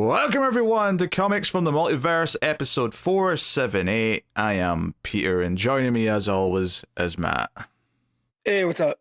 Welcome everyone to Comics from the Multiverse, episode 478. I am Peter, and joining me as always is Matt. Hey, what's up?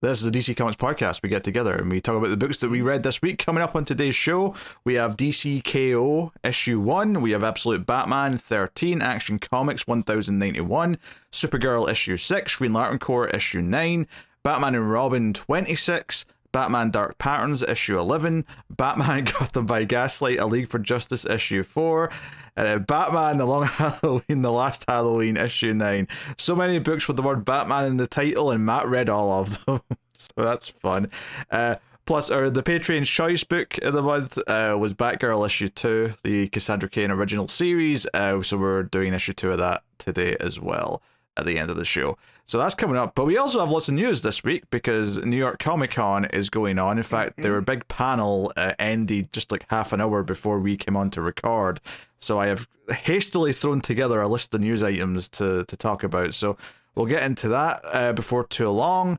This is the DC Comics podcast. We get together and we talk about the books that we read this week. Coming up on today's show, we have DC KO issue 1, we have Absolute Batman 13, Action Comics 1091, Supergirl issue 6, Green Lantern Corps issue 9, Batman and Robin 26, Batman Dark Patterns issue 11, Batman Gotham by Gaslight, A League for Justice issue 4, Batman The Long Halloween, The Last Halloween issue 9. So many books with the word Batman in the title, and Matt read all of them, so that's fun. Plus, the Patreon's choice book of the month was Batgirl issue 2, the Cassandra Cain original series, so we're doing issue 2 of that today as well at the end of the show. So that's coming up. But we also have lots of news this week because New York Comic Con is going on. In fact, their big panel ended just like half an hour before we came on to record. So I have hastily thrown together a list of news items to talk about. So we'll get into that before too long.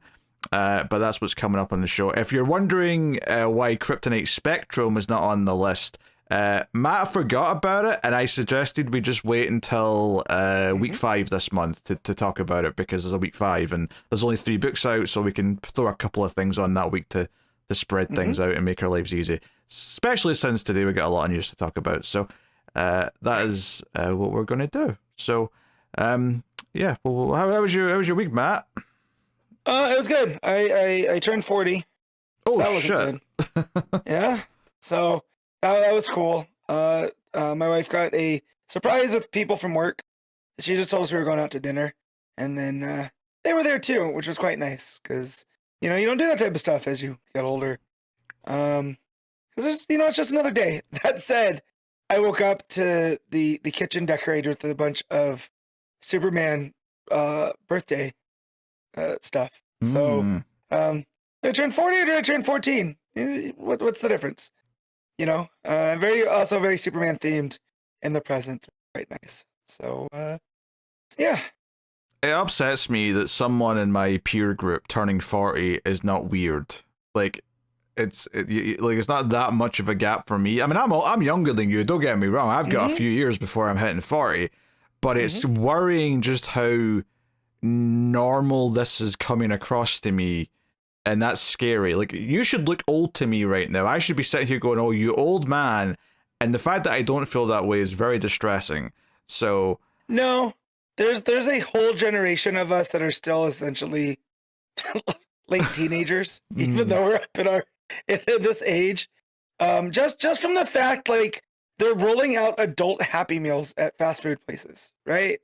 But that's what's coming up on the show. If you're wondering why Kryptonite Spectrum is not on the list, Matt forgot about it, and I suggested we just wait until week 5 this month to talk about it, because there's a week 5 and there's only 3 books out, so we can throw a couple of things on that week to spread things out and make our lives easy, especially since today we got a lot of news to talk about. So that is what we're going to do. So yeah, well, how was your week, Matt? It was good. I turned 40. Oh, so that shit. Good. Yeah, so that was cool. My wife got a surprise with people from work. She just told us we were going out to dinner, and then they were there too, which was quite nice, because you don't do that type of stuff as you get older. Because there's it's just another day. That said, I woke up to the kitchen decorated with a bunch of Superman birthday stuff. So did I turn 40 or did I turn 14? What's the difference? Very Superman themed in the present. Quite nice. So yeah. It upsets me that someone in my peer group turning 40 is not weird. Like, it's not that much of a gap for me. I mean, I'm younger than you, don't get me wrong. I've got a few years before I'm hitting 40, but it's worrying just how normal this is coming across to me. And that's scary. Like, you should look old to me right now. I should be sitting here going, oh, you old man. And the fact that I don't feel that way is very distressing. So no, there's a whole generation of us that are still essentially late teenagers, even though we're up in this age. Just from the fact, like, they're rolling out adult Happy Meals at fast food places, right?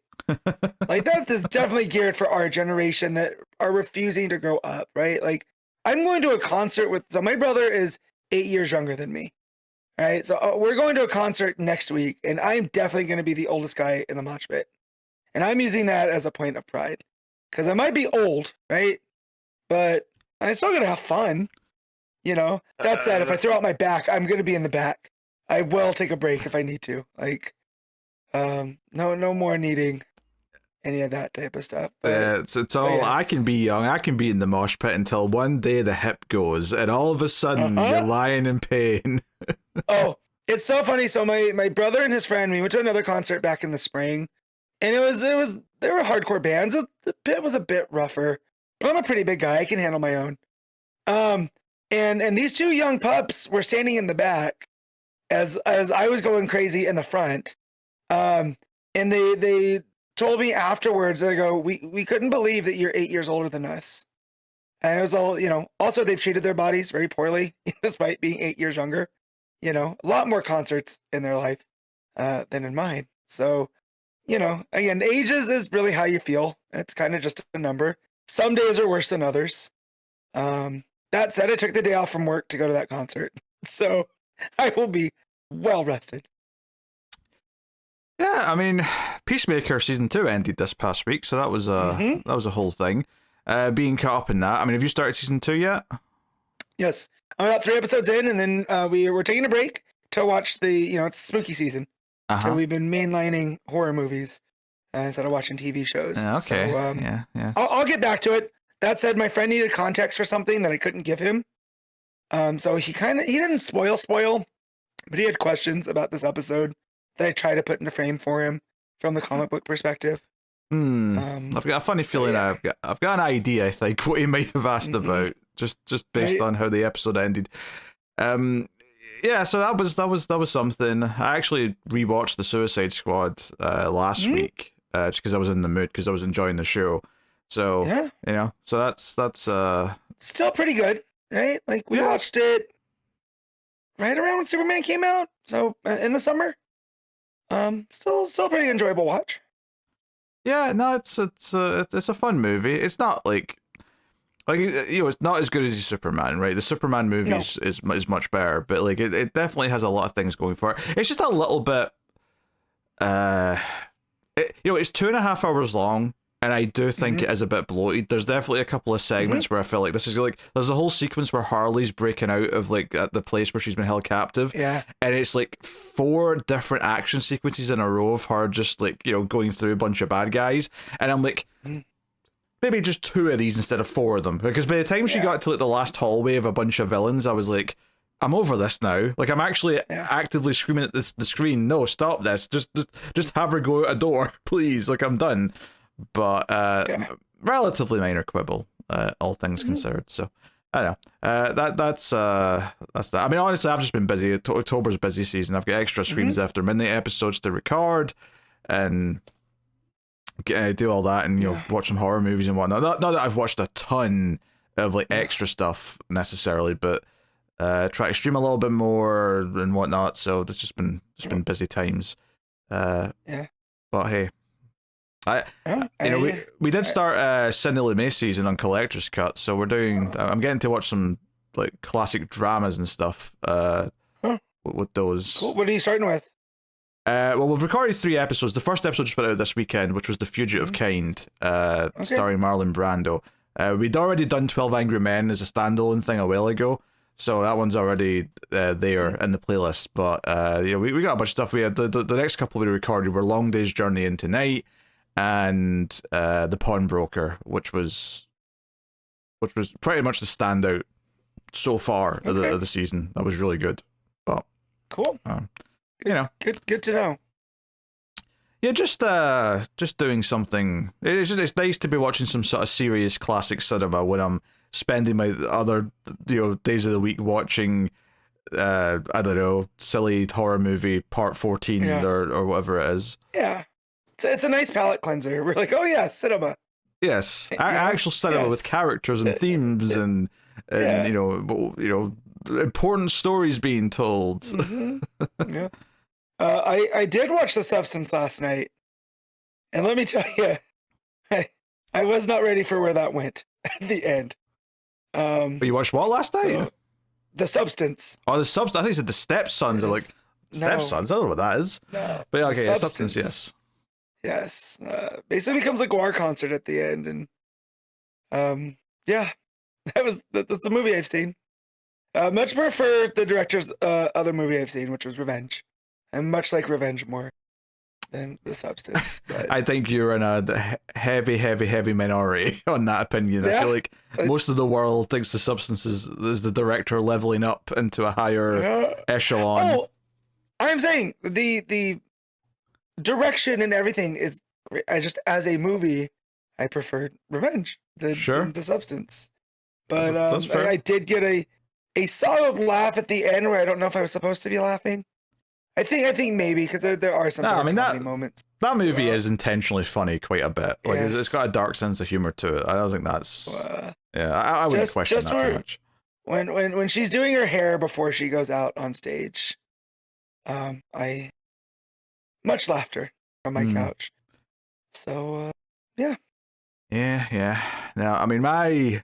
Like, that is definitely geared for our generation that are refusing to grow up, right? Like, I'm going to a concert so my brother is 8 years younger than me, right? So we're going to a concert next week, and I'm definitely going to be the oldest guy in the mosh pit. And I'm using that as a point of pride, because I might be old, right? But I'm still going to have fun, That said, if I throw out my back, I'm going to be in the back. I will take a break if I need to. Like, no more needing any of that type of stuff. It's all, yes. I can be young, I can be in the mosh pit until one day the hip goes, and all of a sudden you're lying in pain. Oh, it's so funny. So my brother and his friend, we went to another concert back in the spring, and they were hardcore bands. The pit was a bit rougher, but I'm a pretty big guy. I can handle my own. And these two young pups were standing in the back as I was going crazy in the front. And they told me afterwards, they go, we couldn't believe that you're 8 years older than us. And it was all, also they've treated their bodies very poorly, despite being 8 years younger, a lot more concerts in their life than in mine. So, again, age is really how you feel. It's kind of just a number. Some days are worse than others. That said, I took the day off from work to go to that concert. So I will be well rested. Yeah, I mean, Peacemaker season 2 ended this past week, so that was a whole thing. Being caught up in that. I mean, have you started season 2 yet? Yes, I'm about 3 episodes in, and then we're taking a break to watch it's spooky season. So we've been mainlining horror movies instead of watching TV shows. Okay. So, yeah. I'll get back to it. That said, my friend needed context for something that I couldn't give him. So he didn't spoil, But he had questions about this episode that I try to put into frame for him from the comic book perspective. I've got a funny feeling. yeah. I've got an idea. I think what he might have asked about, just based on how the episode ended. Yeah. So that was something. I actually rewatched the Suicide Squad last week, just because I was in the mood, because I was enjoying the show. So so that's still pretty good, right? Like we watched it right around when Superman came out, so in the summer. Still pretty enjoyable watch. Yeah, no, it's a fun movie. It's not like it's not as good as the Superman, right? The Superman movie is much better, but like it definitely has a lot of things going for it. It's just a little bit it's 2.5 hours long, and I do think it is a bit bloated. There's definitely a couple of segments where I feel like this is like, there's a whole sequence where Harley's breaking out of like at the place where she's been held captive. Yeah. And it's like 4 different action sequences in a row of her just like, going through a bunch of bad guys. And I'm like, maybe just 2 of these instead of 4 of them. Because by the time she got to like the last hallway of a bunch of villains, I was like, I'm over this now. Like, I'm actually actively screaming at the screen, no, stop this. Just have her go out a door, please. Like, I'm done. But relatively minor quibble, all things considered. So I don't know. That's that. I mean, honestly, I've just been busy. October's busy season. I've got extra streams after midnight episodes to record, and do all that, and watch some horror movies and whatnot. Not that I've watched a ton of like extra stuff necessarily, but try to stream a little bit more and whatnot. So it's just been busy times. But hey. We did start Sidney Lumet season on Collector's Cut, so we're doing. I'm getting to watch some like classic dramas and stuff. With those. Cool. What are you starting with? Well, we've recorded 3 episodes. The first episode just went out this weekend, which was The Fugitive Kind, starring Marlon Brando. We'd already done 12 Angry Men as a standalone thing a while ago, so that one's already there in the playlist. But we got a bunch of stuff. We had the next couple we recorded were Long Day's Journey into Night, and The Pawnbroker, which was pretty much the standout so far of the season. That was really good. But cool. Good to know. Yeah, just doing something. It's nice to be watching some sort of serious classic cinema when I'm spending my other days of the week watching I don't know, silly horror movie part 14 or whatever it is. Yeah. It's a nice palate cleanser. We're like, oh yeah, cinema. Yes, actual cinema with characters and themes and important stories being told. Yeah. I did watch The Substance last night, and let me tell you, I was not ready for where that went at the end. But you watched what last night? The Substance. Oh, The Substance. I think you said The Stepsons. Are like Stepsons. I don't know what that is. No. But okay, The Substance. Yes. Yes. Basically becomes a Guar concert at the end, and that's a movie I've seen. Much prefer the director's other movie I've seen, which was Revenge. I much like Revenge more than The Substance. But I think you're in a heavy minority on that opinion. I feel like most of the world thinks The Substance is the director leveling up into a higher echelon. Oh, I'm saying the direction and everything is great. As a movie, I preferred Revenge than The Substance. But I did get a solid laugh at the end where I don't know if I was supposed to be laughing. I think maybe, because there are some funny moments. That movie is intentionally funny quite a bit. Like it's got a dark sense of humor to it. I don't think that's I wouldn't question that too much. When she's doing her hair before she goes out on stage, I much laughter on my couch. So yeah. Now, I mean, my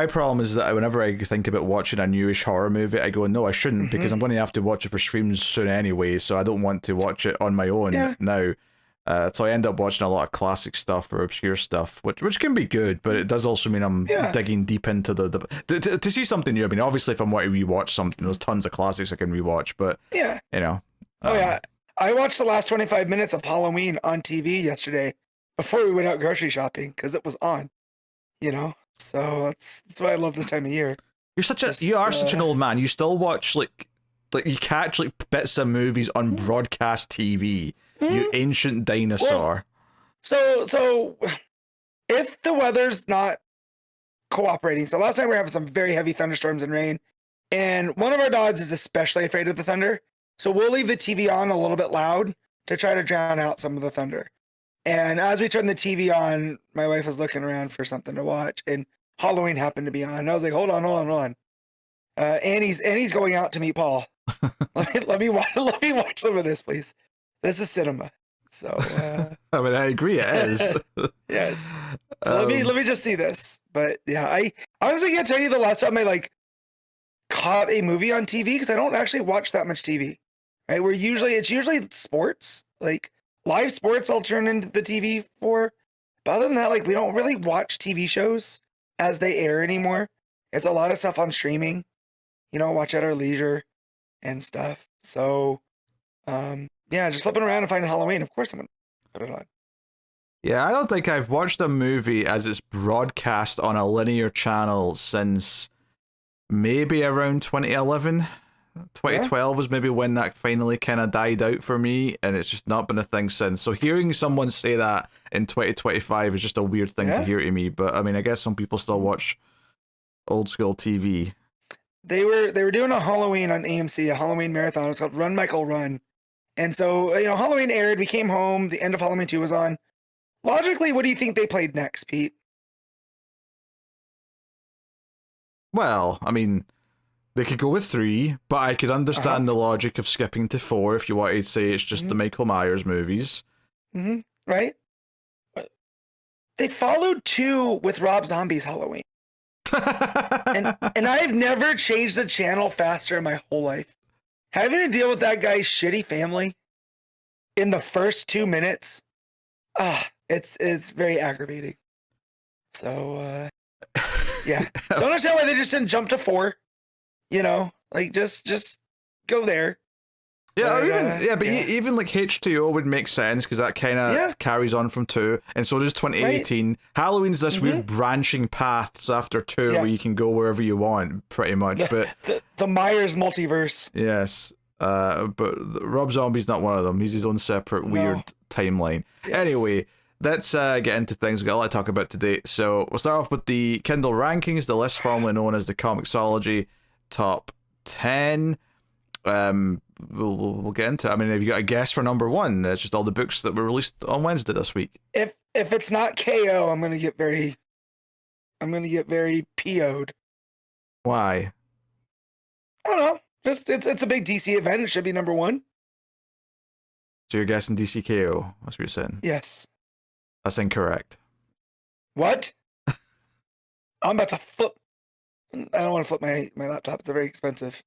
problem is that whenever I think about watching a newish horror movie, I go, no, I shouldn't, because I'm going to have to watch it for streams soon anyway, so I don't want to watch it on my own now. So I end up watching a lot of classic stuff or obscure stuff, which can be good, but it does also mean I'm digging deep into to see something new. I mean, obviously, if I'm wanting to rewatch something, there's tons of classics I can rewatch, but I watched the last 25 minutes of Halloween on TV yesterday before we went out grocery shopping because it was on, So that's why I love this time of year. You are such an old man. You still watch like like you catch like bits of movies on broadcast TV. You ancient dinosaur. Well, so if the weather's not cooperating, so last night we were having some very heavy thunderstorms and rain, and one of our dogs is especially afraid of the thunder. So we'll leave the TV on a little bit loud to try to drown out some of the thunder. And as we turned the TV on, my wife was looking around for something to watch, and Halloween happened to be on. And I was like, hold on. Annie's going out to meet Paul. let me watch some of this, please. This is cinema. So I mean, I agree, it is. Yes. So let me just see this. But yeah, I honestly can't tell you the last time I like caught a movie on TV, because I don't actually watch that much TV. Right? It's usually sports, like live sports I'll turn into the TV for. But other than that, like we don't really watch TV shows as they air anymore. It's a lot of stuff on streaming, watch at our leisure and stuff. So yeah, just flipping around and finding Halloween. Of course I'm gonna put it on. Yeah, I don't think I've watched a movie as it's broadcast on a linear channel since maybe around 2011. 2012 was maybe when that finally kind of died out for me, and it's just not been a thing since. So hearing someone say that in 2025 is just a weird thing to hear to me. But I mean, I guess some people still watch old school TV. They were doing a Halloween on AMC, a Halloween marathon. It was called Run Michael Run. And so, Halloween aired, we came home, the end of Halloween 2 was on. Logically, what do you think they played next, Pete? Well, I mean, they could go with 3, but I could understand the logic of skipping to 4 if you wanted to say it's just the Michael Myers movies. Mm-hmm. Right? They followed 2 with Rob Zombie's Halloween. and I've never changed the channel faster in my whole life. Having to deal with that guy's shitty family in the first 2 minutes, it's very aggravating. So, yeah. Don't understand why they just didn't jump to 4. Like just go there. Yeah, but even like H2O would make sense, because that kind of carries on from 2, and so does 2018. Right. Halloween's this weird branching paths after 2 where you can go wherever you want, pretty much. But the Myers multiverse. Yes, but Rob Zombie's not one of them. He's his own separate weird timeline. Yes. Anyway, let's get into things. We've got a lot to talk about today. So we'll start off with the Kindle rankings, the list formerly known as the ComiXology Top 10. We'll get into it. I mean, have you got a guess for number 1? It's just all the books that were released on Wednesday this week. If it's not KO, I'm gonna get very PO'd. Why? I don't know. Just it's a big DC event. It should be number 1. So you're guessing DC KO? That's what you're saying? Yes. That's incorrect. What? I'm about to flip. I don't want to flip my laptop. It's a very expensive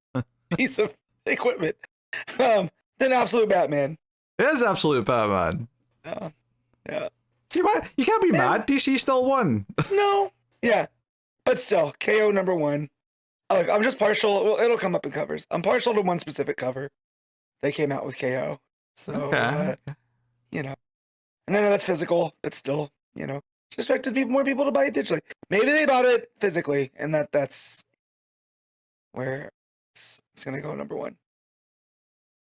piece of equipment. Then Absolute Batman. It is Absolute Batman. Yeah. See what? You can't be mad. DC still won. No. Yeah. But still, KO number 1. Look, I'm just partial. Well, it'll come up in covers. I'm partial to one specific cover. They came out with KO. So, okay. And I know that's physical, but still, just expected more people to buy it digitally. Maybe they bought it physically, and that's where it's going to go number 1.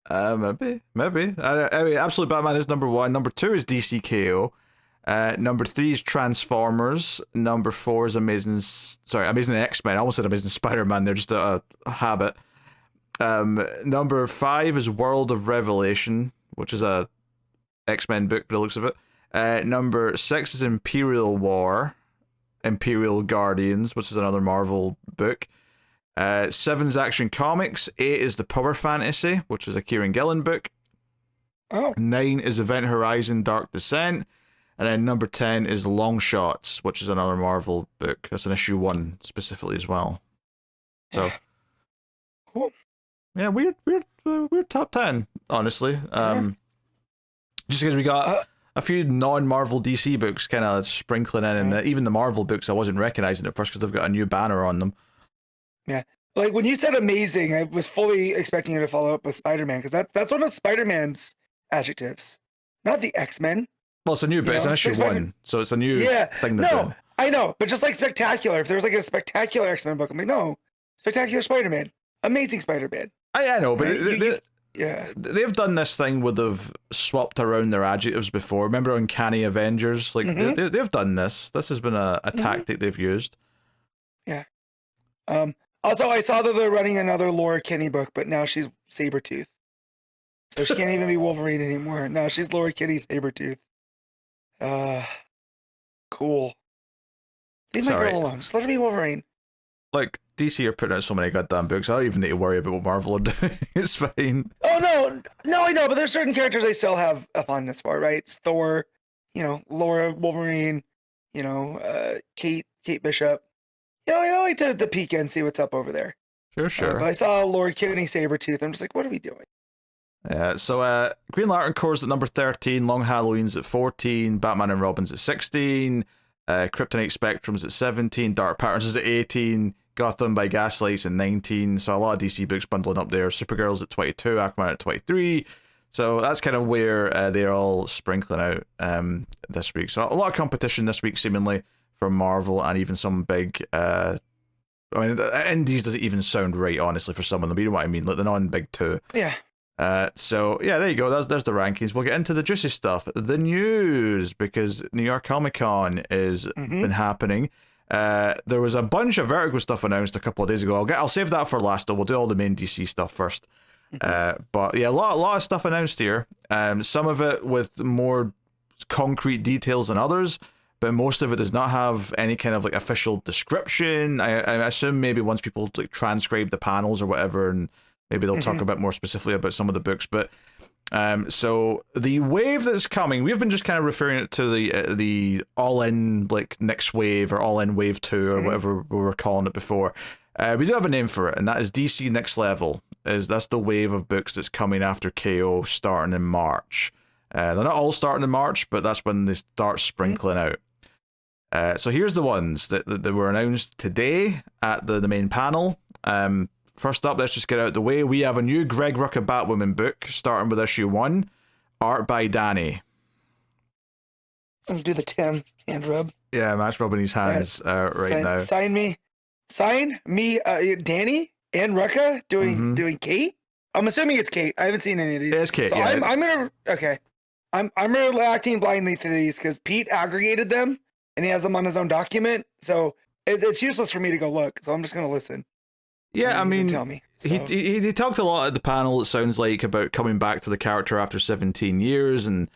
Maybe. I mean, Absolute Batman is number 1. Number 2 is DC KO. Number 3 is Transformers. Number 4 is Amazing X-Men. I almost said Amazing Spider-Man. They're just a habit. Number 5 is World of Revelation, which is a X-Men book by the looks of it. Number 6 is Imperial Guardians, which is another Marvel book. 7 is Action Comics. 8 is The Power Fantasy, which is a Kieran Gillen book. 9 is Event Horizon Dark Descent. And then number 10 is Long Shots, which is another Marvel book. That's an issue 1 specifically as well. So, cool. Yeah, weird top 10, honestly. Just because we got a few non-Marvel DC books kind of sprinkling in, and even the Marvel books I wasn't recognizing at first because they've got a new banner on them. Yeah, like when you said amazing, I was fully expecting you to follow up with Spider-Man, because that's one of Spider-Man's adjectives, not the X-Men. Well, it's a new book. It's an issue 1, so it's a new thing they're doing. I know, but just like Spectacular, if there was like a Spectacular X-Men book, I'm like, no, Spectacular Spider-Man, Amazing Spider-Man, I know, but Right? they've done this thing where they've swapped around their adjectives before. Remember Uncanny Avengers? Like they've done this. This has been a tactic they've used. Yeah. Also, I saw that they're running another Laura Kinney book, but now she's Sabretooth. So she can't even be Wolverine anymore. Now she's Laura Kinney Sabretooth. Cool. Leave my girl alone. Just let her be Wolverine. Like, DC are putting out so many goddamn books, I don't even need to worry about what Marvel are doing. It's fine. Oh, no, I know, but there's certain characters I still have a fondness for, right? It's Thor, Laura, Wolverine, Kate Bishop. I like to peek and see what's up over there. Sure. But I saw Laura Kinney Sabretooth. I'm just like, what are we doing? Yeah, so Green Lantern Corps at number 13, Long Halloween's at 14, Batman and Robin's at 16, Kryptonite Spectrum's at 17, Dark Patterns is at 18, Gotham by Gaslight's at 19, so a lot of DC books bundling up there. Supergirl's at 22, Aquaman at 23, so that's kind of where they're all sprinkling out this week. So a lot of competition this week, seemingly, from Marvel, and even some big... indies doesn't even sound right, honestly, for some of them, but you know what I mean, like the non-big two. Yeah. So yeah, there you go. There's the rankings. We'll get into the juicy stuff, the news, because New York Comic Con is been happening. There was a bunch of Vertigo stuff announced a couple of days ago. I'll save that for last, though. We'll do all the main DC stuff first. But yeah, a lot of stuff announced here. Some of it with more concrete details than others, but most of it does not have any kind of like official description. I assume maybe once people like transcribe the panels or whatever, and maybe they'll talk a bit more specifically about some of the books. But so the wave that's coming, we've been just kind of referring it to the all-in like next wave or all-in wave 2 or whatever we were calling it before. We do have a name for it, and that is DC Next Level. That's the wave of books that's coming after KO starting in March. They're not all starting in March, but that's when they start sprinkling out. So here's the ones that were announced today at the main panel. First up, let's just get out of the way. We have a new Greg Rucka Batwoman book, starting with issue 1, art by Danny. Let's do the Tim hand rub. Yeah, Matt's rubbing his hands now. Sign me, Danny and Rucka doing Kate. I'm assuming it's Kate. I haven't seen any of these. It's Kate. So yeah. I'm reacting blindly to these because Pete aggregated them and he has them on his own document. So it's useless for me to go look. So I'm just gonna listen. Yeah, I mean, tell me. So. He talked a lot at the panel, it sounds like, about coming back to the character after 17 years, and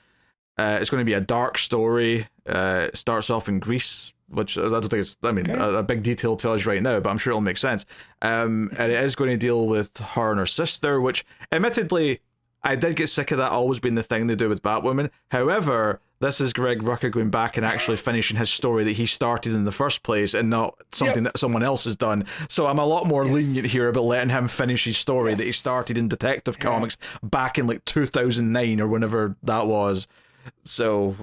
it's going to be a dark story. It starts off in Greece, which I don't think it's, a big detail to us right now, but I'm sure it'll make sense. And it is going to deal with her and her sister, which, admittedly, I did get sick of that always being the thing they do with Batwoman. However, this is Greg Rucka going back and actually finishing his story that he started in the first place and not something that someone else has done. So I'm a lot more lenient here about letting him finish his story that he started in Detective Comics back in like 2009 or whenever that was. So...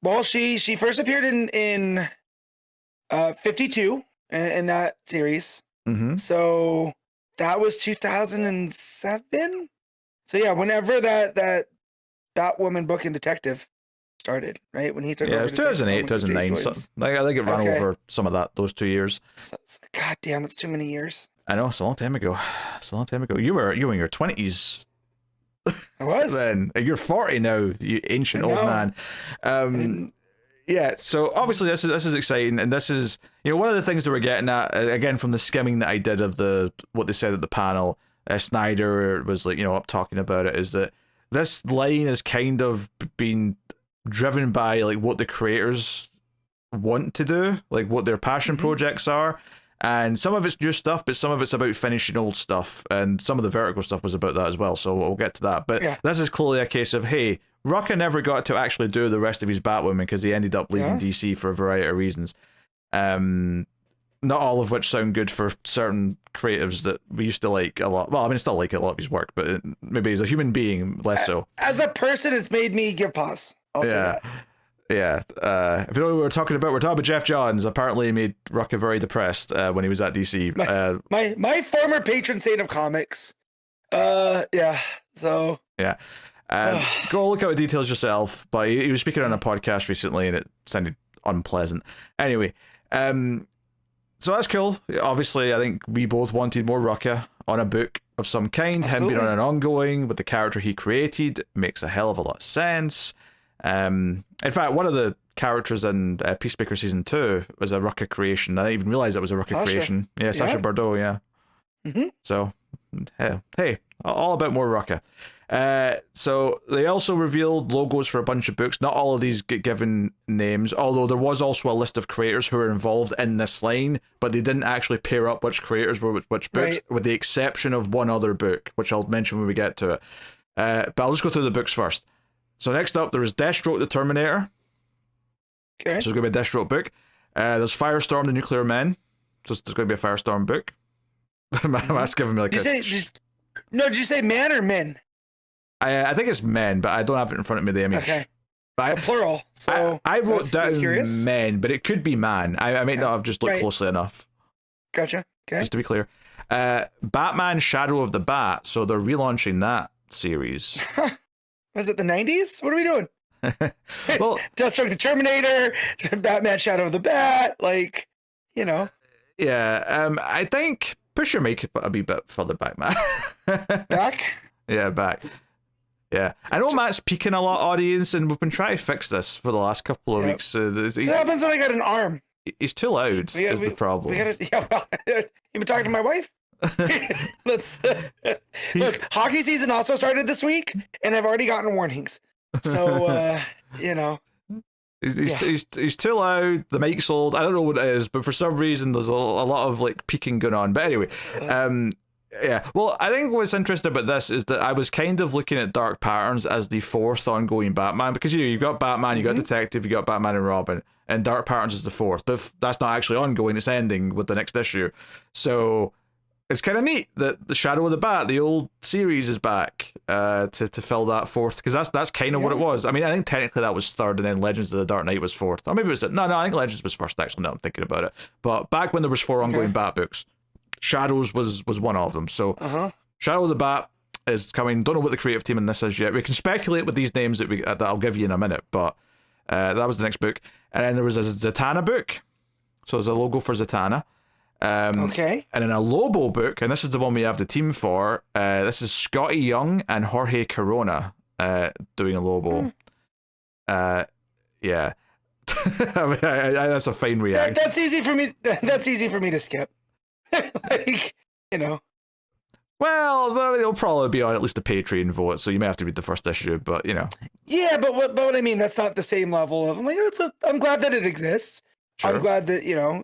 Well, she first appeared in 52 in that series. So that was 2007? So yeah, whenever that Batwoman book in Detective started, right? When he took over. Yeah, it was 2008, 2009. So, I think it ran over some of those 2 years. God damn, that's too many years. I know, it's a long time ago. You were in your 20s. I was. Then you're 40 now, you ancient old man. Yeah, so obviously this is exciting, and this is one of the things that we're getting at again from the skimming that I did of what they said at the panel. Snyder was up talking about it, is that this line is kind of being driven by like what the creators want to do, like what their passion projects are, and some of it's new stuff, but some of it's about finishing old stuff, and some of the Vertigo stuff was about that as well, so we'll get to that. But this is clearly a case of, hey, Rucka never got to actually do the rest of his Batwoman because he ended up leaving DC for a variety of reasons. Not all of which sound good for certain creatives that we used to like a lot. Well, I mean, I still like a lot of his work, but maybe as a human being, less so. As a person, it's made me give pause. I'll say that. Yeah. If you know what we're talking about Jeph Johns. Apparently made Rucka very depressed when he was at DC. My former patron saint of comics. So. Yeah. Go look at the details yourself, but he was speaking on a podcast recently and it sounded unpleasant. Anyway, so that's cool. Obviously, I think we both wanted more Rucka. on a book of some kind. Absolutely. Him being on an ongoing with the character he created makes a hell of a lot of sense. In fact, one of the characters in Peacemaker Season 2 was a Rucka creation. I didn't even realize it was a Rucka creation. Yeah, Sacha Bordeaux, yeah. Mm-hmm. So, hey, all about more Rucka. So they also revealed logos for a bunch of books. Not all of these get given names, although there was also a list of creators who were involved in this line, but they didn't actually pair up which creators were which books, Right. with the exception of one other book, which I'll mention when we get to it. But I'll just go through the books first. So next up, there was Deathstroke the Terminator. Okay. So there's going to be a Deathstroke book. There's Firestorm the Nuclear Men. So there's going to be a Firestorm book. That's giving me like Did you say man or men? I think it's men, but I don't have it in front of me, the image. Okay. But So plural. So I wrote that's curious. down men, but it could be man. I might not have just looked Right. closely enough. Gotcha. Okay. Just to be clear. Batman Shadow of the Bat. So they're relaunching that series. Was it the 90s? What are we doing? Well, Deathstroke the Terminator, Batman Shadow of the Bat, like, you know. yeah. I think Pusher make it a wee bit further back, Matt. Back? Yeah, back. Yeah, I know Matt's peaking a lot, audience, and we've been trying to fix this for the last couple of weeks. So what happens when I got an arm? He's too loud. Is the problem? You been talking to my wife? Let's look. Hockey season also started this week, and I've already gotten warnings. So you know, he's too loud. The mic's old. I don't know what it is, but for some reason there's a lot of like peaking going on. But anyway, yeah. Well, I think what's interesting about this is that I was kind of looking at Dark Patterns as the fourth ongoing Batman, because you've got Batman, you've got Detective, you've got Batman and Robin, and Dark Patterns is the fourth. But that's not actually ongoing; it's ending with the next issue. So it's kind of neat that the Shadow of the Bat, the old series, is back to fill that fourth, because that's kind of what it was. I mean, I think technically that was third, and then Legends of the Dark Knight was fourth. Or maybe it was no. I think Legends was first. Actually, now I'm thinking about it. But back when there was 4 ongoing Bat books, Shadows was one of them. So Shadow of the Bat is coming. Don't know what the creative team in this is yet. We can speculate with these names that I'll give you in a minute. But that was the next book, and then there was a Zatanna book. So there's a logo for Zatanna. And in a Lobo book, and this is the one we have the team for, this is Scotty Young and Jorge Corona doing a Lobo. Yeah. I mean, that's a fine reaction. that's easy for me. That's easy for me to skip. Like, you know. Well, it'll probably be on at least a Patreon vote, so you may have to read the first issue, but you know. Yeah, but what I mean, that's not the same level of. I'm like, I'm glad that it exists. Sure. I'm glad that, you know,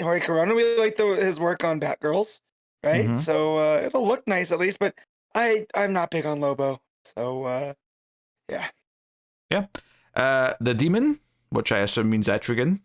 Jorge Corona, we like his work on Batgirls, right? So it'll look nice at least, but I'm not big on Lobo, so yeah. The Demon, which I assume means Etrigan.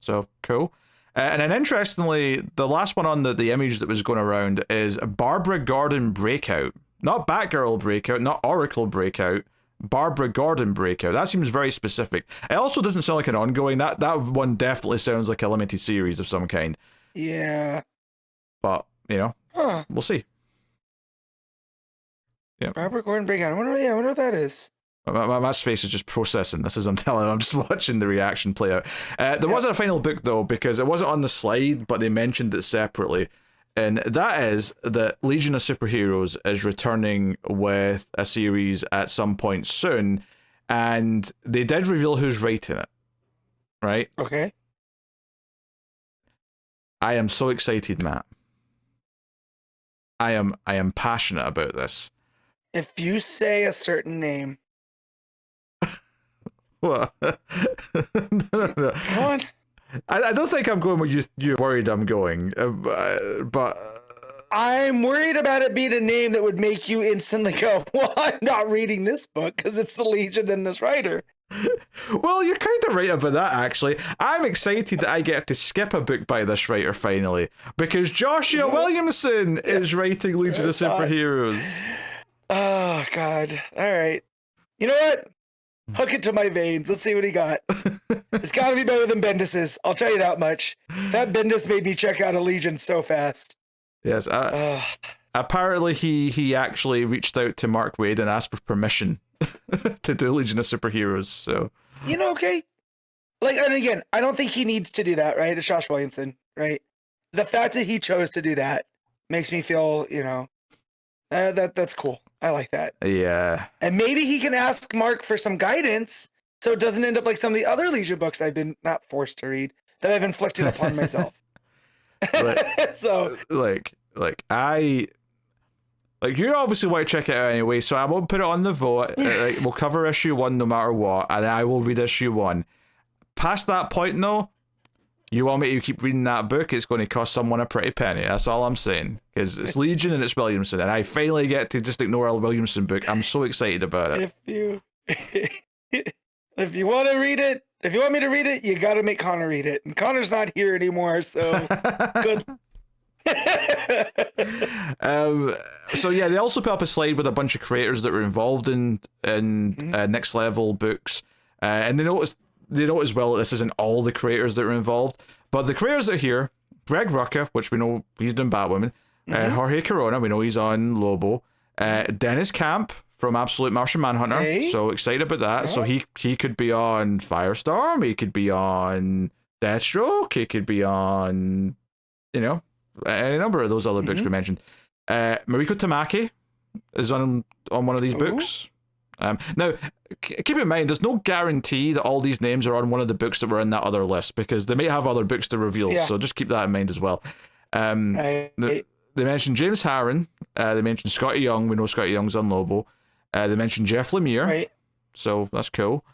So cool. And then interestingly, the last one on the image that was going around is Barbara Gordon Breakout. Not Batgirl Breakout, not Oracle Breakout. Barbara Gordon Breakout. That seems very specific. It also doesn't sound like an ongoing. That one definitely sounds like a limited series of some kind. Yeah. But, you know, we'll see. Yeah. Barbara Gordon Breakout. I wonder what that is. My face is just processing this as I'm telling him. I'm just watching the reaction play out. There wasn't a final book, though, because it wasn't on the slide, but they mentioned it separately. And that is that Legion of Superheroes is returning with a series at some point soon. And they did reveal who's writing it. Right? Okay. I am so excited, Matt. I am passionate about this. If you say a certain name. What? No. Come on. I don't think I'm going where you're worried I'm going, but I'm worried about it being a name that would make you instantly go, well, I'm not reading this book because it's the Legion and this writer. Well, you're kind of right about that, actually. I'm excited that I get to skip a book by this writer finally, because Joshua Williamson is writing Legion of Superheroes. Oh, God. All right. You know what? Hook it to my veins. Let's see what he got. It's got to be better than Bendis's. I'll tell you that much. That Bendis made me check out a Legion so fast. Yes. Apparently, he actually reached out to Mark Waid and asked for permission to do Legion of Superheroes. So, you know, okay. Like, and again, I don't think he needs to do that, right? It's Josh Williamson, right? the fact that he chose to do that makes me feel, that's cool. I like that. Yeah. And maybe he can ask Mark for some guidance so it doesn't end up like some of the other Legion books I've been not forced to read that I've inflicted upon myself. So you obviously want to check it out anyway, so I won't put it on the vote. We'll cover issue 1 no matter what, and I will read issue 1. Past that point, though, you want me to keep reading that book, it's going to cost someone a pretty penny. That's all I'm saying. Because it's Legion and it's Williamson, and I finally get to just ignore a Williamson book. I'm so excited about it. If you want to read it, if you want me to read it, you got to make Connor read it. And Connor's not here anymore, so good. So yeah, they also put up a slide with a bunch of creators that were involved in next level books, and they note as well that this isn't all the creators that are involved, but the creators that are here: Greg Rucka, which we know he's done Batwoman, Jorge Corona, we know he's on Lobo, Dennis Camp from Absolute Martian Manhunter, so excited about that. So he could be on Firestorm, he could be on Deathstroke, he could be on any number of those other books we mentioned. Mariko Tamaki is on one of these books. Now, keep in mind, there's no guarantee that all these names are on one of the books that were in that other list, because they may have other books to reveal, so just keep that in mind as well. They mentioned James Harren, they mentioned Scotty Young, we know Scotty Young's on Lobo, they mentioned Jeff Lemire, so that's cool.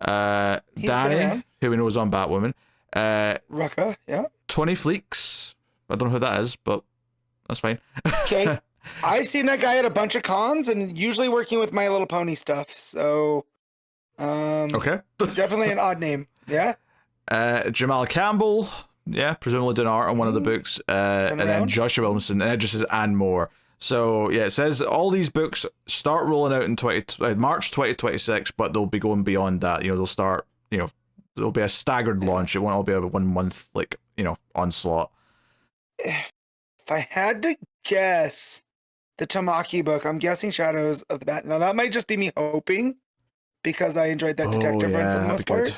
Danny, who we know is on Batwoman. Rucka, Tony Fleeks, I don't know who that is, but that's fine. Okay. I've seen that guy at a bunch of cons and usually working with My Little Pony stuff. So, definitely an odd name. Yeah. Jamal Campbell, presumably doing art on one of the books. And then Joshua Williamson, and it just says and more. So yeah, it says all these books start rolling out in March 2026, but they'll be going beyond that. They'll start. There'll be a staggered launch. It won't all be a 1 month onslaught. If I had to guess the Tamaki book, I'm guessing Shadows of the Bat. Now that might just be me hoping, because I enjoyed that detective run for the most part.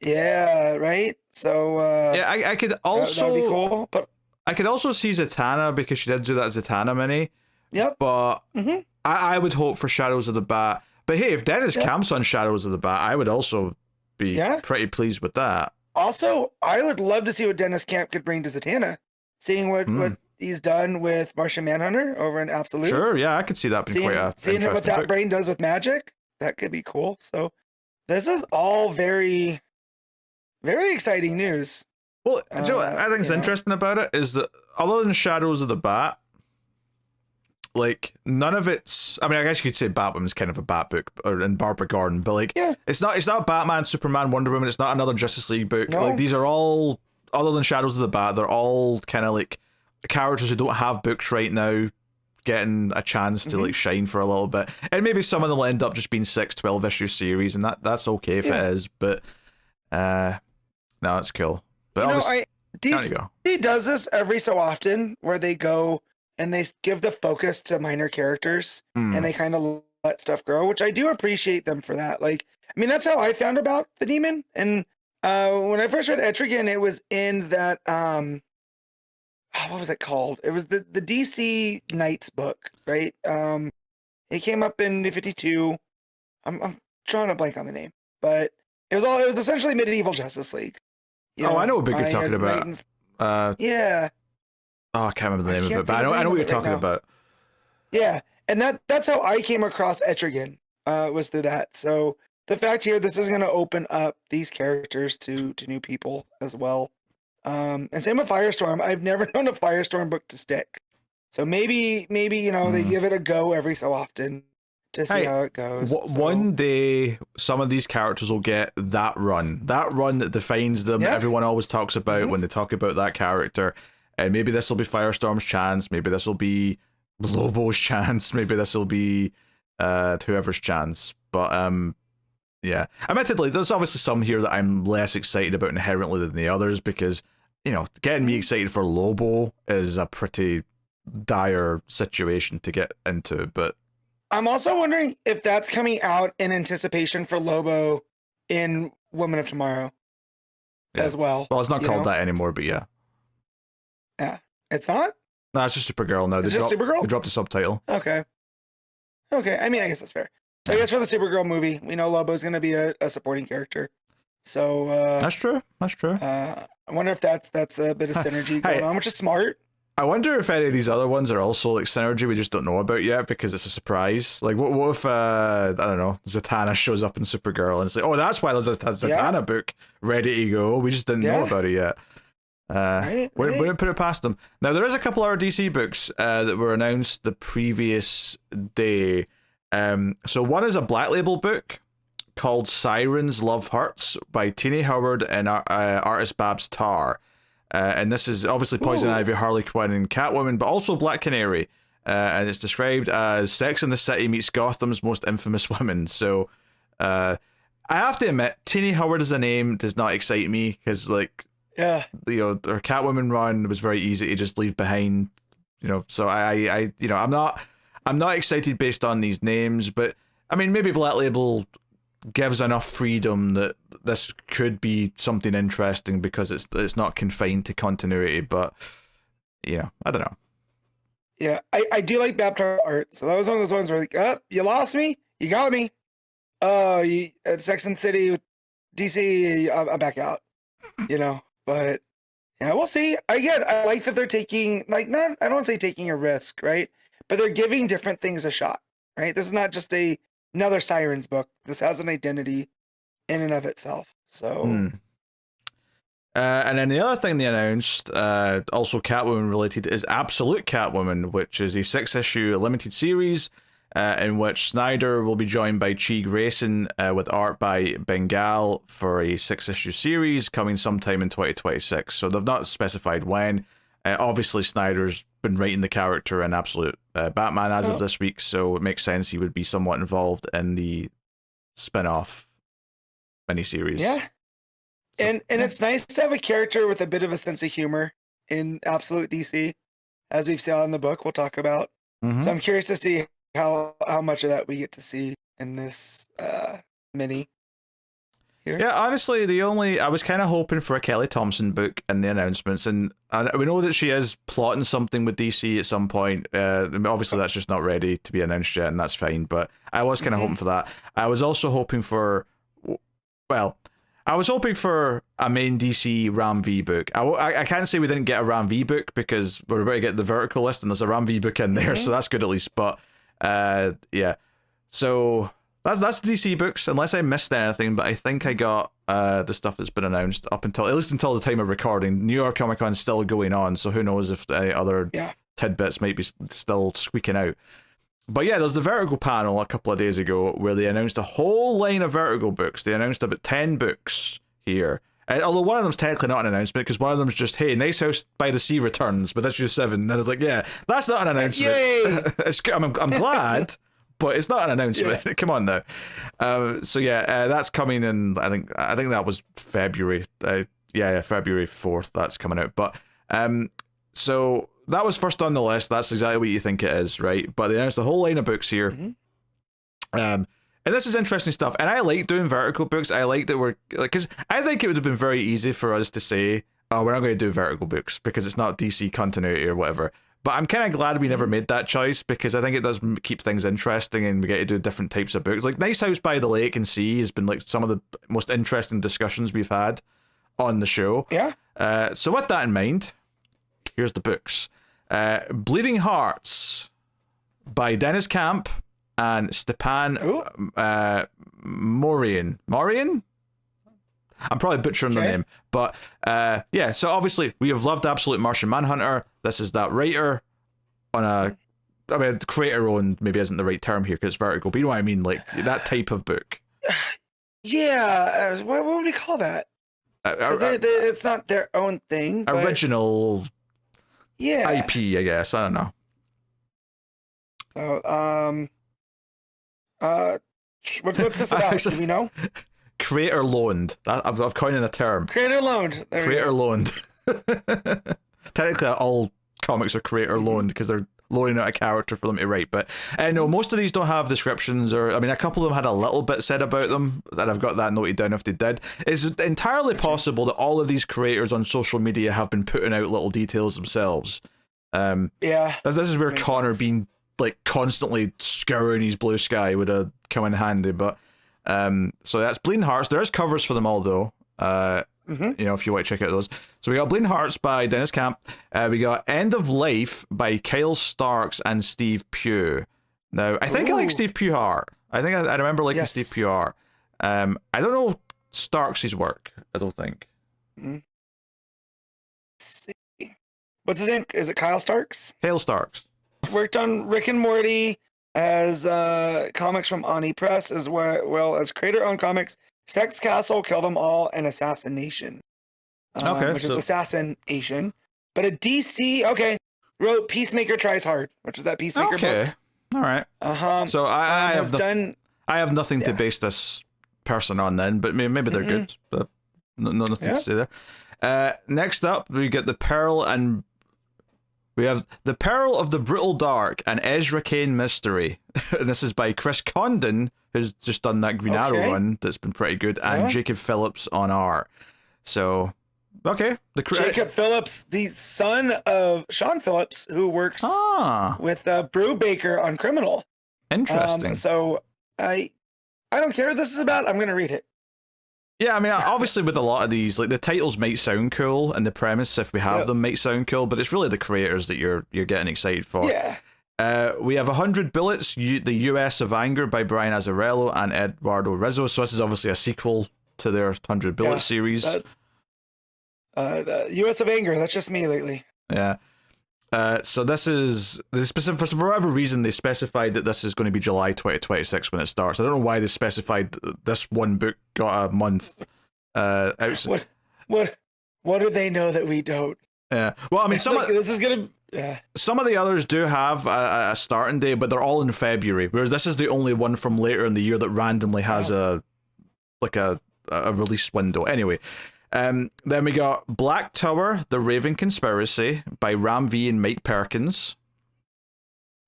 Yeah, right. So I could also that'd be cool, but I could also see Zatanna, because she did do that Zatanna mini. Yep. But I would hope for Shadows of the Bat. But hey, if Dennis Camp's on Shadows of the Bat, I would also be pretty pleased with that. Also, I would love to see what Dennis Camp could bring to Zatanna, seeing what he's done with Martian Manhunter over in Absolute. Sure, yeah, I could see that being quite a seeing what that book. brain does with magic. That could be cool. So this is all very, very exciting news. Well, Joe, I think it's interesting about it is that other than Shadows of the Bat, none of it's. I mean, I guess you could say Batwoman's kind of a Bat book, and Barbara Gordon, but it's not Batman, Superman, Wonder Woman. It's not another Justice League book. No. These are all, other than Shadows of the Bat, they're all kind of characters who don't have books right now getting a chance to shine for a little bit, and maybe some of them will end up just being 6-12 issue series, and that's okay if it is, but no, it's cool. But DC does this every so often, where they go and they give the focus to minor characters and they kind of let stuff grow, which I do appreciate them for that. That's how I found about the Demon. And when I first read Etrigan, it was in that what was it called? It was the DC Knights book, right? It came up in New 52. I'm drawing a blank on the name, but it was essentially medieval Justice League. I know what book you're talking about. Yeah. Oh, I can't remember the name of it, but I know what you're talking about. Yeah, and that's how I came across Etrigan, was through that. So the fact here, this is going to open up these characters to new people as well. And same with Firestorm. I've never known a Firestorm book to stick. So maybe they give it a go every so often to see how it goes. One day, some of these characters will get that run that defines them. That everyone always talks about when they talk about that character. And maybe this will be Firestorm's chance. Maybe this will be Lobo's chance. Maybe this will be whoever's chance. But admittedly, there's obviously some here that I'm less excited about inherently than the others, because getting me excited for Lobo is a pretty dire situation to get into. But I'm also wondering if that's coming out in anticipation for Lobo in Woman of Tomorrow as well. Well, it's not called that anymore, but yeah. Yeah, it's not. No, it's just Supergirl now. It's just Supergirl. They dropped the subtitle. Okay. I mean, I guess that's fair. So I guess for the Supergirl movie, we know Lobo's going to be a supporting character. So that's true. I wonder if that's a bit of synergy going on, which is smart. I wonder if any of these other ones are also like synergy we just don't know about yet because it's a surprise. Like, what if I don't know, Zatanna shows up in Supergirl and it's like, oh, that's why there's a Zatanna book ready to go. We just didn't know about it yet. Wouldn't put it past them. Now there is a couple other DC books that were announced the previous day. So one is a Black Label book called Sirens Love Hurts by Tini Howard and artist Babs Tarr. And this is obviously Poison Ivy, Harley Quinn, and Catwoman, but also Black Canary. And it's described as Sex and the City meets Gotham's most infamous women. So I have to admit, Tini Howard as a name does not excite me because, like, her Catwoman run was very easy to just leave behind. So I I'm not excited based on these names, but I mean, maybe Black Label gives enough freedom that this could be something interesting because it's not confined to continuity, but I don't know. Yeah, I do like Baptist art, so that was one of those ones where like, you lost me, you got me. Sex and City with DC, I'm back out. But yeah, we'll see. Again, I like that they're taking I don't want to say taking a risk, right? But they're giving different things a shot, right? This is not just another Sirens book. This has an identity in and of itself. So, and then the other thing they announced, also Catwoman related, is Absolute Catwoman, which is a 6-issue limited series in which Snyder will be joined by Chi Grayson with art by Bengal for a 6-issue series coming sometime in 2026. So they've not specified when. Obviously, Snyder's been writing the character in Absolute Batman as of this week, so it makes sense he would be somewhat involved in the spin-off miniseries. Yeah. So, and it's nice to have a character with a bit of a sense of humor in Absolute DC, as we've seen in the book we'll talk about. So I'm curious to see how much of that we get to see in this mini here. Yeah, honestly, I was kind of hoping for a Kelly Thompson book in the announcements, and we know that she is plotting something with DC at some point. Obviously, that's just not ready to be announced yet, and that's fine, but I was kind of hoping for that. I was also hoping for, a main DC Ram V book. I can't say we didn't get a Ram V book because we're about to get the vertical list, and there's a Ram V book in there, so that's good at least, but yeah. So that's the DC books, unless I missed anything, but I think I got the stuff that's been announced at least until the time of recording. New York Comic Con's still going on, so who knows if any other tidbits might be still squeaking out. But yeah, there's the Vertigo panel a couple of days ago where they announced a whole line of Vertigo books. They announced about 10 books here. Although one of them's technically not an announcement because one of them's just, hey, Nice House by the Sea returns with issue 7. And I was like, yeah, that's not an announcement. Yay! I'm glad, but it's not an announcement. Yeah. Come on now. So yeah, that's coming in. I think that was February. February 4th. That's coming out. But so that was first on the list. That's exactly what you think it is, right? But they announced a whole line of books here. And this is interesting stuff. And I like doing Vertigo books. I like that because I think it would have been very easy for us to say, oh, we're not going to do Vertigo books because it's not DC continuity or whatever. But I'm kind of glad we never made that choice because I think it does keep things interesting and we get to do different types of books. Like Nice House by the Lake and Sea has been like some of the most interesting discussions we've had on the show. Yeah. So with that in mind, here's the books. Bleeding Hearts by Dennis Camp and Stepan Morian. Morian? I'm probably butchering the name. But yeah, so obviously we have loved Absolute Martian Manhunter. This is that writer on creator owned maybe isn't the right term here because it's Vertigo, but you know what I mean? Like that type of book. Yeah. What would we call that? It's not their own thing. Original IP, I guess. I don't know. So, what's this about? Do we know? Creator loaned. I've coined a term. Creator loaned. Creator loaned. Technically, all comics are creator loaned because they're loaning out a character for them to write. But no, most of these don't have descriptions, or I mean, a couple of them had a little bit said about them, and I've got that noted down if they did. It's entirely possible that all of these creators on social media have been putting out little details themselves. Yeah, this is where Connor sense. being like constantly scouring his blue sky would have come in handy. But so that's Bleeding Hearts. There is covers for them all though. You know, if you want to check out those. So we got Bleeding Hearts by Dennis Camp. We got End of Life by Kyle Starks and Steve Pugh. Now, I think I like Steve Pugh art. I think I remember liking Steve Pugh art. I don't know Starks' work. I don't think. Let's see. What's his name? Is it Kyle Starks? Kyle Starks. Worked on Rick and Morty, as comics from Ani Press, as well as creator-owned comics Sex Castle, Kill Them All, and Assassination. Which is Assassination. But a DC, wrote Peacemaker Tries Hard, which is that Peacemaker book. All right. So I have nothing to base this person on then, but maybe they're good. But nothing to say there. Next up, we get we have The Peril of the Brutal Dark, an Ezra Kane mystery. And this is by Chris Condon, who's just done that Green Arrow run that's been pretty good, and Jacob Phillips on art. So, Jacob Phillips, the son of Sean Phillips, who works with Brew Baker on Criminal. Interesting. So I don't care what this is about. I'm going to read it. Yeah, I mean, obviously with a lot of these, like the titles might sound cool and the premise, if we have them, might sound cool, but it's really the creators that you're getting excited for. Yeah. We have 100 Bullets, the US of Anger by Brian Azzarello and Eduardo Rizzo. So this is obviously a sequel to their 100 Bullets series. That's, the US of Anger, that's just me lately. Yeah. So this is the specific, for whatever reason they specified that this is going to be July 2026 when it starts. I don't know why they specified this one book got a month outside. What do they know that we don't? Yeah. Well, I mean, this is gonna. Yeah. Some of the others do have a starting date, but they're all in February. Whereas this is the only one from later in the year that randomly has a release window. Anyway. Then we got Black Tower, The Raven Conspiracy by Ram V and Mike Perkins.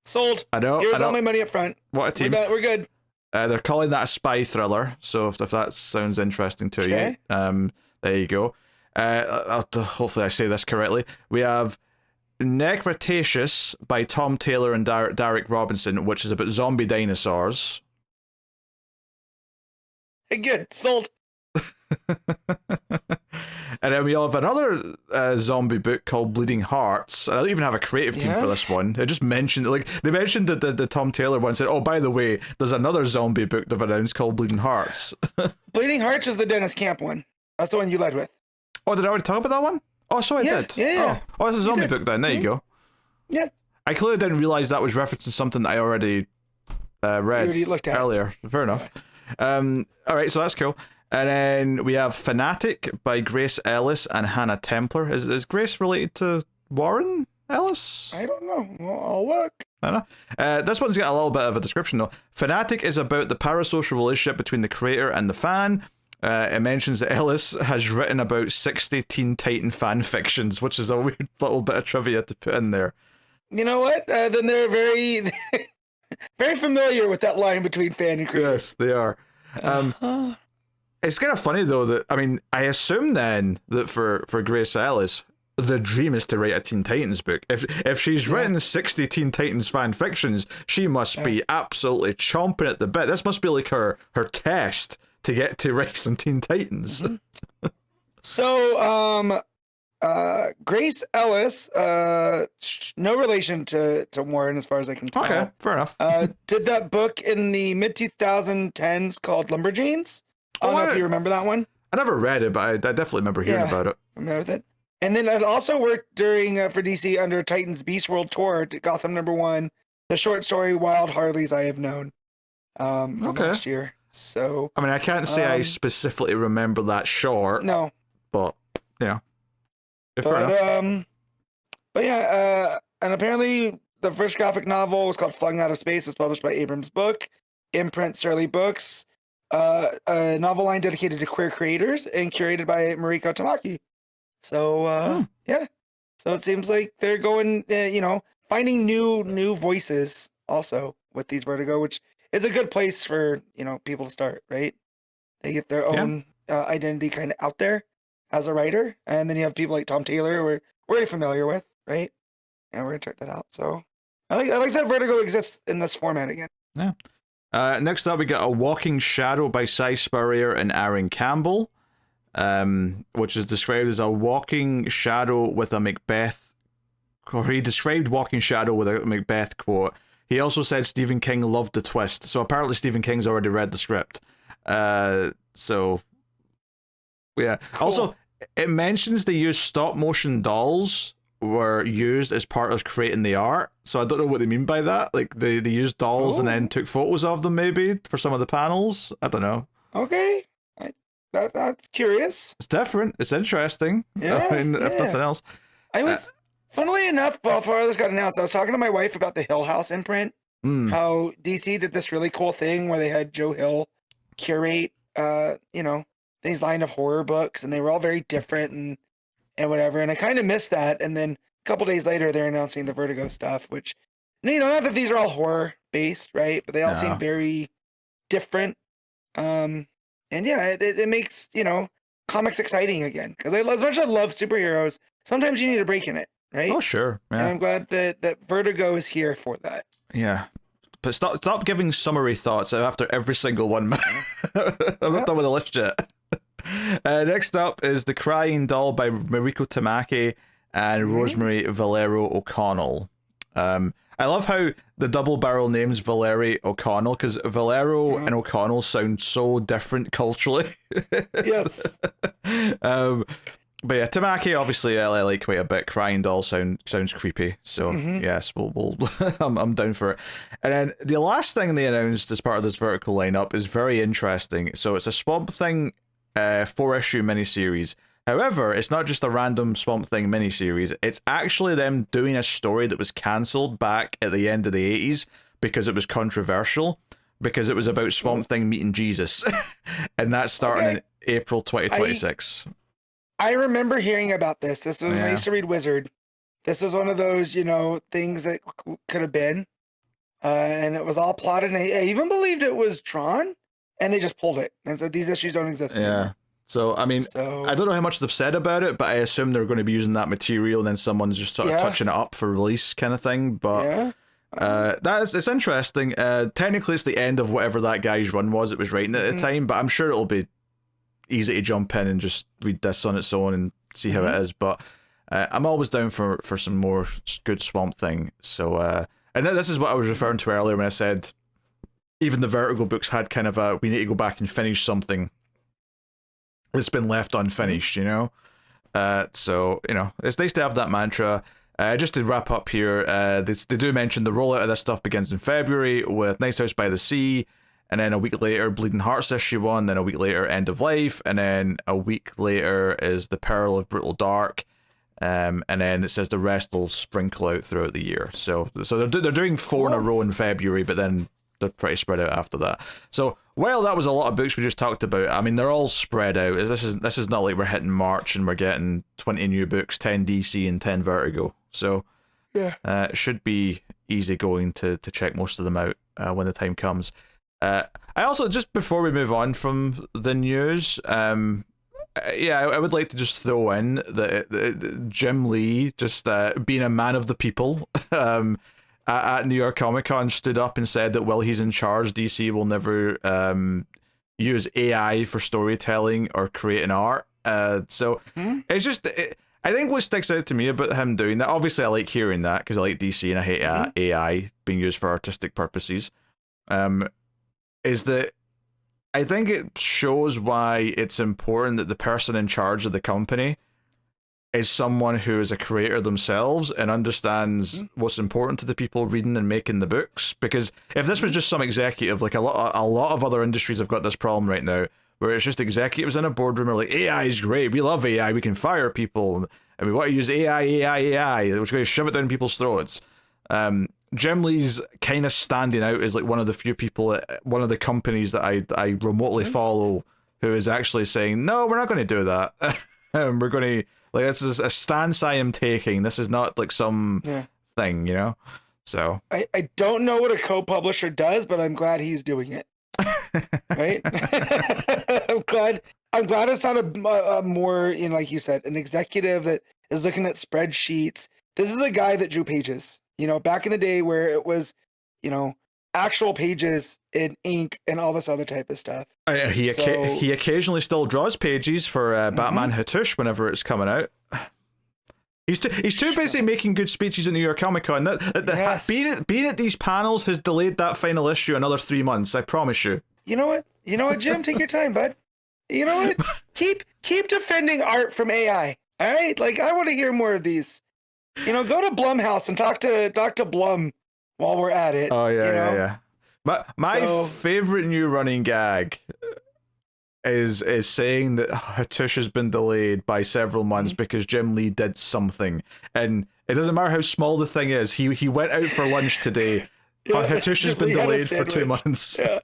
Sold. I know. Here's all my money up front. What a team. We're good. They're calling that a spy thriller, so if that sounds interesting to you, there you go. Hopefully I say this correctly. We have Necretaceous by Tom Taylor and Derek Robinson, which is about zombie dinosaurs. Good. Sold. And then we have another zombie book called Bleeding Hearts. I don't even have a creative team for this one. I just mentioned they mentioned the Tom Taylor one, said, oh, by the way, there's another zombie book they've announced called Bleeding Hearts. Bleeding Hearts was the Dennis Camp one. That's the one you led with. Oh, did I already talk about that one? Oh, so I did. Yeah. Oh, it's a zombie book then. There you go. Yeah. I clearly didn't realize that was referencing something that I already read earlier. Fair enough. All right, so that's cool. And then we have Fanatic by Grace Ellis and Hannah Templar. Is Grace related to Warren Ellis? I don't know. Well, I'll look. I don't know. This one's got a little bit of a description though. Fanatic is about the parasocial relationship between the creator and the fan. It mentions that Ellis has written about 60 Teen Titan fan fictions, which is a weird little bit of trivia to put in there. You know what? Then they're very, very familiar with that line between fan and creator. Yes, they are. It's kind of funny though that, I mean, I assume then that for Grace Ellis, the dream is to write a Teen Titans book. If she's written 60 Teen Titans fan fictions, she must be absolutely chomping at the bit. This must be like her test to get to write some Teen Titans. So, Grace Ellis, no relation to Warren as far as I can tell. Okay, fair enough. Did that book in the mid-2010s called Lumberjanes. I don't know if you remember that one. I never read it, but I definitely remember hearing about it. Familiar with it. And then it also worked during for DC under Titans Beast World Tour, Gotham #1, the short story Wild Harleys I Have Known from last year. So I mean, I can't say I specifically remember that short. No. But, fair enough. But yeah, and apparently the first graphic novel was called Flung Out of Space. It was published by Abrams Book, imprint Surly Books. A novel line dedicated to queer creators and curated by Mariko Tamaki. So, yeah. So it seems like they're going, finding new voices also with these Vertigo, which is a good place for people to start, right? They get their own identity kind of out there as a writer, and then you have people like Tom Taylor, we're already familiar with, right? And we're gonna check that out. So I like that Vertigo exists in this format again. Yeah. Next up, we got A Walking Shadow by Cy Spurrier and Aaron Campbell, which is described as a walking shadow with a Macbeth. Or he described Walking Shadow with a Macbeth quote. He also said Stephen King loved the twist. So apparently Stephen King's already read the script. So yeah. Cool. Also, it mentions they use stop motion dolls were used as part of creating the art. So I don't know what they mean by that. Like they used dolls and then took photos of them maybe for some of the panels. I don't know. Okay. That's curious. It's different. It's interesting. Yeah. I mean, if nothing else. I was, funnily enough, before this got announced, I was talking to my wife about the Hill House imprint. How DC did this really cool thing where they had Joe Hill curate, these line of horror books, and they were all very different and whatever. And I kind of missed that. And then a couple days later, they're announcing the Vertigo stuff, which, not that these are all horror based, right? But they all seem very different. And yeah, it makes, comics exciting again. Because as much as I love superheroes, sometimes you need a break in it, right? Oh, sure. Yeah. And I'm glad that Vertigo is here for that. Yeah. But stop giving summary thoughts after every single one. I'm not done with the list yet. Next up is The Crying Doll by Mariko Tamaki and Rosemary Valero O'Connell. I love how the double barrel names Valerie O'Connell, because Valero and O'Connell sound so different culturally. Yes. But yeah, Tamaki obviously I like quite a bit. Crying Doll sounds creepy, so yes, we'll I'm down for it. And then the last thing they announced as part of this vertical lineup is very interesting. So it's a Swamp Thing 4-issue miniseries. However, it's not just a random Swamp Thing miniseries. It's actually them doing a story that was cancelled back at the end of the 80s because it was controversial, because it was about Swamp Thing meeting Jesus, and that's starting in April 2026. I remember hearing about this. This was when I used to read Wizard. This was one of those, things that could have been. And it was all plotted. And I even believed it was drawn, and they just pulled it and said these issues don't exist anymore. Yeah. So, I mean, I don't know how much they've said about it, but I assume they're going to be using that material and then someone's just sort of touching it up for release kind of thing. But it's interesting. Technically, it's the end of whatever that guy's run was. It was writing at the time, but I'm sure it'll be easy to jump in and just read this on its own and see how it is. But I'm always down for some more good Swamp Thing. So, and this is what I was referring to earlier when I said even the Vertigo books had kind of a, we need to go back and finish something that's been left unfinished, so it's nice to have that mantra. Just to wrap up here, they do mention the rollout of this stuff begins in February with Nice House by the Sea, and then a week later Bleeding Hearts issue 1, then a week later End of Life, and then a week later is The Peril of Brutal Dark, and then it says the rest will sprinkle out throughout the year. So they're doing 4 in a row in February, but then they're pretty spread out after that. So while that was a lot of books we just talked about, I mean, they're all spread out. This is not like we're hitting March and we're getting 20 new books, 10 DC and 10 Vertigo. So it should be easy going to check most of them out when the time comes. I also, just before we move on from the news, I would like to just throw in that Jim Lee, just being a man of the people, at New York Comic Con stood up and said that while he's in charge, DC will never use AI for storytelling or creating art. So it's just, I think what sticks out to me about him doing that, obviously I like hearing that because I like DC and I hate AI being used for artistic purposes, is that I think it shows why it's important that the person in charge of the company is someone who is a creator themselves and understands what's important to the people reading and making the books. Because if this was just some executive, like a lot of other industries have got this problem right now, where it's just executives in a boardroom are like, AI is great, we love AI, we can fire people, and we want to use AI, we're just going to shove it down people's throats. Jim Lee's kind of standing out as like one of the few people at one of the companies that I remotely follow who is actually saying, no, we're not going to do that. We're going to, like, this is a stance I am taking. This is not like some thing, you know? So. I don't know what a co-publisher does, but I'm glad he's doing it. Right? I'm glad it's not a more, you know, like you said, an executive that is looking at spreadsheets. This is a guy that drew pages, you know, back in the day where it was, you know, actual pages in ink and all this other type of stuff. He occasionally still draws pages for Batman Hatush whenever it's coming out. He's too busy making good speeches at New York Comic Con. Being at these panels has delayed that final issue another 3 months. I promise you. You know what, Jim? Take your time, bud. You know what? keep defending art from AI. All right, like I want to hear more of these. You know, go to Blumhouse and talk to Dr. Blum while we're at it. Oh yeah, you know? yeah. My favorite new running gag is saying that Hatush has been delayed by several months because Jim Lee did something, and it doesn't matter how small the thing is. He went out for lunch today. Hatush has been delayed for 2 months. Yeah.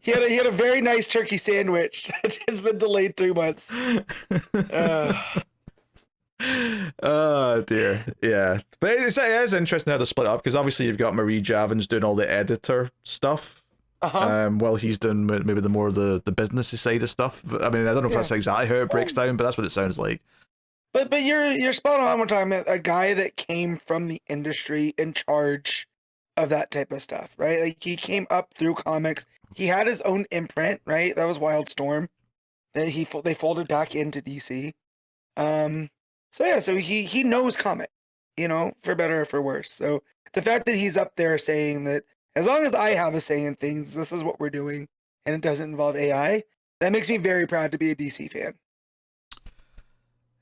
He had a very nice turkey sandwich that has been delayed 3 months. Oh dear, yeah. But it is interesting how they split up, because obviously you've got Marie Javins doing all the editor stuff, while he's doing maybe the business side of stuff. I mean, I don't know if that's exactly how it breaks down, but that's what it sounds like. But you're spot on. We're talking about a guy that came from the industry in charge of that type of stuff, right? Like he came up through comics. He had his own imprint, right? That was Wildstorm. That they folded back into DC. So he knows comic, you know, for better or for worse. So the fact that he's up there saying that as long as I have a say in things, this is what we're doing, and it doesn't involve AI, that makes me very proud to be a DC fan.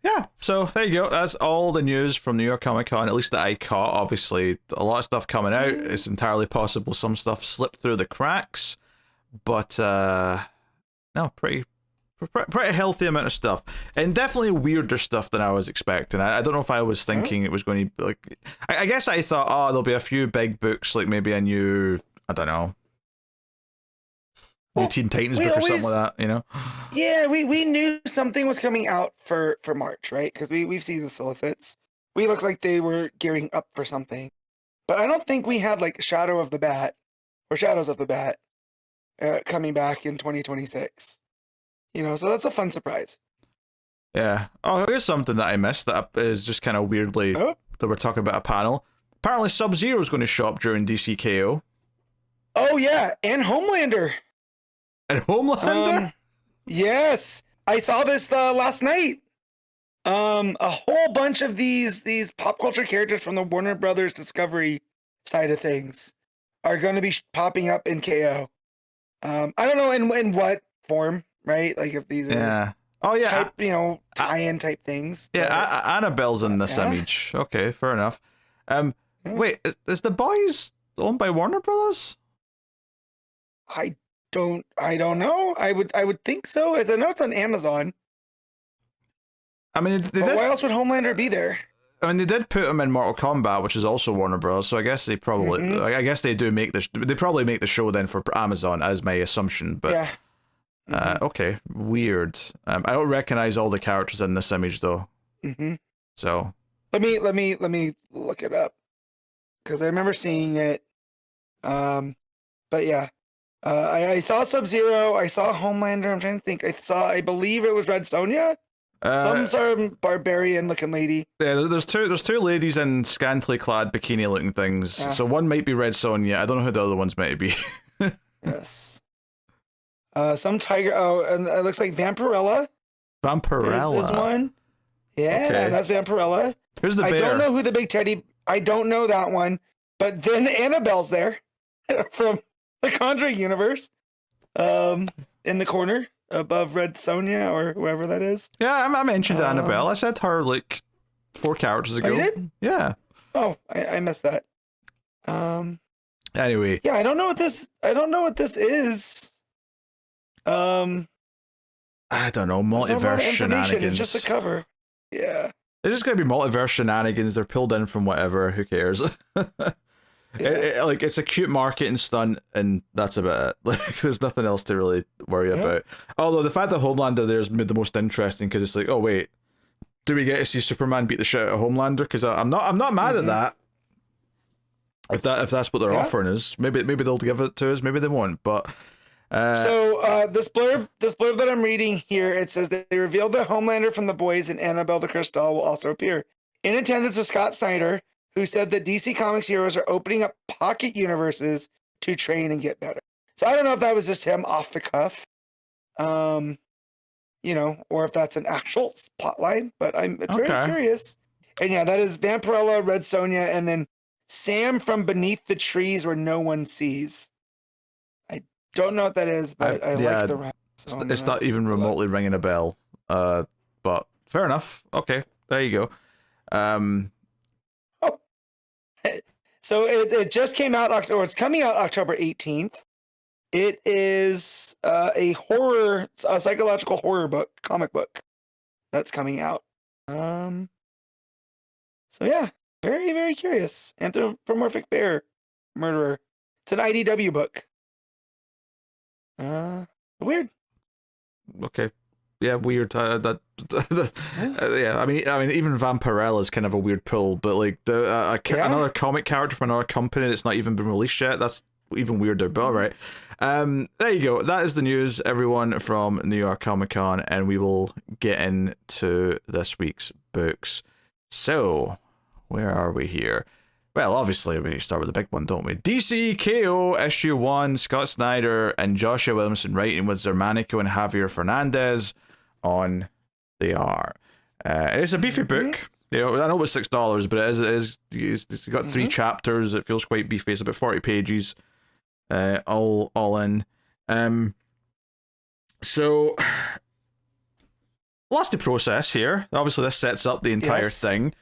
Yeah, so there you go. That's all the news from New York Comic Con, at least that I caught. Obviously, a lot of stuff coming out. It's entirely possible some stuff slipped through the cracks, but no, pretty healthy amount of stuff, and definitely weirder stuff than I was expecting. I don't know if I was thinking it was going to be like. I guess I thought, there'll be a few big books, like maybe a new, I don't know, new Teen Titans book or something like that, you know? Yeah, we knew something was coming out for March, right? Because we've seen the solicits. We looked like they were gearing up for something, but I don't think we had like Shadows of the Bat coming back in 2026. You know, so that's a fun surprise. Yeah. Oh, here's something that I missed that is just kind of weirdly that we're talking about a panel. Apparently Sub-Zero is going to show up during DCKO. Oh, yeah. And Homelander. And Homelander? Yes. I saw this last night. A whole bunch of these pop culture characters from the Warner Brothers Discovery side of things are going to be popping up in KO. I don't know in what form. Right, like if these are type, you know, tie-in type things. Yeah, Annabelle's in this image. Okay, fair enough. Wait, is the Boys owned by Warner Brothers? I don't know. I would think so, as I know it's on Amazon. I mean, why else would Homelander be there? I mean, they did put him in Mortal Kombat, which is also Warner Bros. So I guess they probably, I guess they do make they probably make the show then for Amazon, as my assumption. But yeah. Okay, weird. I don't recognize all the characters in this image though. So let me look it up, because I remember seeing it. But yeah, I saw Sub-Zero. I saw Homelander. I'm trying to think. I believe it was Red Sonja. Some sort of barbarian looking lady. Yeah, there's two ladies in scantily clad bikini looking things. Yeah. So one might be Red Sonja. I don't know who the other ones might be. Yes. Some tiger. Oh, and it looks like Vampirella. Vampirella is one. Yeah, okay. That's Vampirella. Who's the bear? I don't know who the big teddy. I don't know that one. But then Annabelle's there from the Conjuring universe. In the corner above Red Sonja or whoever that is. Yeah, I mentioned Annabelle. I said her like 4 characters ago. Oh, you did? Yeah. Oh, I missed that. Anyway. Yeah, I don't know what this is. I don't know, multiverse shenanigans. It's just a cover. Yeah. It's just gonna be multiverse shenanigans. They're pulled in from whatever. Who cares? Like it's a cute marketing stunt, and that's about it. Like there's nothing else to really worry about. Although the fact that Homelander there's made the most interesting because it's like, oh wait, do we get to see Superman beat the shit out of Homelander? Because I'm not mad at that. If that's what they're offering us, maybe they'll give it to us, maybe they won't. But this blurb that I'm reading here, it says that they revealed that Homelander from The Boys and Annabelle the Cursed Doll will also appear. In attendance was Scott Snyder, who said that DC Comics heroes are opening up pocket universes to train and get better. So I don't know if that was just him off the cuff, or if that's an actual plot line, but it's very curious. And yeah, that is Vampirella, Red Sonja, and then Sam from Beneath the Trees Where No One Sees. I don't know what that is, but I like the rap. So it's not even remotely ringing a bell. But fair enough. Okay, there you go. So it just came out, or it's coming out October 18th. It is a psychological horror book, comic book that's coming out. So yeah, very, very curious. Anthropomorphic bear murderer. It's an IDW book. Weird. Okay. Yeah, weird. Yeah, I mean, even Vampirella is kind of a weird pull, but like another comic character from another company that's not even been released yet. That's even weirder. But all right, there you go. That is the news, everyone, from New York Comic Con, and we will get into this week's books. So, where are we here? Well, obviously, we start with the big one, don't we? DC KO issue 1, Scott Snyder and Joshua Williamson writing with Xermanico and Javier Fernández on the art. It's a beefy book. I know it was $6, but it's got 3 chapters. It feels quite beefy. It's about 40 pages, all in. So lots to process here. Obviously, this sets up the entire thing.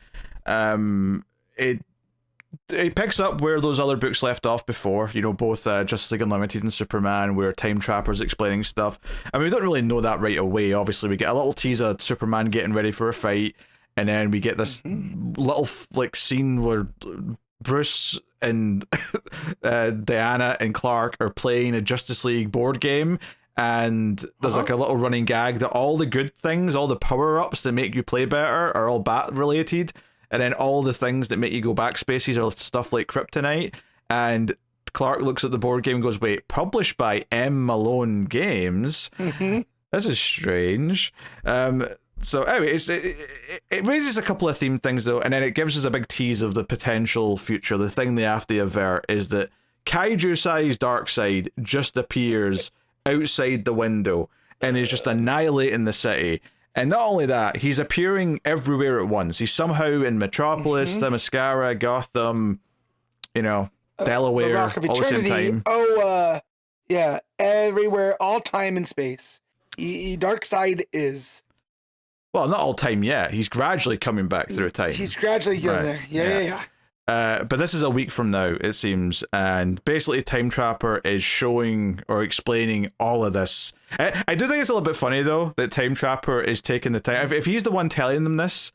It picks up where those other books left off before, both Justice League Unlimited and Superman, where Time Trapper's explaining stuff. I mean, we don't really know that right away. Obviously, we get a little tease of Superman getting ready for a fight, and then we get this little scene where Bruce and Diana and Clark are playing a Justice League board game, and there's like a little running gag that all the good things, all the power-ups that make you play better are all Bat-related. And then all the things that make you go backspaces are stuff like kryptonite. And Clark looks at the board game and goes, wait, published by M. Malone Games? This is strange. So anyway, it raises a couple of theme things, though, and then it gives us a big tease of the potential future. The thing they have to avert is that kaiju-sized Darkseid just appears outside the window and is just annihilating the city. And not only that, he's appearing everywhere at once. He's somehow in Metropolis, Themyscira, Gotham, Delaware, the Rock of all Eternity. the same time. Yeah, everywhere, all time and space. Darkseid is. Well, not all time yet. He's gradually coming back through time. He's gradually getting there. Yeah. But this is a week from now, it seems, and basically Time Trapper is showing or explaining all of this. I do think it's a little bit funny, though, that Time Trapper is taking the time. If he's the one telling them this,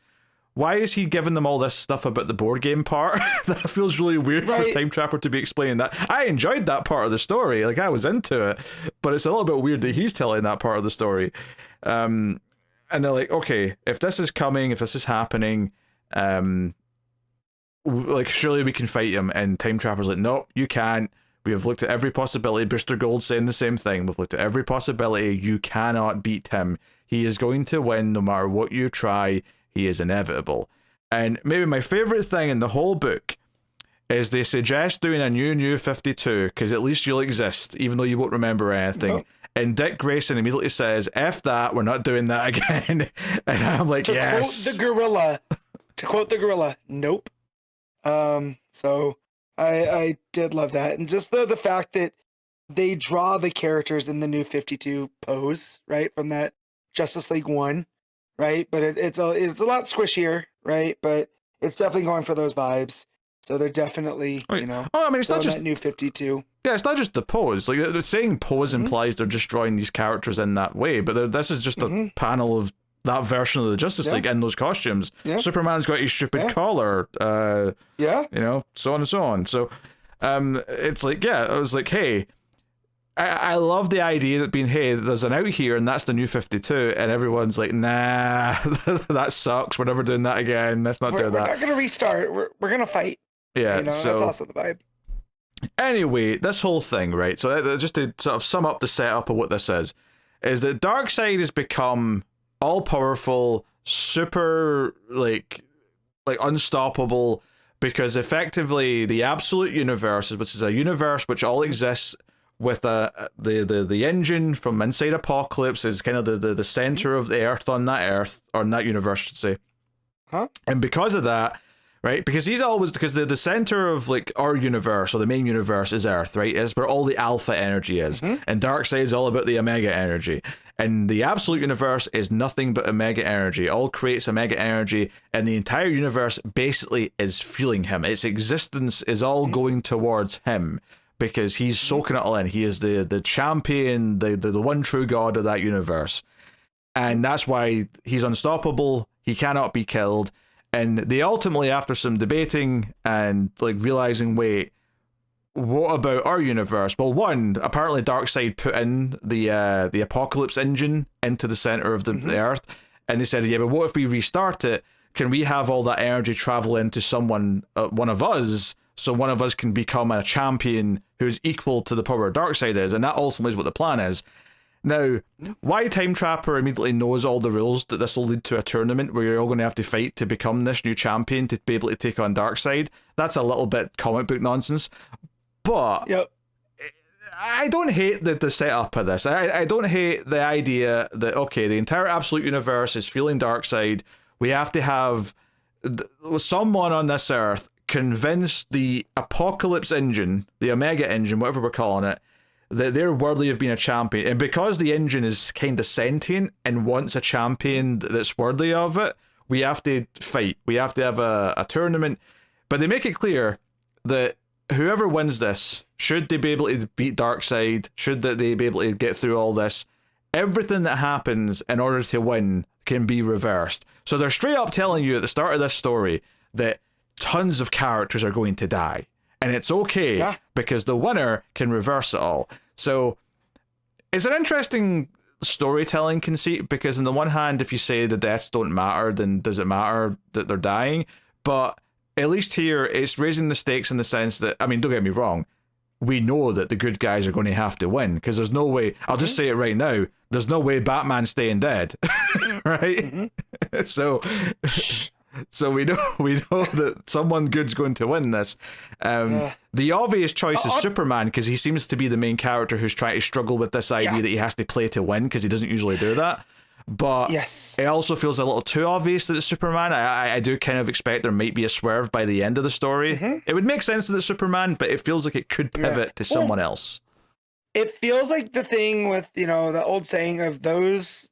why is he giving them all this stuff about the board game part? That feels really weird for Time Trapper to be explaining that. I enjoyed that part of the story, like I was into it, but it's a little bit weird that he's telling that part of the story. And they're like, okay, if this is coming, if this is happening, surely we can fight him. And Time Trapper's like, no, you can't. We have looked at every possibility. Booster Gold's saying the same thing. We've looked at every possibility. You cannot beat him. He is going to win no matter what you try. He is inevitable. And maybe my favorite thing in the whole book is they suggest doing a new 52, because at least you'll exist, even though you won't remember anything. No. And Dick Grayson immediately says, F that, we're not doing that again. And I'm like, yes. To quote the gorilla, nope. So I did love that. And just the fact that they draw the characters in the new 52 pose, right? From that Justice League 1, right? But it's a lot squishier, right? But it's definitely going for those vibes. So they're definitely, it's not just that new 52. Yeah, it's not just the pose. Like saying pose implies they're just drawing these characters in that way, but this is just a panel of that version of the Justice League in those costumes. Superman's got his stupid collar. So on and so on. So It's like, yeah, I was like, hey, I love the idea that being, hey, there's an out here and that's the new 52, and everyone's like, nah, that sucks. We're never doing that again. Let's not do that. We're not gonna restart. We're gonna fight. Yeah, you know, so that's also the vibe. Anyway, this whole thing, right? So just to sort of sum up the setup of what this is that Darkseid has become all powerful, super like unstoppable, because effectively the absolute universe, which is a universe which all exists with the engine from inside Apocalypse, is kind of the center of the Earth on that universe, I should say. Huh? And because of that, right, because the center of like our universe, or the main universe, is Earth, right? Is where all the alpha energy is, and Darkseid is all about the omega energy, and the absolute universe is nothing but omega energy. All creates omega energy, and the entire universe basically is fueling him. Its existence is all going towards him, because he's soaking it all in. He is the champion, the one true god of that universe, and that's why he's unstoppable. He cannot be killed. And they ultimately, after some debating and like realizing, wait, what about our universe? Well, one, apparently Darkseid put in the Apocalypse engine into the center of the Earth, and they said, yeah, but what if we restart it? Can we have all that energy travel into someone, one of us, so one of us can become a champion who's equal to the power Darkseid is? And that ultimately is what the plan is. Now, why Time Trapper immediately knows all the rules that this will lead to a tournament where you're all going to have to fight to become this new champion to be able to take on Darkseid, that's a little bit comic book nonsense. But I don't hate the setup of this. I don't hate the idea that, okay, the entire Absolute Universe is feeling Darkseid. We have to have someone on this Earth convince the Apocalypse engine, the Omega engine, whatever we're calling it, that they're worthy of being a champion. And because the engine is kind of sentient and wants a champion that's worthy of it, we have to fight. We have to have a tournament. But they make it clear that whoever wins this, should they be able to beat Darkseid, should they be able to get through all this, everything that happens in order to win can be reversed. So they're straight up telling you at the start of this story that tons of characters are going to die. And it's okay, because the winner can reverse it all. So it's an interesting storytelling conceit, because on the one hand, if you say the deaths don't matter, then does it matter that they're dying? But at least here, it's raising the stakes in the sense that, I mean, don't get me wrong, we know that the good guys are going to have to win, because there's no way, I'll just say it right now, there's no way Batman's staying dead, right? So we know that someone good's going to win this. The obvious choice is Superman, because he seems to be the main character who's trying to struggle with this idea that he has to play to win, because he doesn't usually do that. But it also feels a little too obvious that it's Superman. I do kind of expect there might be a swerve by the end of the story. It would make sense that it's Superman, but it feels like it could pivot to someone else. It feels like the thing with, you know, the old saying of those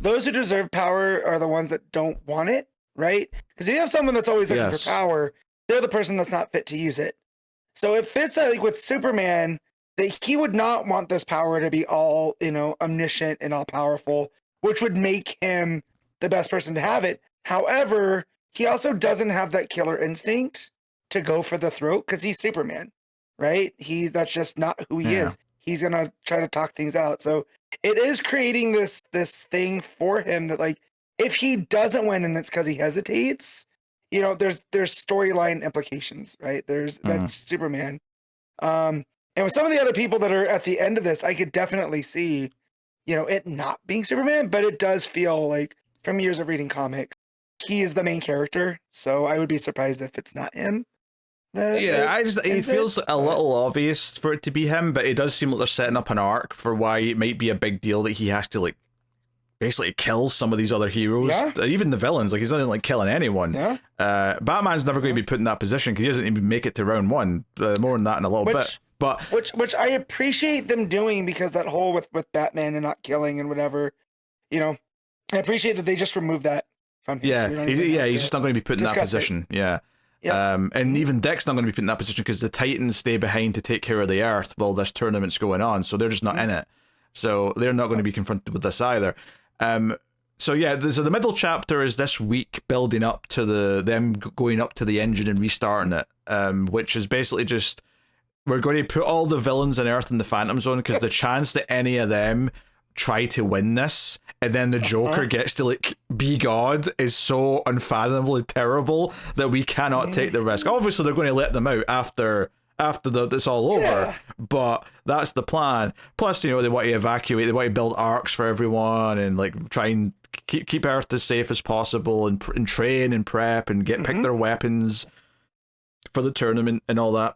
who deserve power are the ones that don't want it. Right? Because if you have someone that's always looking for power, they're the person that's not fit to use it. So it fits like with Superman that he would not want this power to be all, you know, omniscient and all powerful, which would make him the best person to have it. However, he also doesn't have that killer instinct to go for the throat because he's Superman, right? That's just not who he is. He's gonna try to talk things out. So it is creating this thing for him that, like, if he doesn't win and it's because he hesitates, you know, there's storyline implications, right? That's Superman. And with some of the other people that are at the end of this, I could definitely see, you know, it not being Superman, but it does feel like, from years of reading comics, he is the main character. So I would be surprised if it's not him. It feels a little obvious for it to be him, but it does seem like they're setting up an arc for why it might be a big deal that he has to, like, basically kill some of these other heroes, even the villains. Like, he's not like killing anyone. Batman's never going to be put in that position because he doesn't even make it to round one. More than that in a little bit. But which I appreciate them doing, because that whole with Batman and not killing and whatever, you know, I appreciate that they just removed that from him. So he's just not going to be put in that position. And even Dick's not going to be put in that position because the Titans stay behind to take care of the Earth while this tournament's going on, so they're just not in it. So they're not going to be confronted with this either. So the middle chapter is this week building up to them going up to the engine and restarting it, which is basically just we're going to put all the villains on Earth in the Phantom Zone because the chance that any of them try to win this and then the Joker gets to like be God is so unfathomably terrible that we cannot take the risk. Obviously, they're going to let them out after it's all over, but that's the plan. Plus, you know, they want to evacuate, they want to build arcs for everyone and like try and keep Earth as safe as possible and train and prep and pick their weapons for the tournament and all that.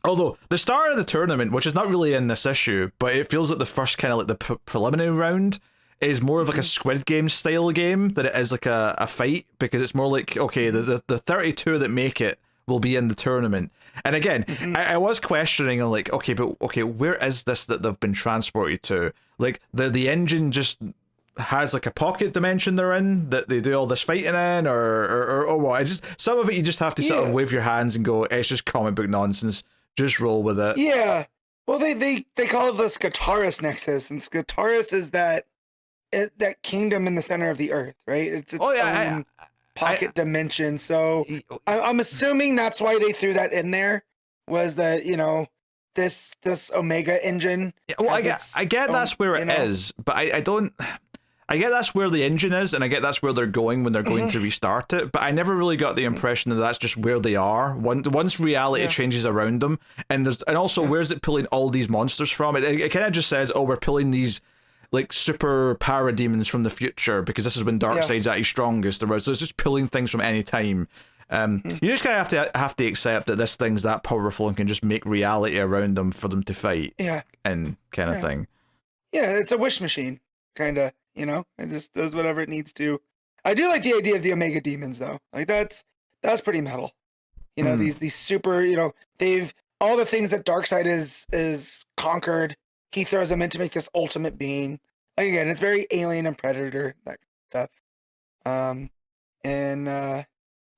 Although the start of the tournament, which is not really in this issue, but it feels like the first kind of like the preliminary round is more of like a Squid Game style game than it is like a fight, because it's more like, okay, the 32 that make it will be in the tournament. And again, I was questioning, I'm like, okay, where is this that they've been transported to? Like the engine just has like a pocket dimension they're in that they do all this fighting in, or what? It's just some of it you just have to sort of wave your hands and go, it's just comic book nonsense. Just roll with it. Yeah. Well, they call it the Skataris Nexus, and Skataris is that kingdom in the center of the Earth, right? It's own pocket dimension. So I'm assuming that's why they threw that in there, was that, you know, this Omega engine. Yeah, well, I get that's where it is, but I don't. I get that's where the engine is, and I get that's where they're going when they're going to restart it, but I never really got the impression that that's just where they are. Once reality changes around them, and also where's it pulling all these monsters from? It kind of just says, oh, we're pulling these like super parademons from the future because this is when Darkseid's at his strongest. So it's just pulling things from any time. You just kind of have to accept that this thing's that powerful and can just make reality around them for them to fight. And kind of thing. Yeah, it's a wish machine, kind of. You know, it just does whatever it needs to. I do like the idea of the Omega Demons, though. Like that's pretty metal. You know, these super, you know, they've all the things that Darkseid is conquered. He throws them in to make this ultimate being. Like again, it's very Alien and Predator, that stuff. And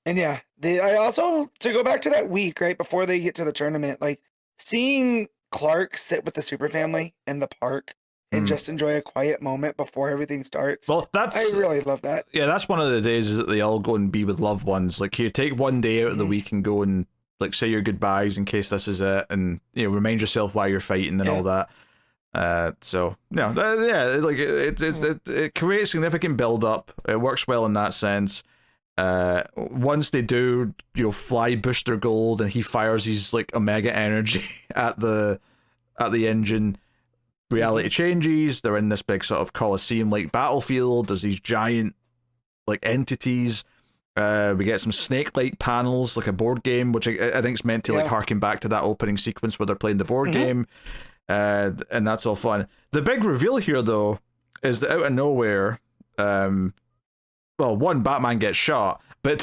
yeah, I also, to go back to that week right before they get to the tournament, like seeing Clark sit with the super family in the park and just enjoy a quiet moment before everything starts. Well, I really love that. Yeah, that's one of the days that they all go and be with loved ones. Like, you take one day out of the week and go and like say your goodbyes in case this is it, and you know, remind yourself why you're fighting and all that. So no, like it creates significant build up. It works well in that sense. Once they do, you know, fly Booster Gold and he fires his like Omega energy at the engine. Reality changes. They're in this big sort of Colosseum-like battlefield. There's these giant like entities. We get some snake-like panels, like a board game, which I think is meant to like harken back to that opening sequence where they're playing the board game, and that's all fun. The big reveal here, though, is that out of nowhere, well, one, Batman gets shot, but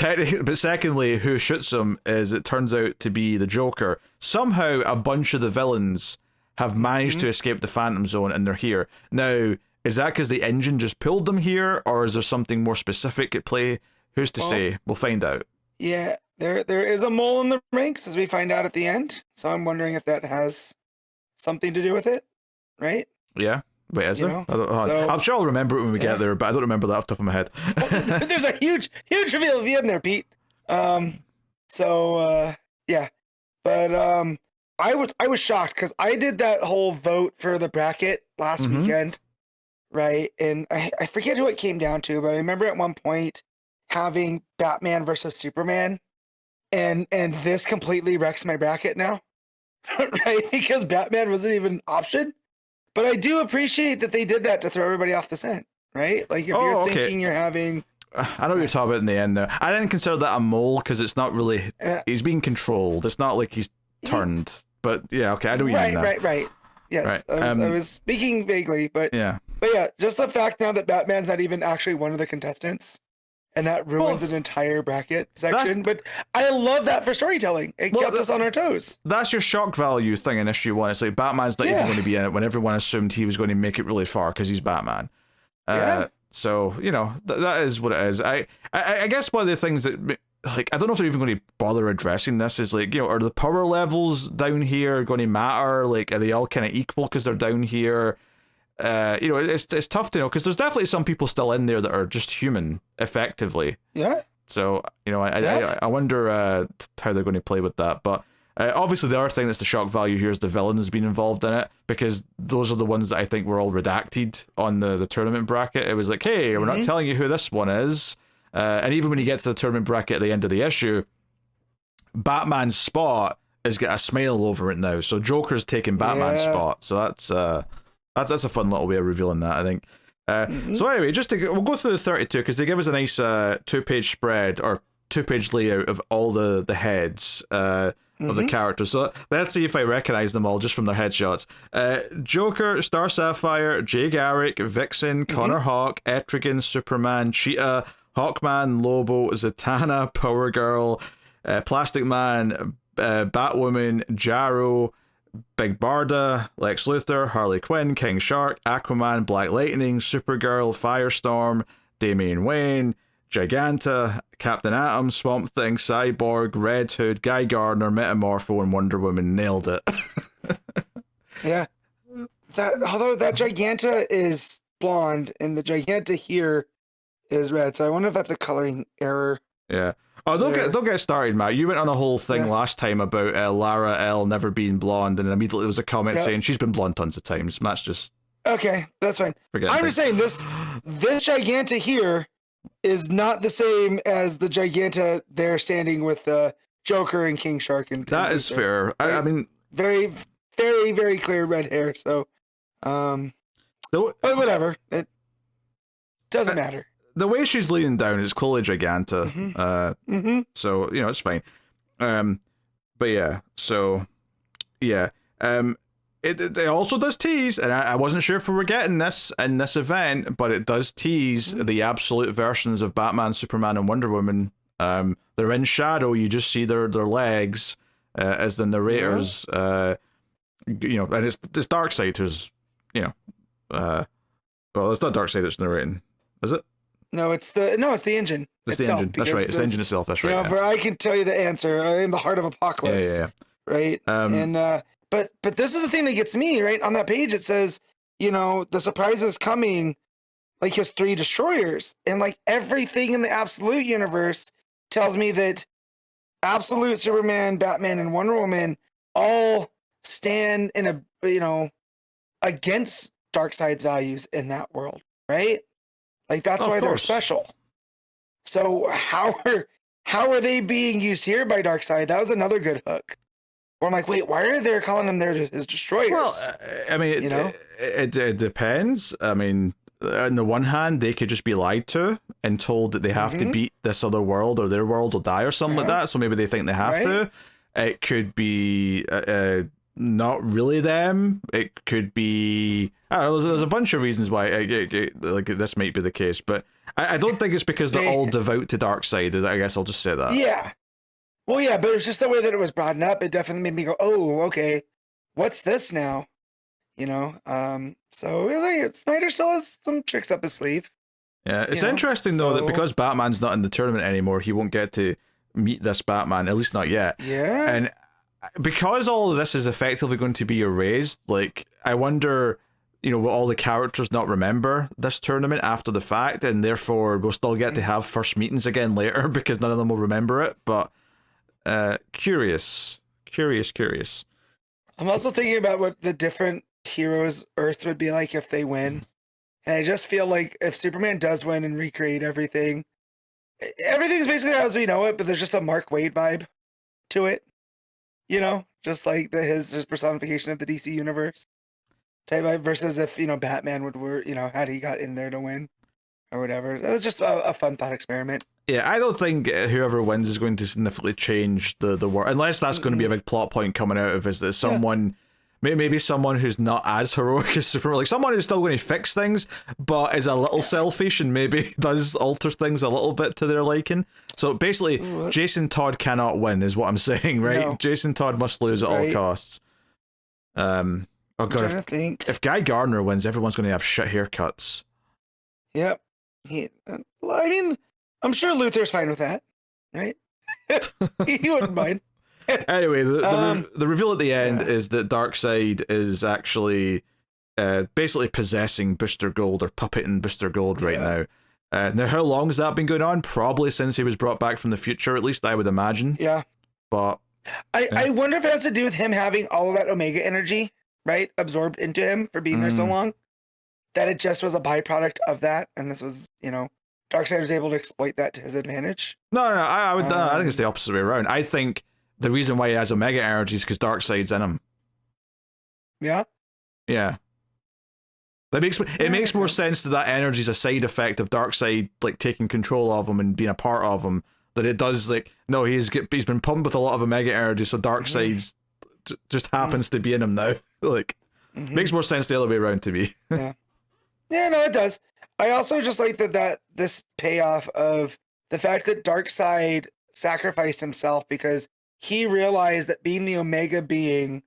secondly, who shoots him is, it turns out to be the Joker. Somehow, a bunch of the villains have managed to escape the Phantom Zone, and they're here. Now, is that because the engine just pulled them here, or is there something more specific at play? Who's to say? We'll find out. Yeah, there is a mole in the ranks, as we find out at the end. So I'm wondering if that has something to do with it, right? Yeah. Wait, is there? I'm sure I'll remember it when we get there, but I don't remember that off the top of my head. Well, there's a huge reveal at the end there, Pete. Yeah. But I was shocked because I did that whole vote for the bracket last weekend, right? And I forget who it came down to, but I remember at one point having Batman versus Superman, and this completely wrecks my bracket now, right? Because Batman wasn't even an option. But I do appreciate that they did that to throw everybody off the scent, right? Like if you're thinking you're having... I know what you're talking about in the end there. I didn't consider that a mole because it's not really... he's being controlled. It's not like he's turned. But yeah, okay, I know what you mean now. Right. Yes, right. I was speaking vaguely, but yeah, just the fact now that Batman's not even actually one of the contestants, and that ruins an entire bracket section. But I love that for storytelling. It kept us on our toes. That's your shock value thing in issue 1. It's like Batman's not even going to be in it when everyone assumed he was going to make it really far because he's Batman. So, you know, that is what it is. I guess one of the things that, like, I don't know if they're even going to bother addressing this is, like, you know, are the power levels down here going to matter? Like, are they all kind of equal because they're down here? You know, it's tough to know because there's definitely some people still in there that are just human, effectively. Yeah. So, you know, I wonder how they're going to play with that. But Obviously, the other thing that's the shock value here is the villain has been involved in it, because those are the ones that I think were all redacted on the tournament bracket. It was like, hey, we're not telling you who this one is. And even when you get to the tournament bracket at the end of the issue, Batman's spot has got a smile over it now. So Joker's taking Batman's spot. So that's a fun little way of revealing that, I think. So anyway, we'll go through the 32 because they give us a nice 2-page spread or 2-page layout of all the heads of the characters. So let's see if I recognize them all just from their headshots. Joker, Star Sapphire, Jay Garrick, Vixen, Connor Hawk, Etrigan, Superman, Cheetah, Hawkman, Lobo, Zatanna, Power Girl, Plastic Man, Batwoman, Jarro, Big Barda, Lex Luthor, Harley Quinn, King Shark, Aquaman, Black Lightning, Supergirl, Firestorm, Damian Wayne, Giganta, Captain Atom, Swamp Thing, Cyborg, Red Hood, Guy Gardner, Metamorpho, and Wonder Woman. Nailed it. Yeah. Although that Giganta is blonde and the Giganta here is red, so I wonder if that's a coloring error. Yeah. Oh, don't get started, Matt. You went on a whole thing last time about Lara L never being blonde, and immediately there was a comment saying she's been blonde tons of times. Matt's just okay. That's fine. I'm just saying this Giganta here is not the same as the Giganta there standing with the Joker and King Shark. And that is fair. I mean, very, very, very clear red hair. So, but whatever. It doesn't matter. The way she's leaning down is clearly Giganta. So, it's fine. But yeah, so, yeah. It also does tease, and I wasn't sure if we were getting this in this event, but it does tease the absolute versions of Batman, Superman, and Wonder Woman. They're in shadow, you just see their legs as the narrators, and it's Darkseid who's, well, it's not Darkseid that's narrating, is it? No, it's the engine. It's the engine. That's right. It's the engine itself. That's right. For I can tell you the answer. I am the heart of apocalypse. Yeah. Right. But this is the thing that gets me right on that page. It says, the surprise is coming, like his 3 destroyers, and like everything in the Absolute universe tells me that Absolute, Superman, Batman, and Wonder Woman all stand in a against Darkseid's values in that world, right? Like that's why they're special. So how are they being used here by Darkseid? That was another good hook. Where I'm like, wait, why are they calling them his destroyers? Well, I mean, it depends. I mean, on the one hand, they could just be lied to and told that they have to beat this other world or their world will die or something like that. So maybe they think they have to. It could be not really them. It could be, I don't know, there's a bunch of reasons why like this might be the case, but I don't think it's because they're all devout to Darkseid. I guess I'll just say that. Yeah. Well, yeah, but it's just the way that it was brought up. It definitely made me go, oh, okay, what's this now? So it was like Snyder still has some tricks up his sleeve. Yeah, it's interesting though that because Batman's not in the tournament anymore, he won't get to meet this Batman, at least not yet. Yeah. And because all of this is effectively going to be erased, like, I wonder, will all the characters not remember this tournament after the fact, and therefore we'll still get to have first meetings again later because none of them will remember it, but curious. I'm also thinking about what the different heroes' Earth would be like if they win. And I just feel like if Superman does win and recreate everything's basically as we know it, but there's just a Mark Waid vibe to it. Just like his personification of the DC universe type vibe versus if, Batman would had he got in there to win or whatever. It was just a fun thought experiment. Yeah, I don't think whoever wins is going to significantly change the world, unless that's going to be a big plot point coming out of is that someone, maybe someone who's not as heroic as Superman, like someone who's still going to fix things, but is a little selfish and maybe does alter things a little bit to their liking. So basically, Jason Todd cannot win, is what I'm saying, right? No. Jason Todd must lose at all costs. Oh god, if Guy Gardner wins, everyone's going to have shit haircuts. Yep. I mean, I'm sure Luthor's fine with that, right? He wouldn't mind. Anyway, the reveal at the end is that Darkseid is actually basically possessing Booster Gold or puppeting Booster Gold right now. Now, how long has that been going on? Probably since he was brought back from the future, at least I would imagine. Yeah. But I wonder if it has to do with him having all of that Omega energy, right, absorbed into him for being there so long, that it just was a byproduct of that, and this was, Darkseid was able to exploit that to his advantage. No, I would. I think it's the opposite way around. I think the reason why he has Omega energy is because Darkseid's in him. Yeah. Yeah. It makes more sense that that energy is a side effect of Darkseid like taking control of him and being a part of him. That it does no, he's been pumped with a lot of Omega energy, so Darkseid just happens to be in him now. Makes more sense the other way around to me. Yeah, no, it does. I also just like that this payoff of the fact that Darkseid sacrificed himself because he realized that being the Omega being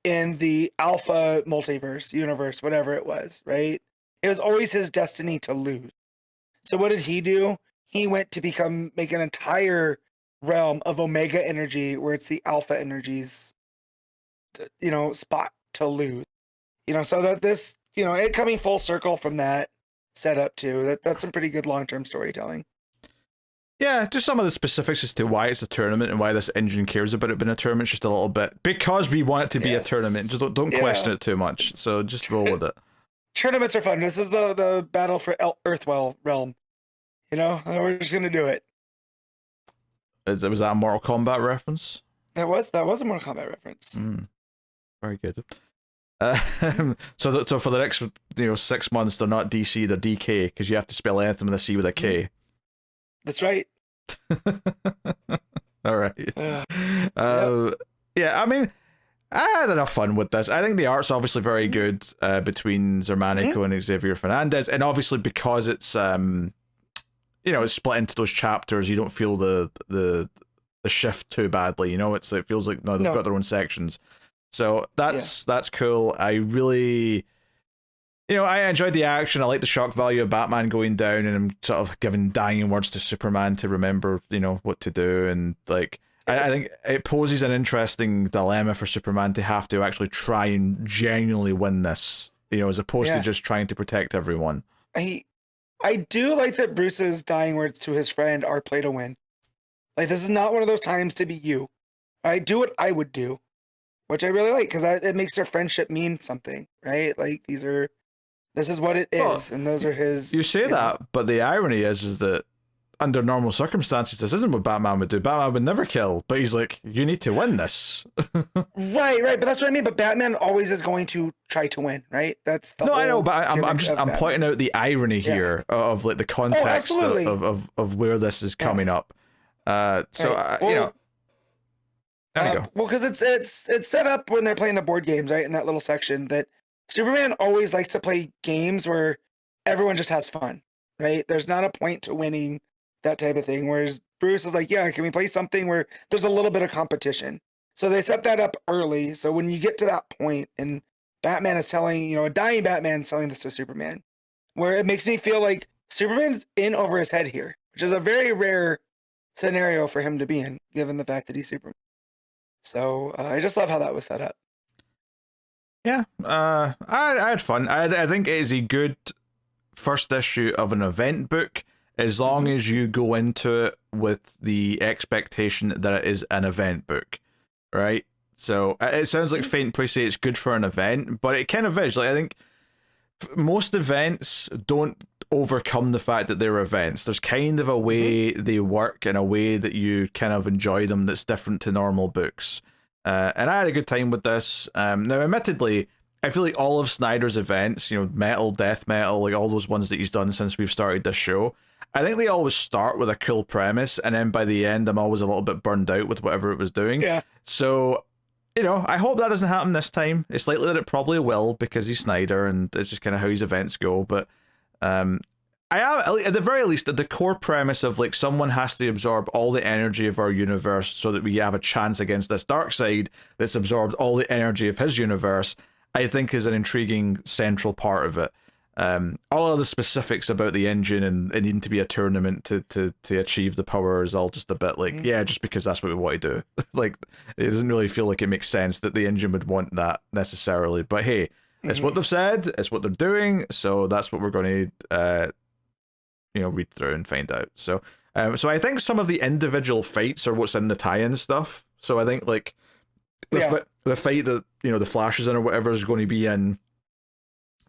in the Alpha multiverse, universe, whatever it was, right? It was always his destiny to lose. So what did he do? He went to make an entire realm of Omega energy where it's the Alpha energies, spot to lose. So that this, it coming full circle from that setup too. That's some pretty good long-term storytelling. Yeah, just some of the specifics as to why it's a tournament and why this engine cares about it being a tournament, just a little bit. Because we want it to be a tournament. Just don't question it too much. So just roll with it. Tournaments are fun. This is the battle for Earthwell realm. We're just gonna do it. Was that a Mortal Kombat reference? That was a Mortal Kombat reference. Very good. So for the next 6 months, they're not DC, they're DK, because you have to spell Anthem with a C with a K. That's right. All right. Yeah, I mean, I had enough fun with this. I think the art's obviously very good between Xermanico and Xavier Fernández, and obviously because it's it's split into those chapters, you don't feel the shift too badly. It feels like they've got their own sections. So that's cool. I really, I enjoyed the action. I like the shock value of Batman going down and him sort of giving dying words to Superman to remember, what to do. And I think it poses an interesting dilemma for Superman to have to actually try and genuinely win this, as opposed to just trying to protect everyone. I do like that Bruce's dying words to his friend are play to win. This is not one of those times to be you. I do what I would do, which I really like because it makes their friendship mean something, right? This is what it is, and those are his. You say that, but the irony is that under normal circumstances, this isn't what Batman would do. Batman would never kill, but he's like, you need to win this. Right, but that's what I mean. But Batman always is going to try to win, right? That's the I know, but I'm pointing out the irony here of the context of where this is coming up. There you go. Well, because it's set up when they're playing the board games, right? In that little section, that Superman always likes to play games where everyone just has fun, right? There's not a point to winning, that type of thing. Whereas Bruce is like, can we play something where there's a little bit of competition? So they set that up early. So when you get to that point, and Batman is telling, a dying Batman selling this to Superman, where it makes me feel like Superman's in over his head here, which is a very rare scenario for him to be in, given the fact that he's Superman. So I just love how that was set up. Yeah, I had fun. I think it is a good first issue of an event book, as long as you go into it with the expectation that it is an event book, right? So it sounds like Faint Prey say it's good for an event, but it kind of is. I think most events don't overcome the fact that they're events. There's kind of a way they work in a way that you kind of enjoy them that's different to normal books. And I had a good time with this. Now, admittedly, I feel like all of Snyder's events, Metal, Death Metal, all those ones that he's done since we've started this show, I think they always start with a cool premise, and then by the end, I'm always a little bit burned out with whatever it was doing. Yeah. So, I hope that doesn't happen this time. It's likely that it probably will, because he's Snyder, and it's just kind of how his events go. But I am, at the very least, the core premise of someone has to absorb all the energy of our universe so that we have a chance against this Darkseid that's absorbed all the energy of his universe, I think is an intriguing central part of it. All of the specifics about the engine and it needing to be a tournament to achieve the power is all just a bit just because that's what we want to do. It doesn't really feel like it makes sense that the engine would want that necessarily. But hey, it's what they've said, it's what they're doing, so that's what we're going to read through and find out. So I think some of the individual fights are what's in the tie-in stuff. So I think like the fight that the Flash is in or whatever is going to be in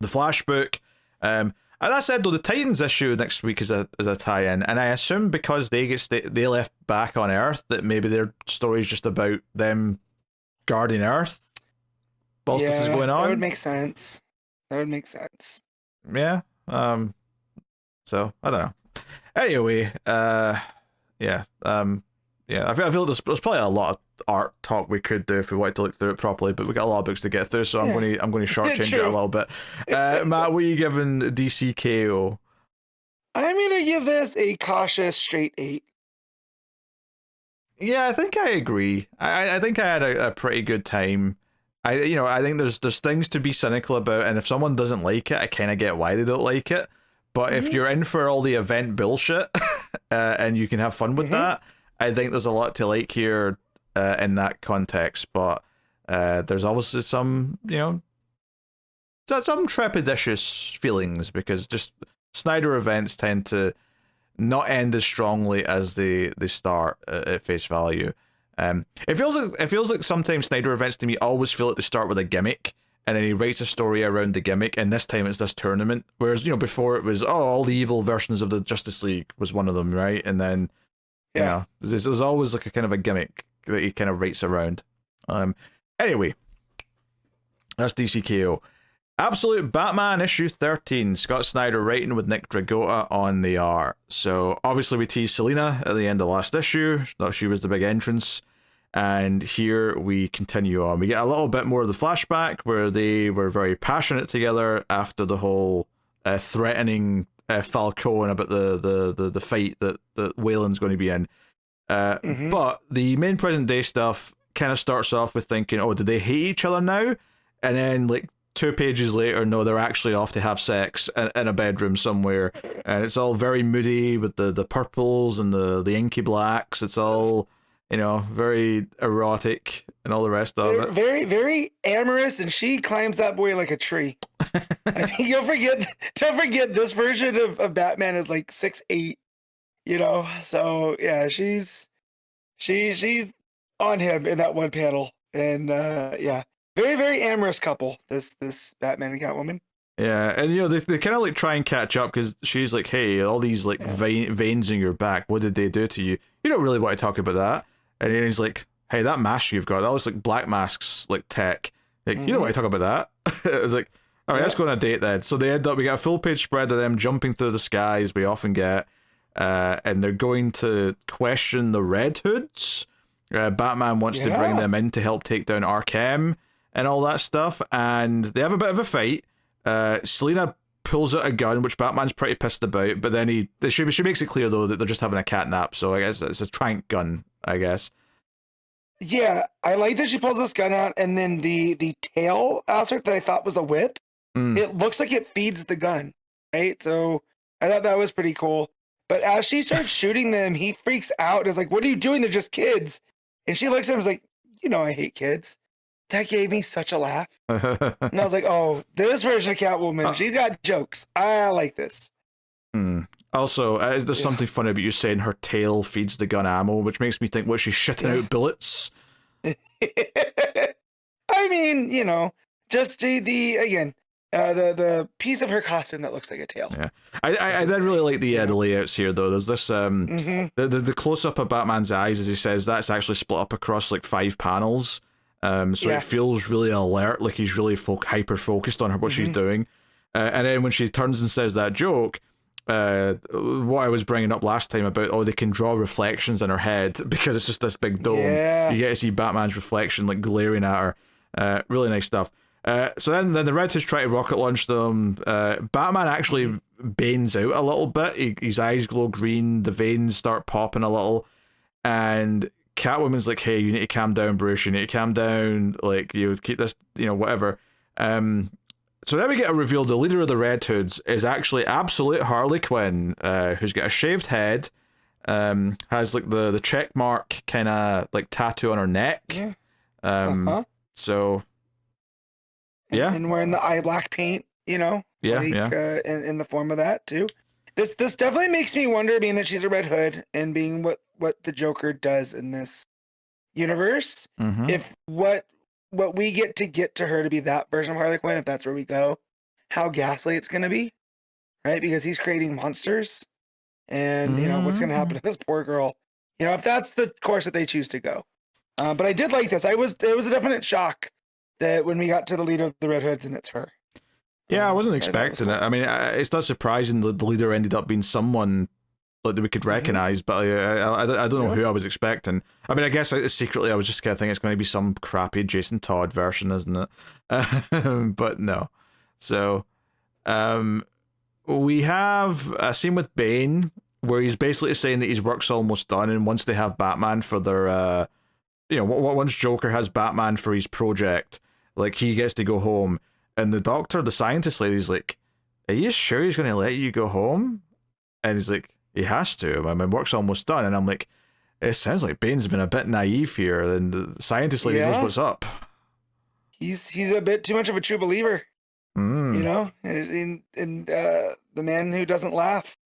the Flash book. And that said, though, the Titans issue next week is a tie-in, and I assume because they left back on Earth that maybe their story is just about them guarding Earth whilst this is going on. That would make sense. Yeah. So I don't know. Anyway, I feel there's probably a lot of art talk we could do if we wanted to look through it properly, but we got a lot of books to get through, so I'm going to shortchange it a little bit. Matt, what are you giving DCKO? I'm going to give this a cautious straight 8. Yeah, I think I agree. I think I had a pretty good time. I think there's things to be cynical about, and if someone doesn't like it, I kind of get why they don't like it. But if you're in for all the event bullshit and you can have fun with that, I think there's a lot to like here in that context. But there's obviously some trepidatious feelings because just Snyder events tend to not end as strongly as they start at face value. It feels like sometimes Snyder events to me always feel like they start with a gimmick and then he writes a story around the gimmick, and this time it's this tournament. Whereas before it was all the evil versions of the Justice League was one of them, right? And then there's always like a kind of a gimmick that he kind of writes around. Anyway, that's DCKO. Absolute Batman issue 13. Scott Snyder writing with Nick Dragotta on the art. So obviously we teased Selina at the end of last issue. Thought she was the big entrance. And here we continue on. We get a little bit more of the flashback where they were very passionate together after the whole threatening Falcone about the fight that Wayland's going to be in. But the main present day stuff kind of starts off with thinking, oh, did they hate each other now? And then like 2 pages later, no, they're actually off to have sex in a bedroom somewhere, and it's all very moody with the purples and the inky blacks. It's all very erotic and all the rest of it. Very, very amorous, and she climbs that boy like a tree. I mean, don't forget this version of Batman is like 6'8", So yeah, she's on him in that one panel, and very, very amorous couple. This Batman and Catwoman. Yeah, and they kind of like try and catch up because she's like, "Hey, all these like veins in your back. What did they do to you? You don't really want to talk about that." And then he's like, "Hey, that mask you've got, that looks like Black Mask's like tech. Like, you don't want to talk about that." It was like, all right, let's go on a date then. So we got a full page spread of them jumping through the sky as we often get, and they're going to question the Red Hoods. Batman wants to bring them in to help take down Arkham and all that stuff, and they have a bit of a fight. Selina pulls out a gun, which Batman's pretty pissed about, but then she makes it clear though that they're just having a cat nap, so I guess it's a trank gun, I guess. Yeah, I like that she pulls this gun out, and then the tail aspect that I thought was a whip, it looks like it feeds the gun, right? So I thought that was pretty cool. But as she starts shooting them, he freaks out and is like, "What are you doing? They're just kids." And she looks at him and is like, "I hate kids." That gave me such a laugh. And I was like, oh, this version of Catwoman, she's got jokes. I like this. Also, there's something funny about you saying her tail feeds the gun ammo, which makes me think, was she shitting out bullets? I mean, just the piece of her costume that looks like a tail. Yeah, I did really like the layouts here, though. There's this the close up of Batman's eyes as he says that's actually split up across like 5 panels. It feels really alert, like he's really hyper focused on what she's doing. And then when she turns and says that joke, what I was bringing up last time about they can draw reflections in her head because it's just this big dome. You get to see Batman's reflection like glaring at her. Really nice stuff. So then the Red Hoods try to rocket launch them. Batman actually banes out a little bit. His eyes glow green. The veins start popping a little, and Catwoman's like, "Hey, you need to calm down, Bruce. You need to calm down. Like, you keep this, whatever." So then we get a reveal. The leader of the Red Hoods is actually absolute Harley Quinn, who's got a shaved head, has like the check mark kind of like tattoo on her neck. So and wearing the eye black paint, in the form of that too. This definitely makes me wonder, being that she's a Red Hood and being what the Joker does in this universe, if what we get to her to be that version of Harley Quinn, if that's where we go, how Gaslight's going to be, right? Because he's creating monsters, and you know what's going to happen to this poor girl. You know, if that's the course that they choose to go. But I did like this. It was a definite shock that when we got to the leader of the Red Hoods and it's her. Yeah, I wasn't expecting it. I mean, it's not surprising that the leader ended up being someone like that we could recognize, but I don't know who I was expecting. I mean, I guess secretly I was just kind of thinking it's going to be some crappy Jason Todd version, isn't it? But no. So, we have a scene with Bane where he's basically saying that his work's almost done, and once they have Batman for their, once Joker has Batman for his project, like he gets to go home, and the doctor, the scientist lady's like, "Are you sure he's going to let you go home?" And he's like, "He has to. My work's almost done." And I'm like, it sounds like Bane's been a bit naive here, and the scientist lady knows what's up. He's a bit too much of a true believer, you know, and the man who doesn't laugh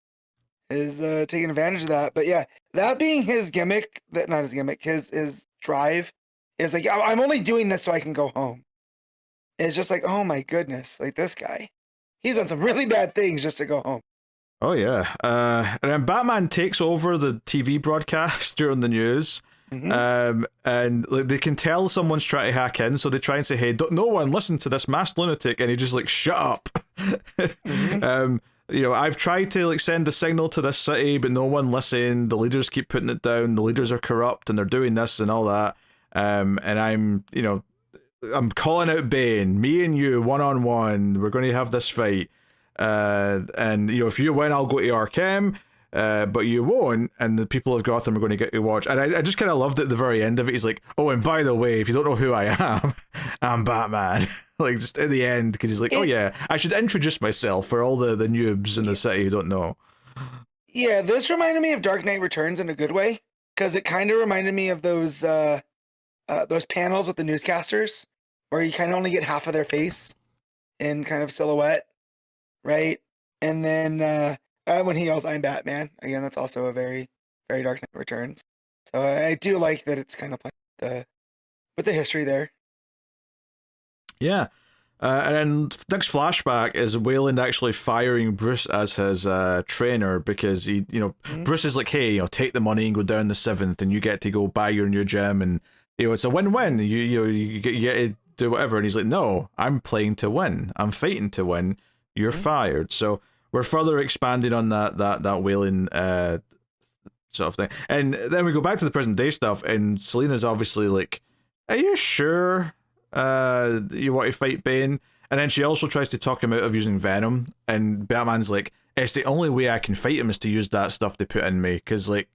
is taking advantage of that. But yeah, that being his gimmick, his drive is like, I'm only doing this so I can go home. It's just like, oh my goodness, like this guy, he's done some really bad things just to go home. Oh yeah, and then Batman takes over the TV broadcast during the news, and like, they can tell someone's trying to hack in, so they try and say, "Hey, no one listen to this masked lunatic," and he just like, "Shut up." You know, I've tried to like send a signal to this city, but no one listened. The leaders keep putting it down. The leaders are corrupt, and they're doing this and all that. And I'm calling out Bane. Me and you, 1-on-1. We're going to have this fight. And you know, if you win, I'll go to Arkham, but you won't, and the people of Gotham are going to get to watch. And I just kind of loved at the very end of it, he's like, "Oh, and by the way, if you don't know who I am, I'm Batman." Like just at the end, because he's like, "Oh yeah, I should introduce myself for all the noobs in the city who don't know." Yeah, this reminded me of Dark Knight Returns in a good way, because it kind of reminded me of those panels with the newscasters where you kind of only get half of their face in kind of silhouette. Right, and then when he yells, "I'm Batman," again, that's also a very, very Dark Knight Returns. So I do like that it's kind of playing with the history there. Yeah, and then next flashback is Wayland actually firing Bruce as his trainer, because he, Bruce is like, "Hey, take the money and go down the 7th, and you get to go buy your new gym, and it's a win-win. You get to do whatever." And he's like, "No, I'm playing to win. I'm fighting to win. You're fired." So we're further expanding on that Wayland sort of thing. And then we go back to the present day stuff, and Selina's obviously like, "Are you sure you want to fight Bane?" And then she also tries to talk him out of using Venom, and Batman's like, "It's the only way I can fight him is to use that stuff they put in me, because like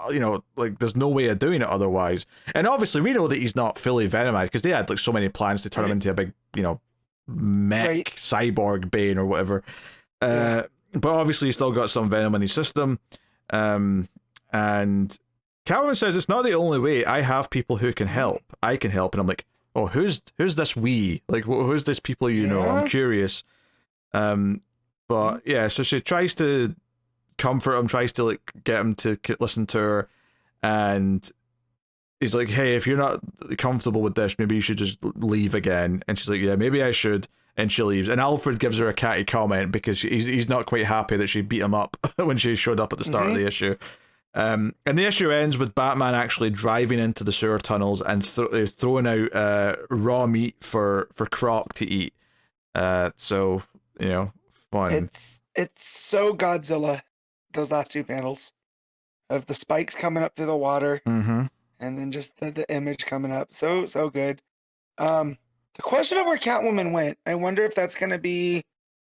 there's no way of doing it otherwise." And obviously we know that he's not fully Venomized, because they had like so many plans to turn him into a big mech cyborg Bane or whatever, but obviously he's still got some venom in his system, and Catwoman says, "It's not the only way. I have people who can help. I can help." And I'm like, "Oh, who's this we? Like, who's this people you know?" I'm curious. But yeah, so she tries to comfort him, tries to like get him to listen to her, and he's like, "Hey, if you're not comfortable with this, maybe you should just leave again." And she's like, "Yeah, maybe I should." And she leaves. And Alfred gives her a catty comment because he's not quite happy that she beat him up when she showed up at the start of the issue. And the issue ends with Batman actually driving into the sewer tunnels and throwing out raw meat for Croc to eat. So, fun. It's so Godzilla, those last two panels of the spikes coming up through the water. And then just the image coming up. So good. The question of where Catwoman went, I wonder if that's going to be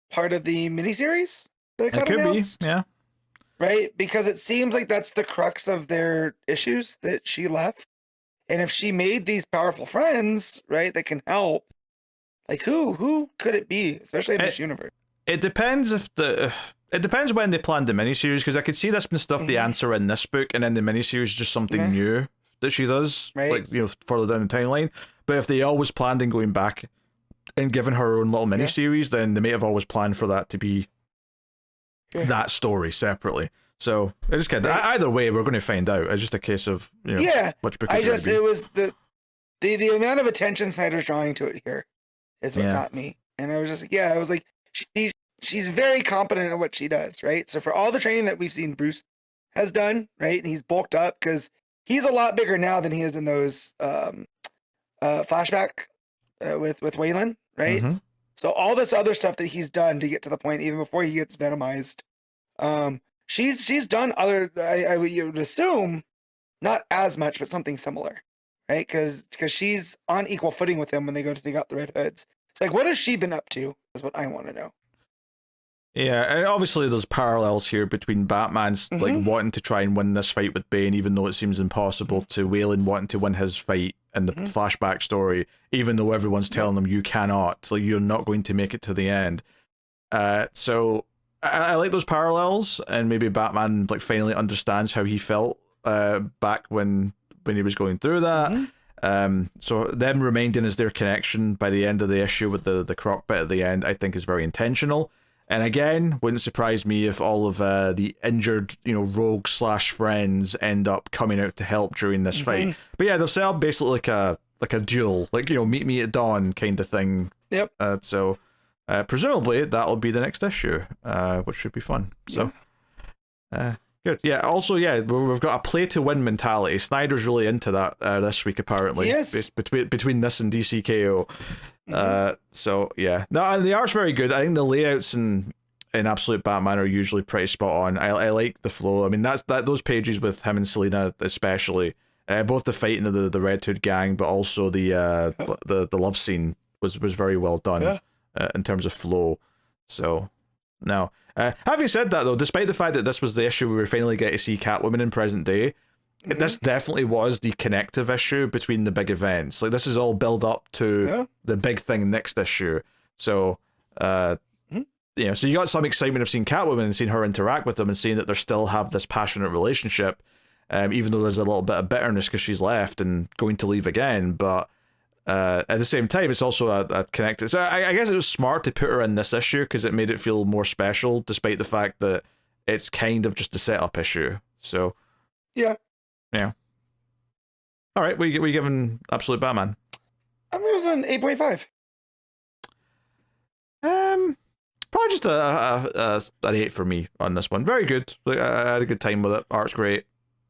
part of the miniseries that got announced. Be, yeah. Right? Because it seems like that's the crux of their issues, that she left. And if she made these powerful friends, right, that can help, like who could it be, especially in this universe? It depends it depends when they planned the miniseries, because I could see this been stuff they answer in this book, and then the miniseries is just something new that she does, like further down the timeline. But if they always planned on going back and giving her own little miniseries, then they may have always planned for that to be that story separately. So I just get either way, we're going to find out. It's just a case of which book. It was the amount of attention Snyder's drawing to it here is what got me, and I was just I was like, she's very competent at what she does, right? So for all the training that we've seen Bruce has done, right, and he's bulked up because he's a lot bigger now than he is in those flashback with Waylon, right? Mm-hmm. So all this other stuff that he's done to get to the point, even before he gets venomized, she's done other. I would assume not as much, but something similar, right? Because she's on equal footing with him when they go to dig out the Red Hoods. It's like, what has she been up to? Is what I want to know. Yeah, and obviously there's parallels here between Batman's like wanting to try and win this fight with Bane, even though it seems impossible, to Waylon wanting to win his fight in the flashback story, even though everyone's telling him you cannot, like you're not going to make it to the end. So I like those parallels, and maybe Batman like finally understands how he felt back when he was going through that. So them reminding us their connection by the end of the issue with the croc bit at the end, I think is very intentional. And again, wouldn't surprise me if all of the injured, rogue / friends end up coming out to help during this fight. But yeah, they'll set up basically like a duel, like meet me at dawn kind of thing. Yep. So presumably that'll be the next issue, which should be fun. So good. Yeah. Also, we've got a play to win mentality. Snyder's really into that this week apparently. Yes. Between this and DCKO. So yeah, no, and the art's very good. I think the layouts in Absolute Batman are usually pretty spot on. I like the flow. I mean, those pages with him and Selina especially, both the fighting of the Red Hood gang, but also the love scene was very well done in terms of flow. So now, having said that though, despite the fact that this was the issue we were finally getting to see Catwoman in present day, this definitely was the connective issue between the big events. Like, this is all build up to the big thing next issue. So, so you got some excitement of seeing Catwoman and seeing her interact with them and seeing that they still have this passionate relationship, even though there's a little bit of bitterness because she's left and going to leave again. But at the same time, it's also a connected. So I guess it was smart to put her in this issue because it made it feel more special, despite the fact that it's kind of just a setup issue. So, yeah. All right, we giving Absolute Batman? I mean, it was an 8.5. Probably just an 8 for me on this one. Very good. I had a good time with it. Art's great.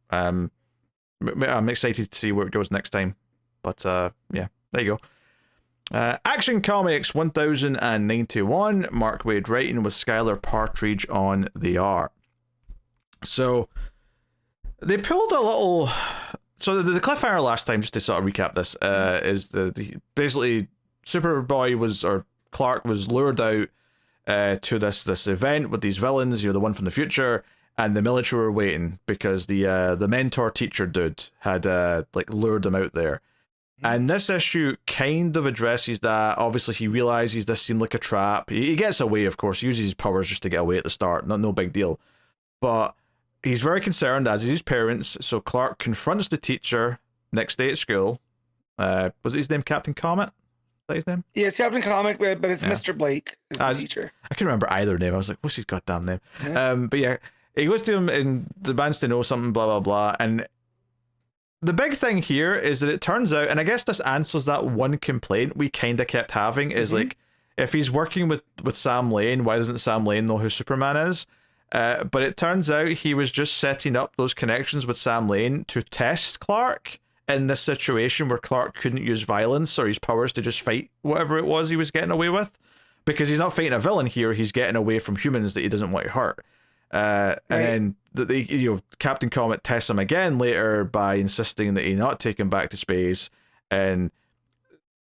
I'm excited to see where it goes next time. But there you go. Action Comics 1091. Mark Waid writing with Skylar Patridge on the art. So they pulled a little. So the cliffhanger last time, just to sort of recap this, is basically Clark was lured out to this event with these villains, the one from the future, and the military were waiting because the mentor teacher dude had lured them out there. And this issue kind of addresses that. Obviously, he realizes this seemed like a trap. He gets away, of course. He uses his powers just to get away at the start. No big deal. But he's very concerned, as is his parents. So Clark confronts the teacher next day at school. Was it his name Captain Comet? Is that his name? Yeah, it's Captain Comet, but it's Mr. Blake is the teacher. I couldn't remember either name. I was like, what's his goddamn name? Yeah. But yeah, he goes to him and demands to know something, blah, blah, blah. And the big thing here is that it turns out, and I guess this answers that one complaint we kind of kept having, is like, if he's working with Sam Lane, why doesn't Sam Lane know who Superman is? But it turns out he was just setting up those connections with Sam Lane to test Clark in this situation where Clark couldn't use violence or his powers to just fight whatever it was he was getting away with. Because he's not fighting a villain here, he's getting away from humans that he doesn't want to hurt. And then Captain Comet tests him again later by insisting that he not take him back to space, and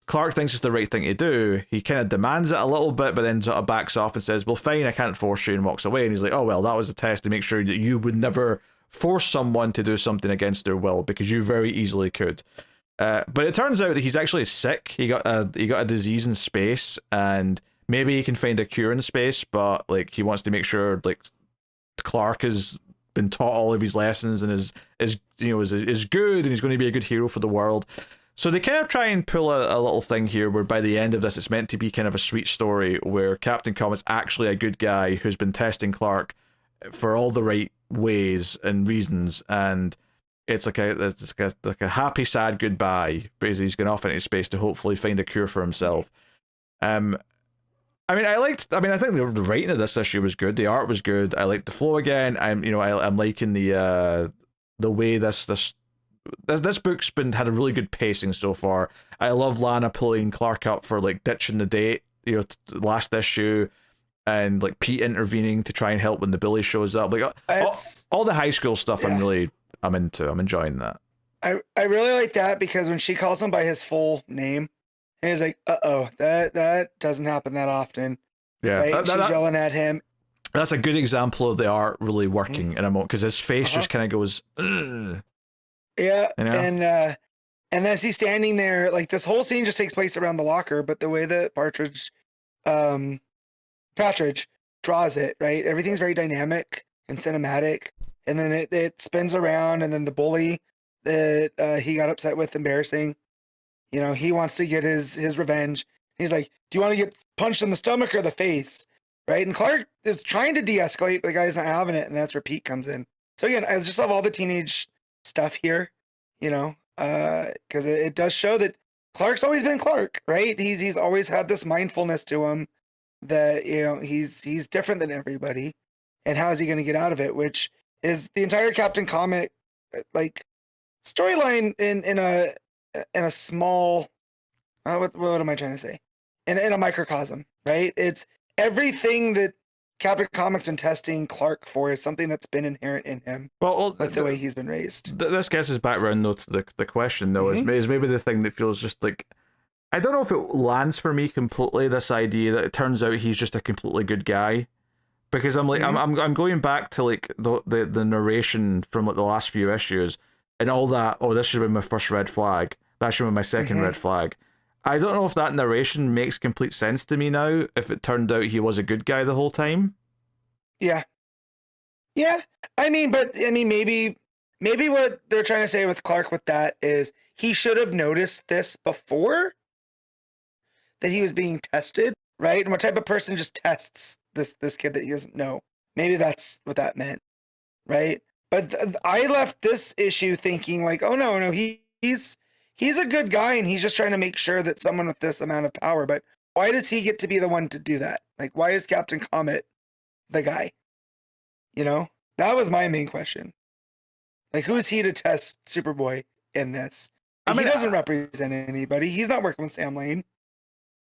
Clark thinks it's the right thing to do. He kind of demands it a little bit, but then sort of backs off and says, well, fine, I can't force you, and walks away. And he's like, oh, well, that was a test to make sure that you would never force someone to do something against their will, because you very easily could. But it turns out that he's actually sick. He got a disease in space, and maybe he can find a cure in space, but he wants to make sure Clark has been taught all of his lessons and is good, and he's going to be a good hero for the world. So they kind of try and pull a little thing here where by the end of this it's meant to be kind of a sweet story where Captain Comet's actually a good guy who's been testing Clark for all the right ways and reasons, and it's like a happy sad goodbye because he's going off into space to hopefully find a cure for himself. I think the writing of this issue was good. The art was good. I liked the flow again. I'm liking the way this book's had a really good pacing so far. I love Lana pulling Clark up for like ditching the date, last issue, and like Pete intervening to try and help when the bully shows up. Like all the high school stuff, yeah. I'm into. I'm enjoying that. I really like that because when she calls him by his full name, and he's like, that doesn't happen that often. Yeah, right? She's yelling at him. That's a good example of the art really working in a moment because his face just kind of goes, ugh. Yeah, and then as he's standing there, like this whole scene just takes place around the locker, but the way that Patridge draws it, right? Everything's very dynamic and cinematic, and then it spins around, and then the bully that he got upset with, embarrassing. He wants to get his revenge. He's like, "Do you want to get punched in the stomach or the face?" Right? And Clark is trying to de-escalate, but the guy's not having it, and that's where Pete comes in. So again, I just love all the teenage stuff here, because it does show that Clark's always been Clark, right? He's always had this mindfulness to him that he's different than everybody, and how is he going to get out of it? Which is the entire Captain comic, like storyline in a small, what am I trying to say? In a microcosm, right? It's everything that Captain Comics been testing Clark for is something that's been inherent in him. Well, like the way he's been raised. This gets us back around though to the question though, is maybe the thing that feels just like, I don't know if it lands for me completely, this idea that it turns out he's just a completely good guy. Because I'm like, I'm going back to like the narration from like the last few issues and all that, this should have been my first red flag. That should have been my second red flag. I don't know if that narration makes complete sense to me now, if it turned out he was a good guy the whole time. Yeah. Yeah. Maybe what they're trying to say with Clark with that is he should have noticed this before, that he was being tested, right? And what type of person just tests this kid that he doesn't know? Maybe that's what that meant, right? But I left this issue thinking like, oh no, he's a good guy and he's just trying to make sure that someone with this amount of power, but why does he get to be the one to do that? Like, why is Captain Comet the guy? That was my main question. Like, who is he to test Superboy in this? He doesn't represent anybody. He's not working with Sam Lane.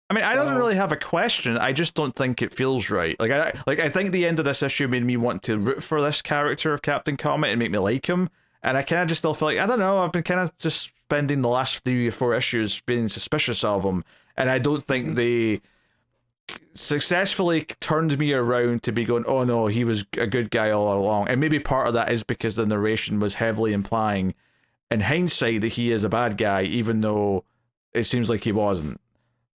I don't really have a question. I just don't think it feels right. I think the end of this issue made me want to root for this character of Captain Comet and make me like him. And I kind of just still feel like, I don't know, I've been kind of just spending the last 3 or 4 issues being suspicious of him. And I don't think they successfully turned me around to be going, oh no, he was a good guy all along. And maybe part of that is because the narration was heavily implying, in hindsight, that he is a bad guy, even though it seems like he wasn't.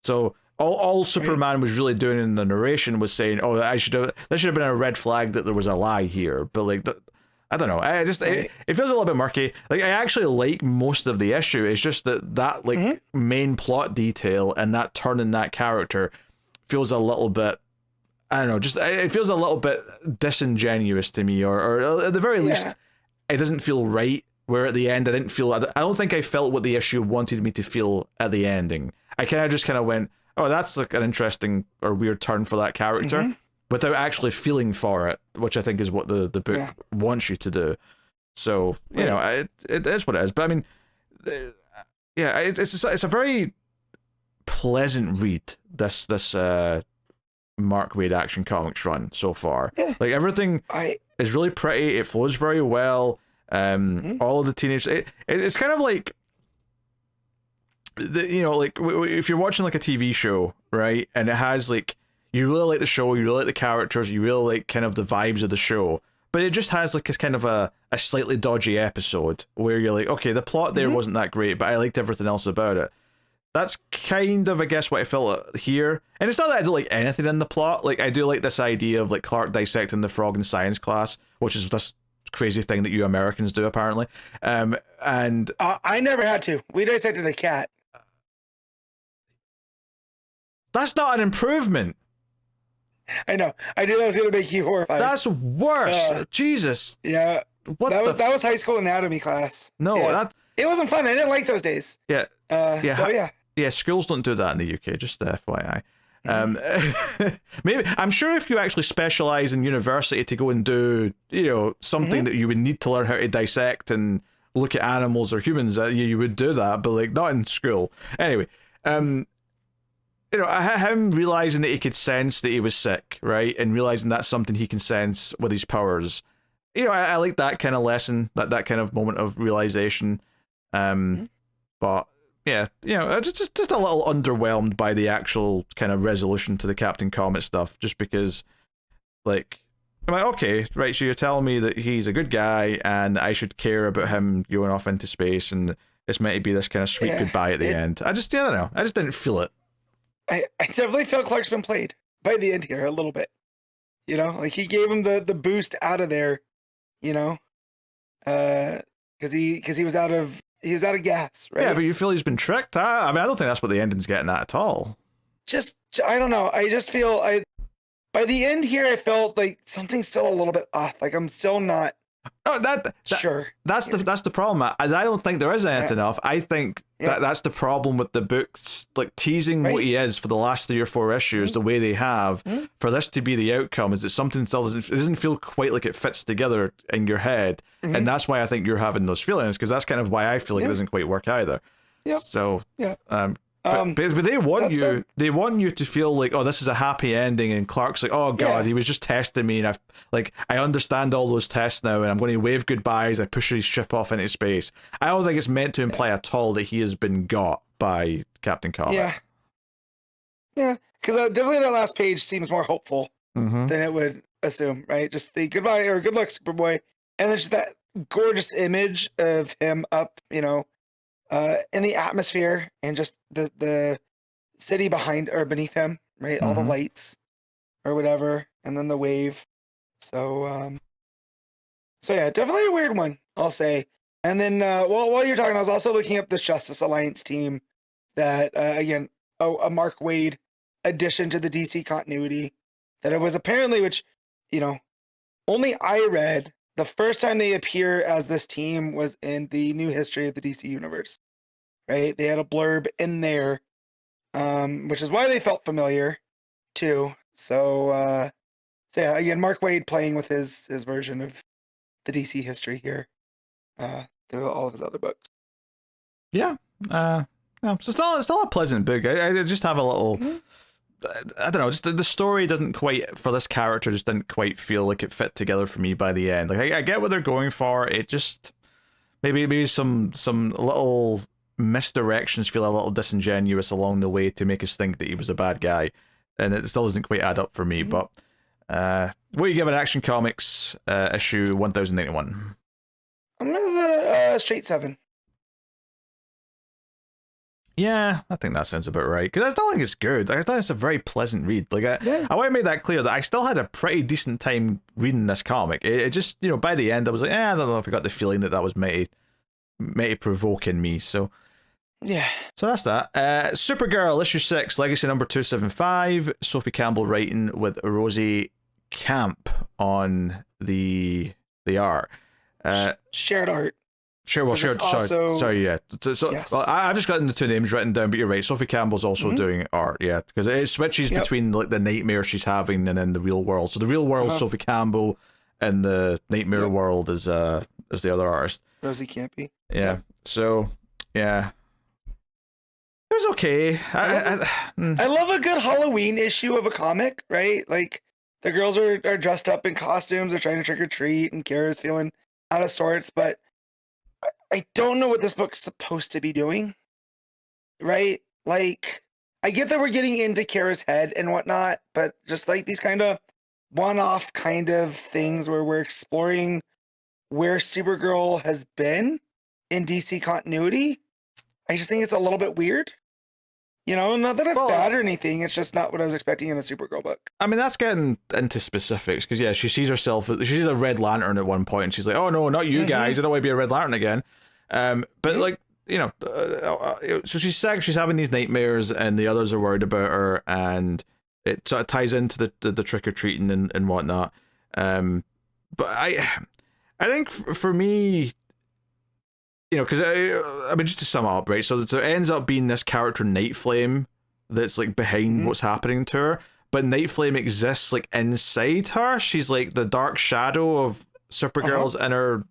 So all Superman was really doing in the narration was saying, oh, that should have been a red flag that there was a lie here. But like, I don't know. It feels a little bit murky. Like, I actually like most of the issue. It's just that main plot detail and that turn in that character feels a little bit, I don't know, just it feels a little bit disingenuous to me, or at the very least, it doesn't feel right. Where at the end, I don't think I felt what the issue wanted me to feel at the ending. I just went, oh, that's like an interesting or weird turn for that character. Without actually feeling for it, which I think is what the book wants you to do. So, it is what it is. But it's a very pleasant read, this Mark Waid Action Comics run so far. Yeah. Like, everything is really pretty. It flows very well. All of the teenage... It's kind of like... if you're watching like a TV show, right? And it has like... You really like the show, you really like the characters, you really like kind of the vibes of the show, but it just has like a kind of a slightly dodgy episode where you're like, okay, the plot there wasn't that great, but I liked everything else about it. That's kind of, I guess, what I felt here. And it's not that I don't like anything in the plot. Like, I do like this idea of like Clark dissecting the frog in science class, which is this crazy thing that you Americans do apparently. And I never had to. We dissected a cat. That's not an improvement. I know. I knew that was going to make you horrified. That's worse. Jesus. Yeah. What that was high school anatomy class. No, yeah. It wasn't fun. I didn't like those days. Yeah. Yeah. Schools don't do that in the UK, just FYI. Maybe I'm sure if you actually specialize in university to go and do, something that you would need to learn how to dissect and look at animals or humans, you would do that, but like not in school. Anyway, him realizing that he could sense that he was sick, right, and realizing that's something he can sense with his powers. I like that kind of lesson, that kind of moment of realization. But yeah, just a little underwhelmed by the actual kind of resolution to the Captain Comet stuff, just because, like, I'm like, okay, right, so you're telling me that he's a good guy and I should care about him going off into space and it's meant to be this kind of sweet goodbye at the end. I don't know. I just didn't feel it. I definitely felt Clark's been played by the end here a little bit. Like he gave him the boost out of there, because he was out of gas, right? Yeah, but you feel he's been tricked? I don't think that's what the ending's getting at all. I don't know. I just feel by the end here, I felt like something's still a little bit off. Like I'm still not sure. That's the problem. As I don't think there is anything off. I think that's the problem with the books, like teasing what he is for the last 3 or 4 issues, the way they have, for this to be the outcome, is that something still doesn't feel quite like it fits together in your head, and that's why I think you're having those feelings, because that's kind of why I feel like it doesn't quite work either. So but they want you. They want you to feel like, oh, this is a happy ending, and Clark's like, oh god, he was just testing me, and I understand all those tests now, and I'm going to wave goodbyes. I push his ship off into space. I don't think it's meant to imply at all that he has been got by Captain Comet. Yeah, because definitely that last page seems more hopeful than it would assume, right? Just the goodbye or good luck, Superboy, and then just that gorgeous image of him up, in the atmosphere, and just the city behind or beneath him, right? All the lights or whatever, and then the wave. So yeah, definitely a weird one, I'll say. And then while you're talking, I was also looking up this Justice Alliance team that again, a Mark Waid addition to the DC continuity that it was apparently, which only I read. The first time they appear as this team was in the New History of the DC Universe, right? They had a blurb in there, which is why they felt familiar, too. So yeah, again, Mark Waid playing with his version of the DC history here through all of his other books. Yeah, no, so still a pleasant book. I just have a little. I don't know, just the story doesn't quite, for this character, just didn't quite feel like it fit together for me by the end. Like I get what they're going for. It just maybe some little misdirections feel a little disingenuous along the way to make us think that he was a bad guy, and it still doesn't quite add up for me. But what do you give it? Action Comics issue 1091. I'm gonna straight 7. Yeah, I think that sounds about right. Because I still think it's good. Like, I still think it's a very pleasant read. Like, I want to make that clear that I still had a pretty decent time reading this comic. It just, by the end, I was like, I don't know if I got the feeling that was meant to provoke in me. So, yeah. So that's that. Supergirl, issue 6, Legacy number 275. Sophie Campbell writing with Rosi Kämpe on the art. Shared art. Sure, sorry, yeah. So yes. Well, I've just gotten the 2 names written down, but you're right. Sophie Campbell's also doing art, yeah, because it switches between like the nightmare she's having and then the real world. So the real world, Sophie Campbell, and the nightmare world is the other artist, Rosi Kämpe. Yeah. So yeah, it was okay. I love a good Halloween issue of a comic, right? Like the girls are dressed up in costumes, they're trying to trick or treat, and Kara's feeling out of sorts, but I don't know what this book's supposed to be doing, right? Like, I get that we're getting into Kara's head and whatnot, but just like these kind of one-off kind of things where we're exploring where Supergirl has been in DC continuity, I just think it's a little bit weird. Not that it's bad or anything, it's just not what I was expecting in a Supergirl book. I mean, that's getting into specifics, because she sees herself, she sees a Red Lantern at one point, and she's like, oh no, not you guys, I don't want to be a Red Lantern again. But like, so she's sick, she's having these nightmares, and the others are worried about her, and it sort of ties into the trick or treating and whatnot. But I think for me, because I mean, just to sum up, right? So it ends up being this character Night Flame that's like behind what's happening to her, but Night Flame exists like inside her. She's like the dark shadow of Supergirl's inner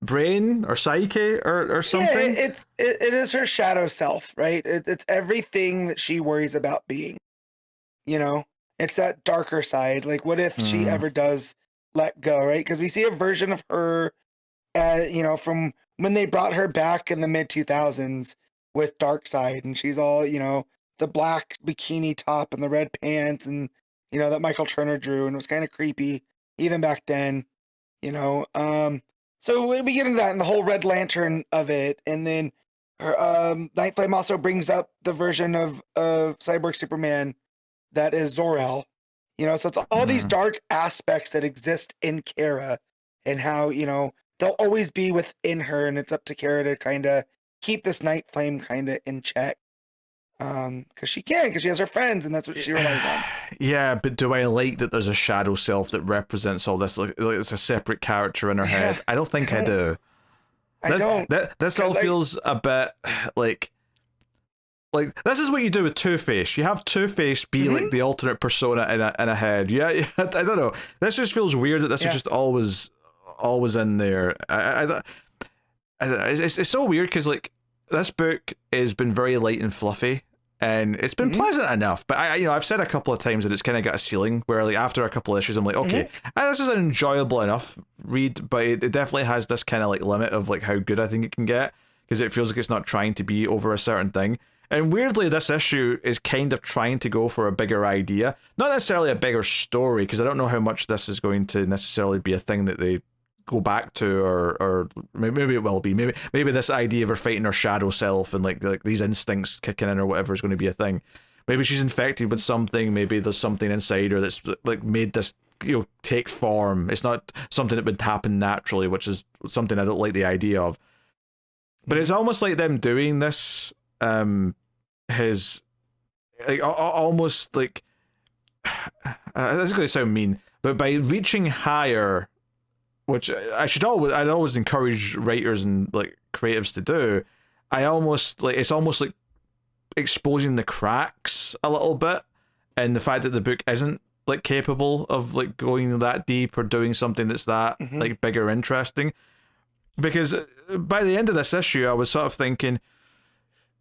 brain or psyche or something. Yeah, it is her shadow self, right? It's everything that she worries about being. It's that darker side. Like, what if she ever does let go, right? Because we see a version of her, from when they brought her back in the mid 2000s with Darkseid, and she's all, the black bikini top and the red pants, and that Michael Turner drew, and it was kind of creepy even back then, So we get into that and the whole Red Lantern of it, and then her Night Flame also brings up the version of Cyborg Superman that is Zor-El. So it's all these dark aspects that exist in Kara, and how they'll always be within her, and it's up to Kara to kind of keep this Night Flame kind of in check. Because she has her friends, and that's what she relies on. Yeah, but do I like that there's a shadow self that represents all this? Like it's a separate character in her head. I don't think I do. I don't. This all feels a bit like this is what you do with Two-Face. You have Two-Face be like the alternate persona in a head. Yeah, I don't know. This just feels weird that this is just always in there. It's so weird because like this book has been very light and fluffy, and it's been pleasant enough. But I've said a couple of times that it's kind of got a ceiling where like after a couple of issues I'm like, okay, this is an enjoyable enough read, but it definitely has this kind of like limit of like how good I think it can get, because it feels like it's not trying to be over a certain thing. And weirdly, this issue is kind of trying to go for a bigger idea, not necessarily a bigger story, because I don't know how much this is going to necessarily be a thing that they go back to, or maybe it will be. Maybe this idea of her fighting her shadow self and like these instincts kicking in or whatever is going to be a thing. Maybe she's infected with something. Maybe there's something inside her that's like made this take form. It's not something that would happen naturally, which is something I don't like the idea of. But it's almost like them doing this. His like almost like this is going to sound mean, but by reaching higher, which I'd always encourage writers and like creatives to do, it's almost like exposing the cracks a little bit, and the fact that the book isn't like capable of like going that deep or doing something that's that like big or interesting. Because by the end of this issue I was sort of thinking,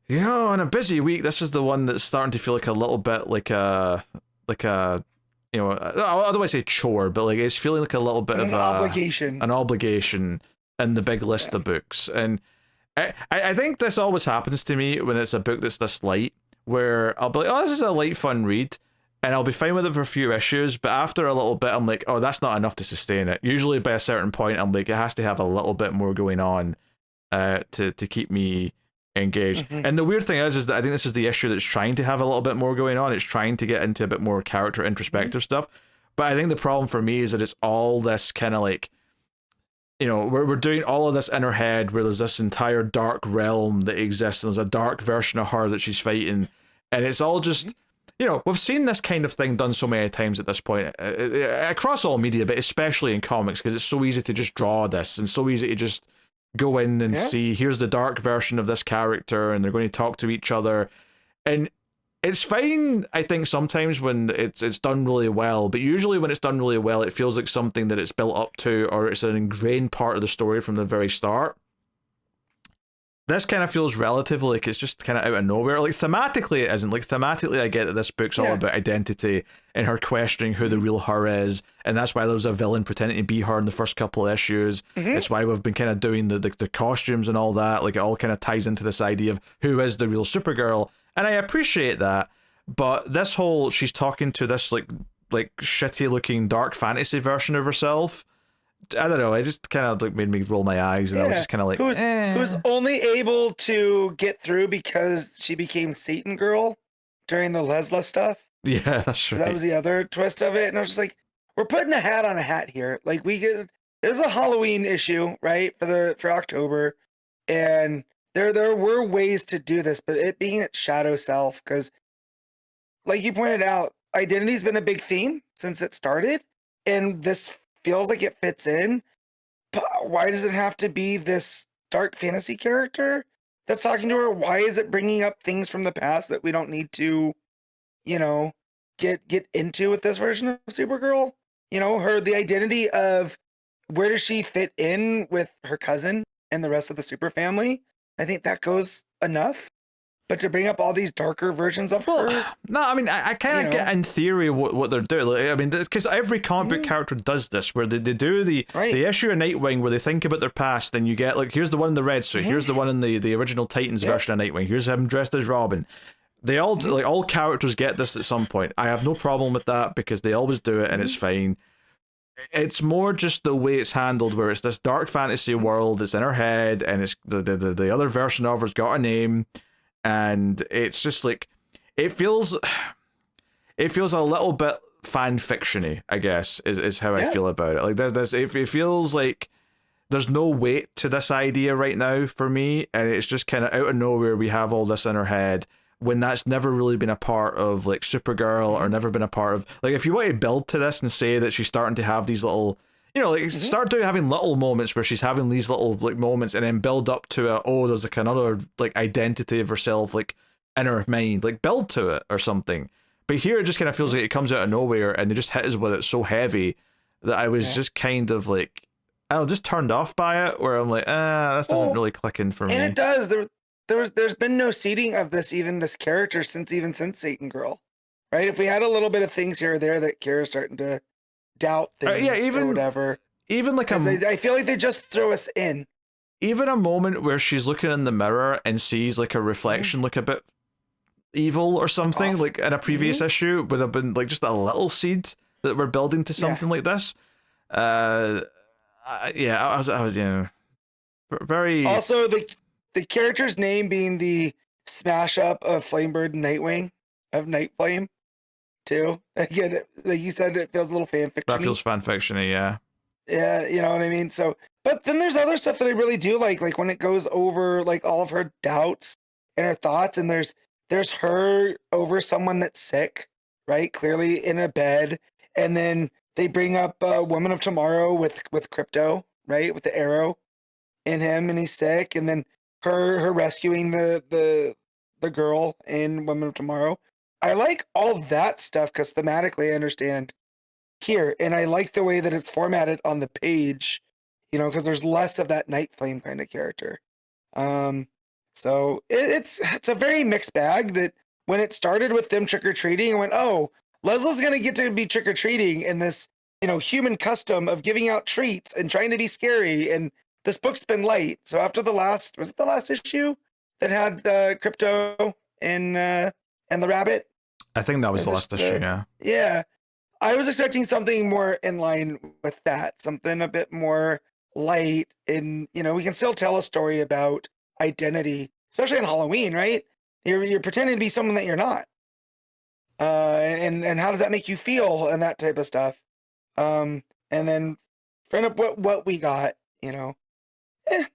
on a busy week, this is the one that's starting to feel like a little bit like a I don't want to say chore, but like it's feeling like a little bit of an obligation in the big list of books. And I think this always happens to me when it's a book that's this light, where I'll be like, oh, this is a light, fun read, and I'll be fine with it for a few issues, but after a little bit, I'm like, oh, that's not enough to sustain it. Usually by a certain point, I'm like, it has to have a little bit more going on to keep me engaged. And the weird thing is that I think this is the issue that's trying to have a little bit more going on. It's trying to get into a bit more character introspective stuff. But I think the problem for me is that it's all this kind of like, we're doing all of this in her head where there's this entire dark realm that exists, and there's a dark version of her that she's fighting, and it's all just, we've seen this kind of thing done so many times at this point across all media, but especially in comics, because it's so easy to just draw this and so easy to just go in and see, here's the dark version of this character, and they're going to talk to each other, and it's fine, I think, sometimes when it's done really well, but usually when it's done really well, it feels like something that it's built up to, or it's an ingrained part of the story from the very start. This kind of feels relatively like it's just kind of out of nowhere. Like, thematically, it isn't. Like, thematically, I get that this book's all about identity and her questioning who the real her is, and that's why there was a villain pretending to be her in the first couple of issues. It's why we've been kind of doing the costumes and all that. Like, it all kind of ties into this idea of who is the real Supergirl, and I appreciate that. But this whole, she's talking to this like shitty-looking dark fantasy version of herself, I don't know, it just kind of like made me roll my eyes, and I was just kind of like, who's only able to get through because she became Satan Girl during the Lesla stuff. Yeah, that's right. That was the other twist of it, and I was just like, we're putting a hat on a hat here. Like, it was a Halloween issue, right, for October, and there were ways to do this, but it being its shadow self, because like you pointed out, identity's been a big theme since it started, and this feels like it fits in. But why does it have to be this dark fantasy character that's talking to her? Why is it bringing up things from the past that we don't need to, you know, get into with this version of Supergirl? You know, the identity of where does she fit in with her cousin and the rest of the super family? I think that goes enough. But to bring up all these darker versions of her, no, I mean, I kind of get in theory what they're doing. Like, I mean, because every comic book character does this, where they do the issue of Nightwing where they think about their past, and you get like, here's the one in the red suit, here's the one in the original Titans version of Nightwing, here's him dressed as Robin. They all like, all characters get this at some point. I have no problem with that because they always do it and it's fine. It's more just the way it's handled, where it's this dark fantasy world, it's in her head, and it's the other version of her's got a name. And it's just like, it feels a little bit fan fiction-y, I guess, is how I feel about it. Like it feels like there's no weight to this idea right now for me, and it's just kind of out of nowhere we have all this in our head when that's never really been a part of like Supergirl, or never been a part of, like, if you want to build to this and say that she's starting to have these little, you know, like start having little moments where she's having these little like moments, and then build up to there's like another like identity of herself like in her mind, like build to it or something. But here it just kind of feels like it comes out of nowhere, and they just hit us with it so heavy that I was just kind of like, I was just turned off by it, where I'm like, this doesn't really click in for me. And it does. There's been no seeding of this character since Satan Girl, right? If we had a little bit of things here or there that Kara's starting to doubt things, or whatever, even like I feel like they just throw us in. Even a moment where she's looking in the mirror and sees like a reflection look a bit evil or something, like in a previous issue, would have been like just a little seed that we're building to something like this. I was very. Also, the character's name being the smash up of Flamebird and Nightwing, of Night Flame, too. Again, like you said, it feels a little fan fiction. That feels fan fiction-y, yeah. Yeah, you know what I mean? So, but then there's other stuff that I really do like when it goes over like all of her doubts and her thoughts, and there's her over someone that's sick, right? Clearly in a bed, and then they bring up Woman of Tomorrow with Crypto, right? With the arrow in him, and he's sick, and then her rescuing the girl in Woman of Tomorrow. I like all that stuff because thematically I understand here, and I like the way that it's formatted on the page, you know, because there's less of that Night Flame kind of character. So it's a very mixed bag. That when it started with them trick-or-treating, I went, oh, Leslie's gonna get to be trick-or-treating in this, you know, human custom of giving out treats and trying to be scary, and this book's been light. So after was it the last issue that had Crypto and the rabbit? I think that was the last issue, yeah. Yeah. I was expecting something more in line with that, something a bit more light, and, you know, we can still tell a story about identity, especially on Halloween, right? You're pretending to be someone that you're not. And how does that make you feel, and that type of stuff. And then friend up what we got, you know.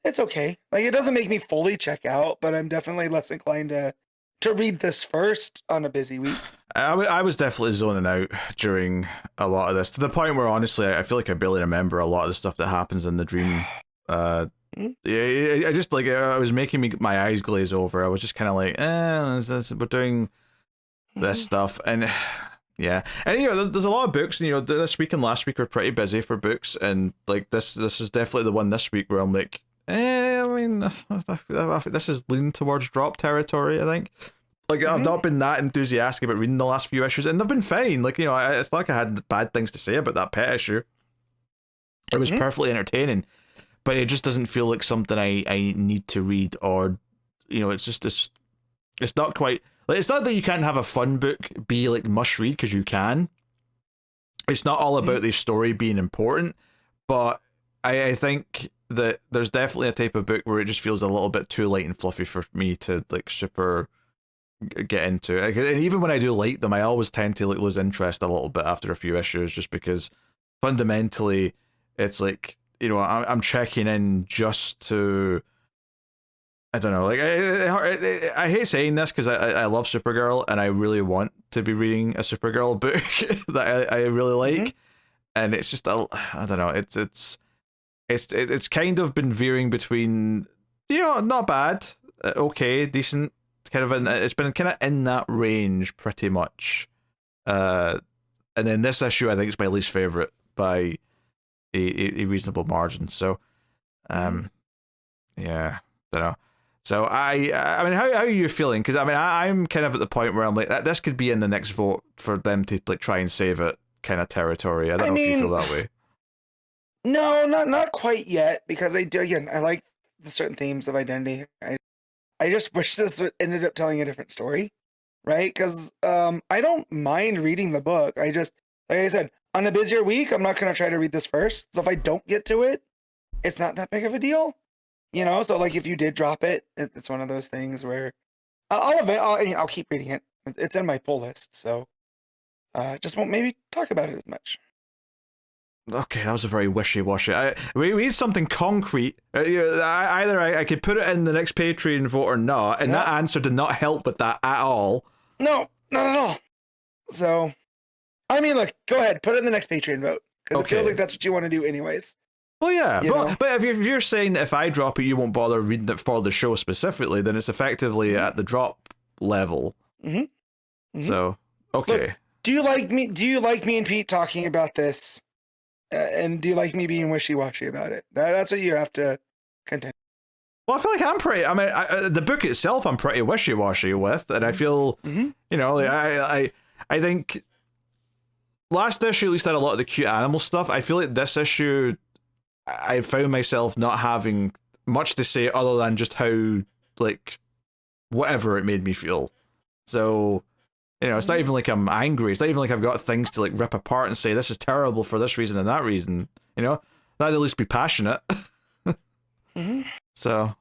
It's okay. Like, it doesn't make me fully check out, but I'm definitely less inclined to read this first on a busy week. I was definitely zoning out during a lot of this, to the point where honestly I feel like I barely remember a lot of the stuff that happens in the dream. I just like, it was making my eyes glaze over. I was just kind of like, we're doing this stuff, and yeah, and you know, there's a lot of books, and you know, this week and last week were pretty busy for books, and like this is definitely the one this week where I'm like, I mean, this is leaning towards drop territory, I think. Like, I've not been that enthusiastic about reading the last few issues, and they've been fine. Like, you know, it's not like I had bad things to say about that pet issue. It was perfectly entertaining, but it just doesn't feel like something I need to read, or, you know, it's just this. It's not quite like, it's not that you can't have a fun book be like must read, because you can. It's not all about the story being important, but I think that there's definitely a type of book where it just feels a little bit too light and fluffy for me to like super get into. Like, and even when I do like them, I always tend to like lose interest a little bit after a few issues, just because fundamentally it's like, you know, I'm checking in just to I don't know. Like I hate saying this because I love Supergirl and I really want to be reading a Supergirl book that I really like, and it's just I don't know. It's kind of been veering between, not bad, okay, decent, kind of it's been kind of in that range pretty much. And then this issue I think is my least favorite by a reasonable margin. So, yeah, don't know. So I mean, how are you feeling? Because I mean, I'm kind of at the point where I'm like, this could be in the next vote for them to like try and save it kind of territory. I don't know if you feel that way. No, not quite yet, because I like the certain themes of identity. I just wish this ended up telling a different story, right? Because I don't mind reading the book. I just, like I said, on a busier week, I'm not going to try to read this first. So if I don't get to it, it's not that big of a deal. So like if you did drop it, it's one of those things where I'll keep reading it. It's in my pull list, so just won't maybe talk about it as much. Okay, that was a very wishy-washy. We need something concrete. Either I could put it in the next Patreon vote or not, and that answer did not help with that at all. No, not at all. So, I mean, look, go ahead, put it in the next Patreon vote, because it feels like that's what you want to do anyways. Well, yeah, but if you're saying that if I drop it, you won't bother reading it for the show specifically, then it's effectively at the drop level. So, okay. Look, do you like me and Pete talking about this? And do you like me being wishy-washy about it? That's what you have to contend. Well, I feel like I'm pretty. I mean, the book itself, I'm pretty wishy-washy with, and I feel, I think last issue at least had a lot of the cute animal stuff. I feel like this issue, I found myself not having much to say other than just how, like, whatever it made me feel. So, it's not even like I'm angry. It's not even like I've got things to, like, rip apart and say, this is terrible for this reason and that reason. That'd at least be passionate. So,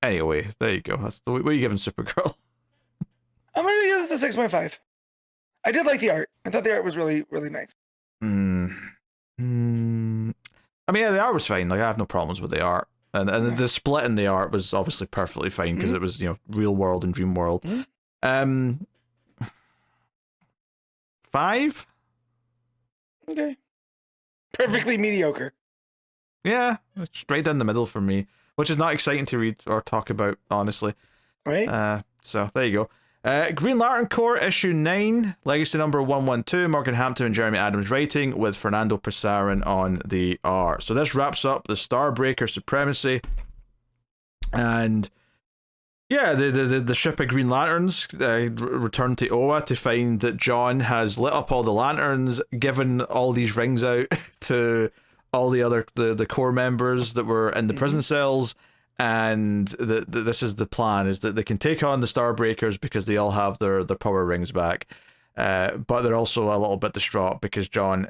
anyway, there you go. That's what are you giving Supergirl? I'm going to give this a 6.5. I did like the art. I thought the art was really, really nice. I mean, yeah, the art was fine. Like, I have no problems with the art. And the split in the art was obviously perfectly fine because it was, real world and dream world. 5? Okay. Perfectly mediocre. Yeah, it's right down the middle for me, which is not exciting to read or talk about, honestly. Right. So there you go. Green Lantern Corps issue 9, legacy number 112, Morgan Hampton and Jeremy Adams writing, with Fernando Pasarin on the art. So this wraps up the Starbreaker supremacy, and yeah, the ship of Green Lanterns return to Oa to find that John has lit up all the lanterns, given all these rings out to all the other the core members that were in the prison cells, and this is the plan, is that they can take on the Starbreakers because they all have their power rings back, but they're also a little bit distraught because John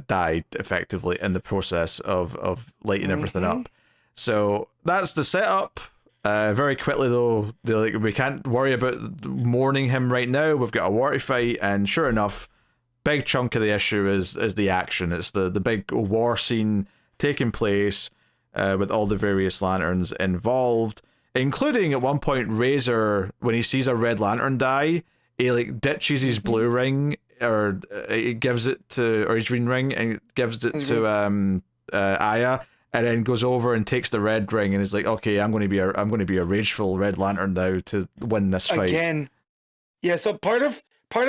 died effectively in the process of lighting everything up. So that's the setup. Very quickly though, they're like, we can't worry about mourning him right now, we've got a war to fight, and sure enough, big chunk of the issue is the action. It's the big war scene taking place with all the various lanterns involved, including at one point Razor, when he sees a red lantern die, he like ditches his blue ring, or he gives it to, or his green ring, and gives it to Aya, and then goes over and takes the red ring and is like, okay, I'm going to be a rageful Red Lantern now to win this fight. Again. Yeah, so part of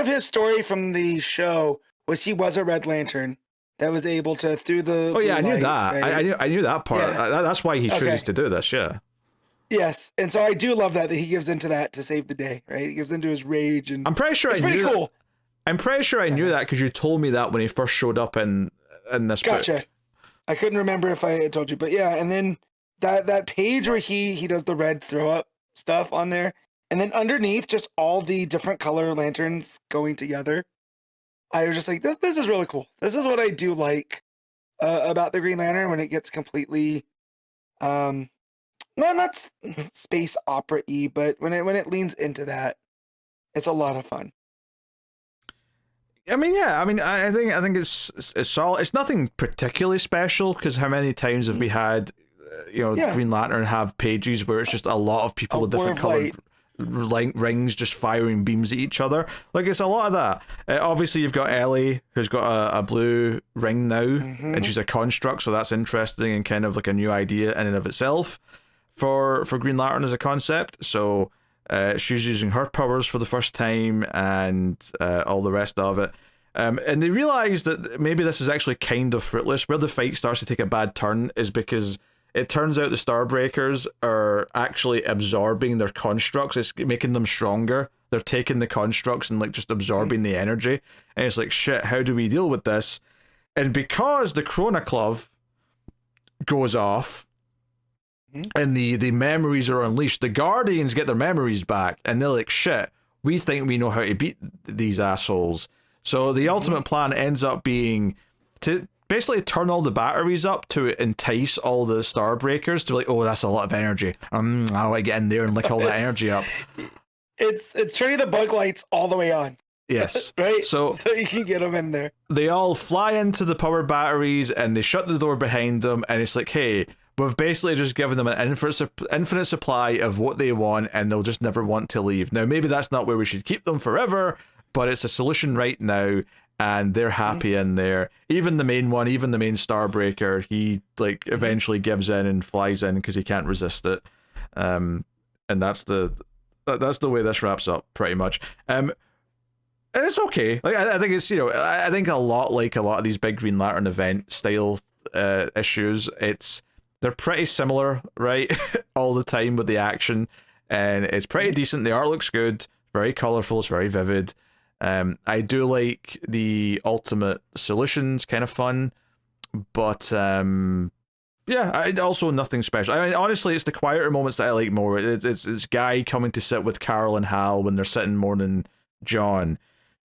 his story from the show was he was a Red Lantern that was able to, through the I knew light, that. right? I knew that part. Yeah. That's why he chooses to do this, yeah. Yes, and so I do love that he gives into that to save the day, right? He gives into his rage, and I'm pretty sure it's pretty cool. I'm pretty sure I knew that because you told me that when he first showed up in this book. Gotcha. I couldn't remember if I had told you, but yeah, and then that page where he does the red throw up stuff on there, and then underneath just all the different color lanterns going together. I was just like, this is really cool. This is what I do like about the Green Lantern, when it gets completely not space opera-y, but when it leans into that, it's a lot of fun. I mean, yeah. I mean, I think it's solid. It's nothing particularly special because how many times have we had Yeah. Green Lantern have pages where it's just a lot of people with different colored rings just firing beams at each other. Like, it's a lot of that. Obviously, you've got Ellie, who's got a blue ring now, and she's a construct, so that's interesting and kind of like a new idea in and of itself for Green Lantern as a concept. So she's using her powers for the first time, and all the rest of it. And they realize that maybe this is actually kind of fruitless. Where the fight starts to take a bad turn is because it turns out the Starbreakers are actually absorbing their constructs. It's making them stronger. They're taking the constructs and like just absorbing the energy. And it's like, shit, how do we deal with this? And because the Chroniclove goes off and the memories are unleashed, the Guardians get their memories back. And they're like, shit, we think we know how to beat these assholes. So the ultimate plan ends up being to basically turn all the batteries up to entice all the Starbreakers to be like, oh, that's a lot of energy. I want to get in there and lick all that energy up. It's turning the bug lights all the way on. Yes. Right? So you can get them in there. They all fly into the power batteries and they shut the door behind them, and it's like, hey, we've basically just given them an infinite supply of what they want, and they'll just never want to leave. Now, maybe that's not where we should keep them forever, but it's a solution right now. And they're happy in there. Even the main Starbreaker, he like eventually gives in and flies in because he can't resist it. And that's the way this wraps up pretty much. And it's okay. Like I think it's I think a lot of these big Green Lantern event style issues. They're pretty similar, right? All the time with the action, and it's pretty decent. The art looks good, very colorful, it's very vivid. I do like the ultimate solutions, kind of fun, but also nothing special. I mean, honestly, it's the quieter moments that I like more. It's Guy coming to sit with Carol and Hal when they're sitting mourning John.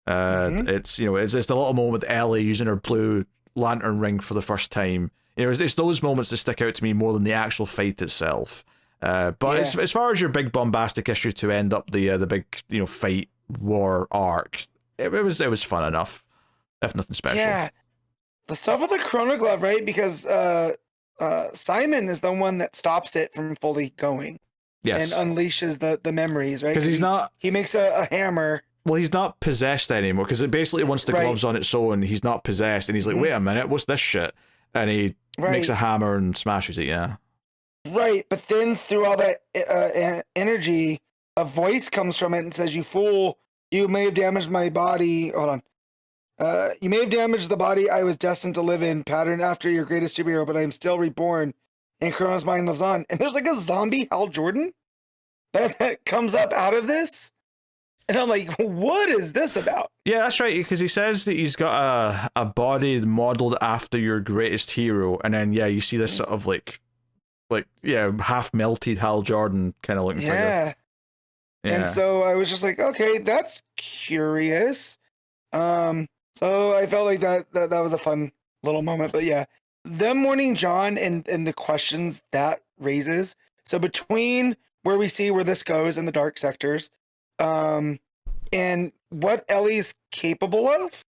It's the little moment with Ellie using her blue lantern ring for the first time. It's those moments that stick out to me more than the actual fight itself. As far as your big bombastic issue to end up the big fight war arc, it was fun enough, if nothing special. Yeah, the stuff with the Chroniclove, right? Because Simon is the one that stops it from fully going. Yes, and unleashes the memories, right? Because he makes a hammer. Well, he's not possessed anymore, because it basically once the glove's on its own, he's not possessed, and he's like, wait a minute, what's this shit? And he makes a hammer and smashes it. Yeah, right. But then through all that energy, a voice comes from it and says, "You fool! You may have damaged my body. Hold on. You may have damaged the body I was destined to live in, patterned after your greatest superhero, but I am still reborn, and Kronos' mind lives on." And there's like a zombie Hal Jordan that comes up out of this. And I'm like, what is this about? Yeah, that's right, because he says that he's got a body modeled after your greatest hero, and then you see this sort of like half melted Hal Jordan kind of looking figure. Yeah. And so I was just like, okay, that's curious. So I felt like that was a fun little moment. But yeah, them mourning John and the questions that raises. So between where we see where this goes in the dark sectors, and what Ellie's capable of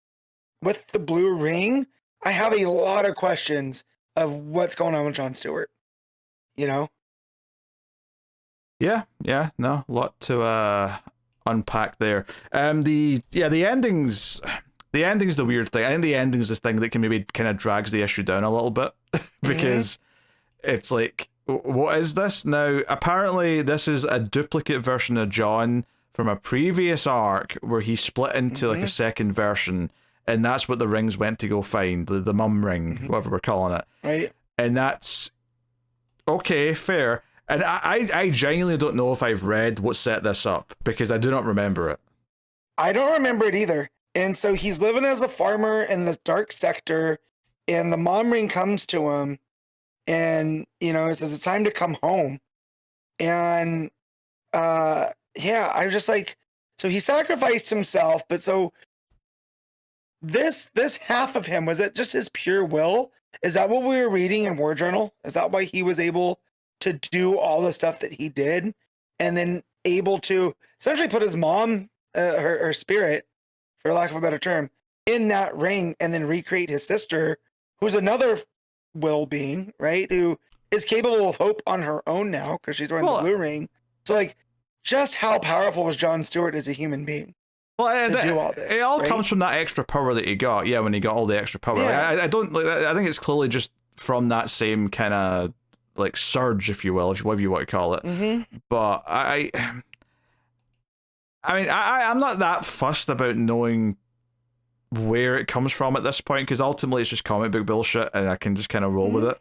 with the blue ring, I have a lot of questions of what's going on with John Stewart. Yeah, no, a lot to unpack there. The endings. The ending's the weird thing. I think the ending's the thing that can maybe kind of drags the issue down a little bit because it's like, what is this now? Apparently, this is a duplicate version of John from a previous arc where he split into like a second version, and that's what the rings went to go find, the mum ring, whatever we're calling it. Right. And that's okay, fair. And I genuinely don't know if I've read what set this up, because I do not remember it. I don't remember it either. And so he's living as a farmer in the dark sector, and the mom ring comes to him, and it says it's time to come home. And I was just like, so he sacrificed himself, but so this half of him, was it just his pure will? Is that what we were reading in War Journal? Is that why he was able to do all the stuff that he did, and then able to essentially put his mom, her spirit, for lack of a better term, in that ring, and then recreate his sister, who's another will being, right? Who is capable of hope on her own now because she's wearing the blue ring. So like, just how powerful was John Stewart as a human being? Well, to do all this, it all right? comes from that extra power that he got. Yeah, when he got all the extra power. Yeah. Like, I don't. Like, I think it's clearly just from that same kind of like surge, if you will, whatever you want to call it. Mm-hmm. But I'm not that fussed about knowing where it comes from at this point, because ultimately it's just comic book bullshit, and I can just kind of roll with it.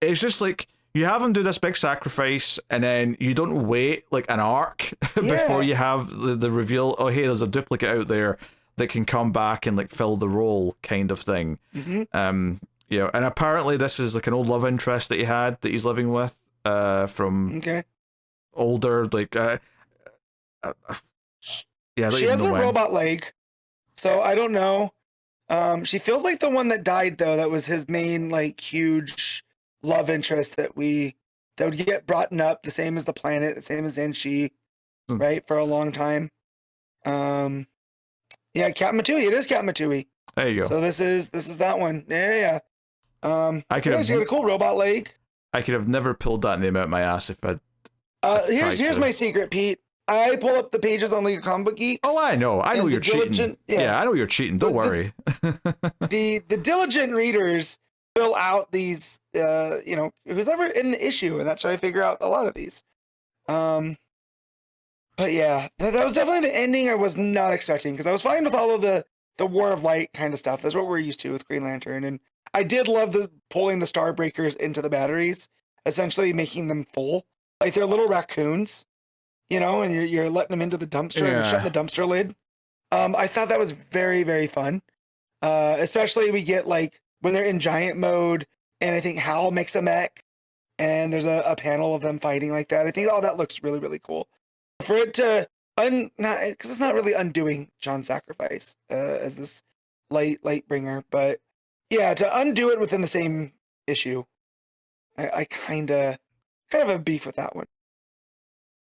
It's just like, you have him do this big sacrifice, and then you don't wait like an arc before you have the reveal, oh hey, there's a duplicate out there that can come back and like fill the role, kind of thing. And apparently this is like an old love interest that he had that he's living with from older, like she has a robot leg, so I don't know. She feels like the one that died though, that was his main like huge love interest that would get brought up, the same as the planet, the same as Angy, right, for a long time. Captain Matui. It is Captain Matui. There you go. So this is that one. Yeah. She got a cool robot leg. I could have never pulled that name out of my ass if I'd. Here's my secret, Pete. I pull up the pages on League of Comic Book Geeks. Oh, I know you're cheating. Yeah, I know you're cheating. Don't worry. The diligent readers fill out these, who's ever in the issue, and that's how I figure out a lot of these. But yeah, that was definitely the ending I was not expecting, because I was fine with all of the War of Light kind of stuff. That's what we're used to with Green Lantern, and I did love pulling the Starbreakers into the batteries, essentially making them full, like they're little raccoons, and you're letting them into the dumpster and shutting the dumpster lid. I thought that was very, very fun. Especially we get like when they're in giant mode, and I think Hal makes a mech, and there's a panel of them fighting like that. I think all that looks really, really cool. For it to because it's not really undoing John's sacrifice as this light bringer, but yeah, to undo it within the same issue, I kind of have a beef with that one.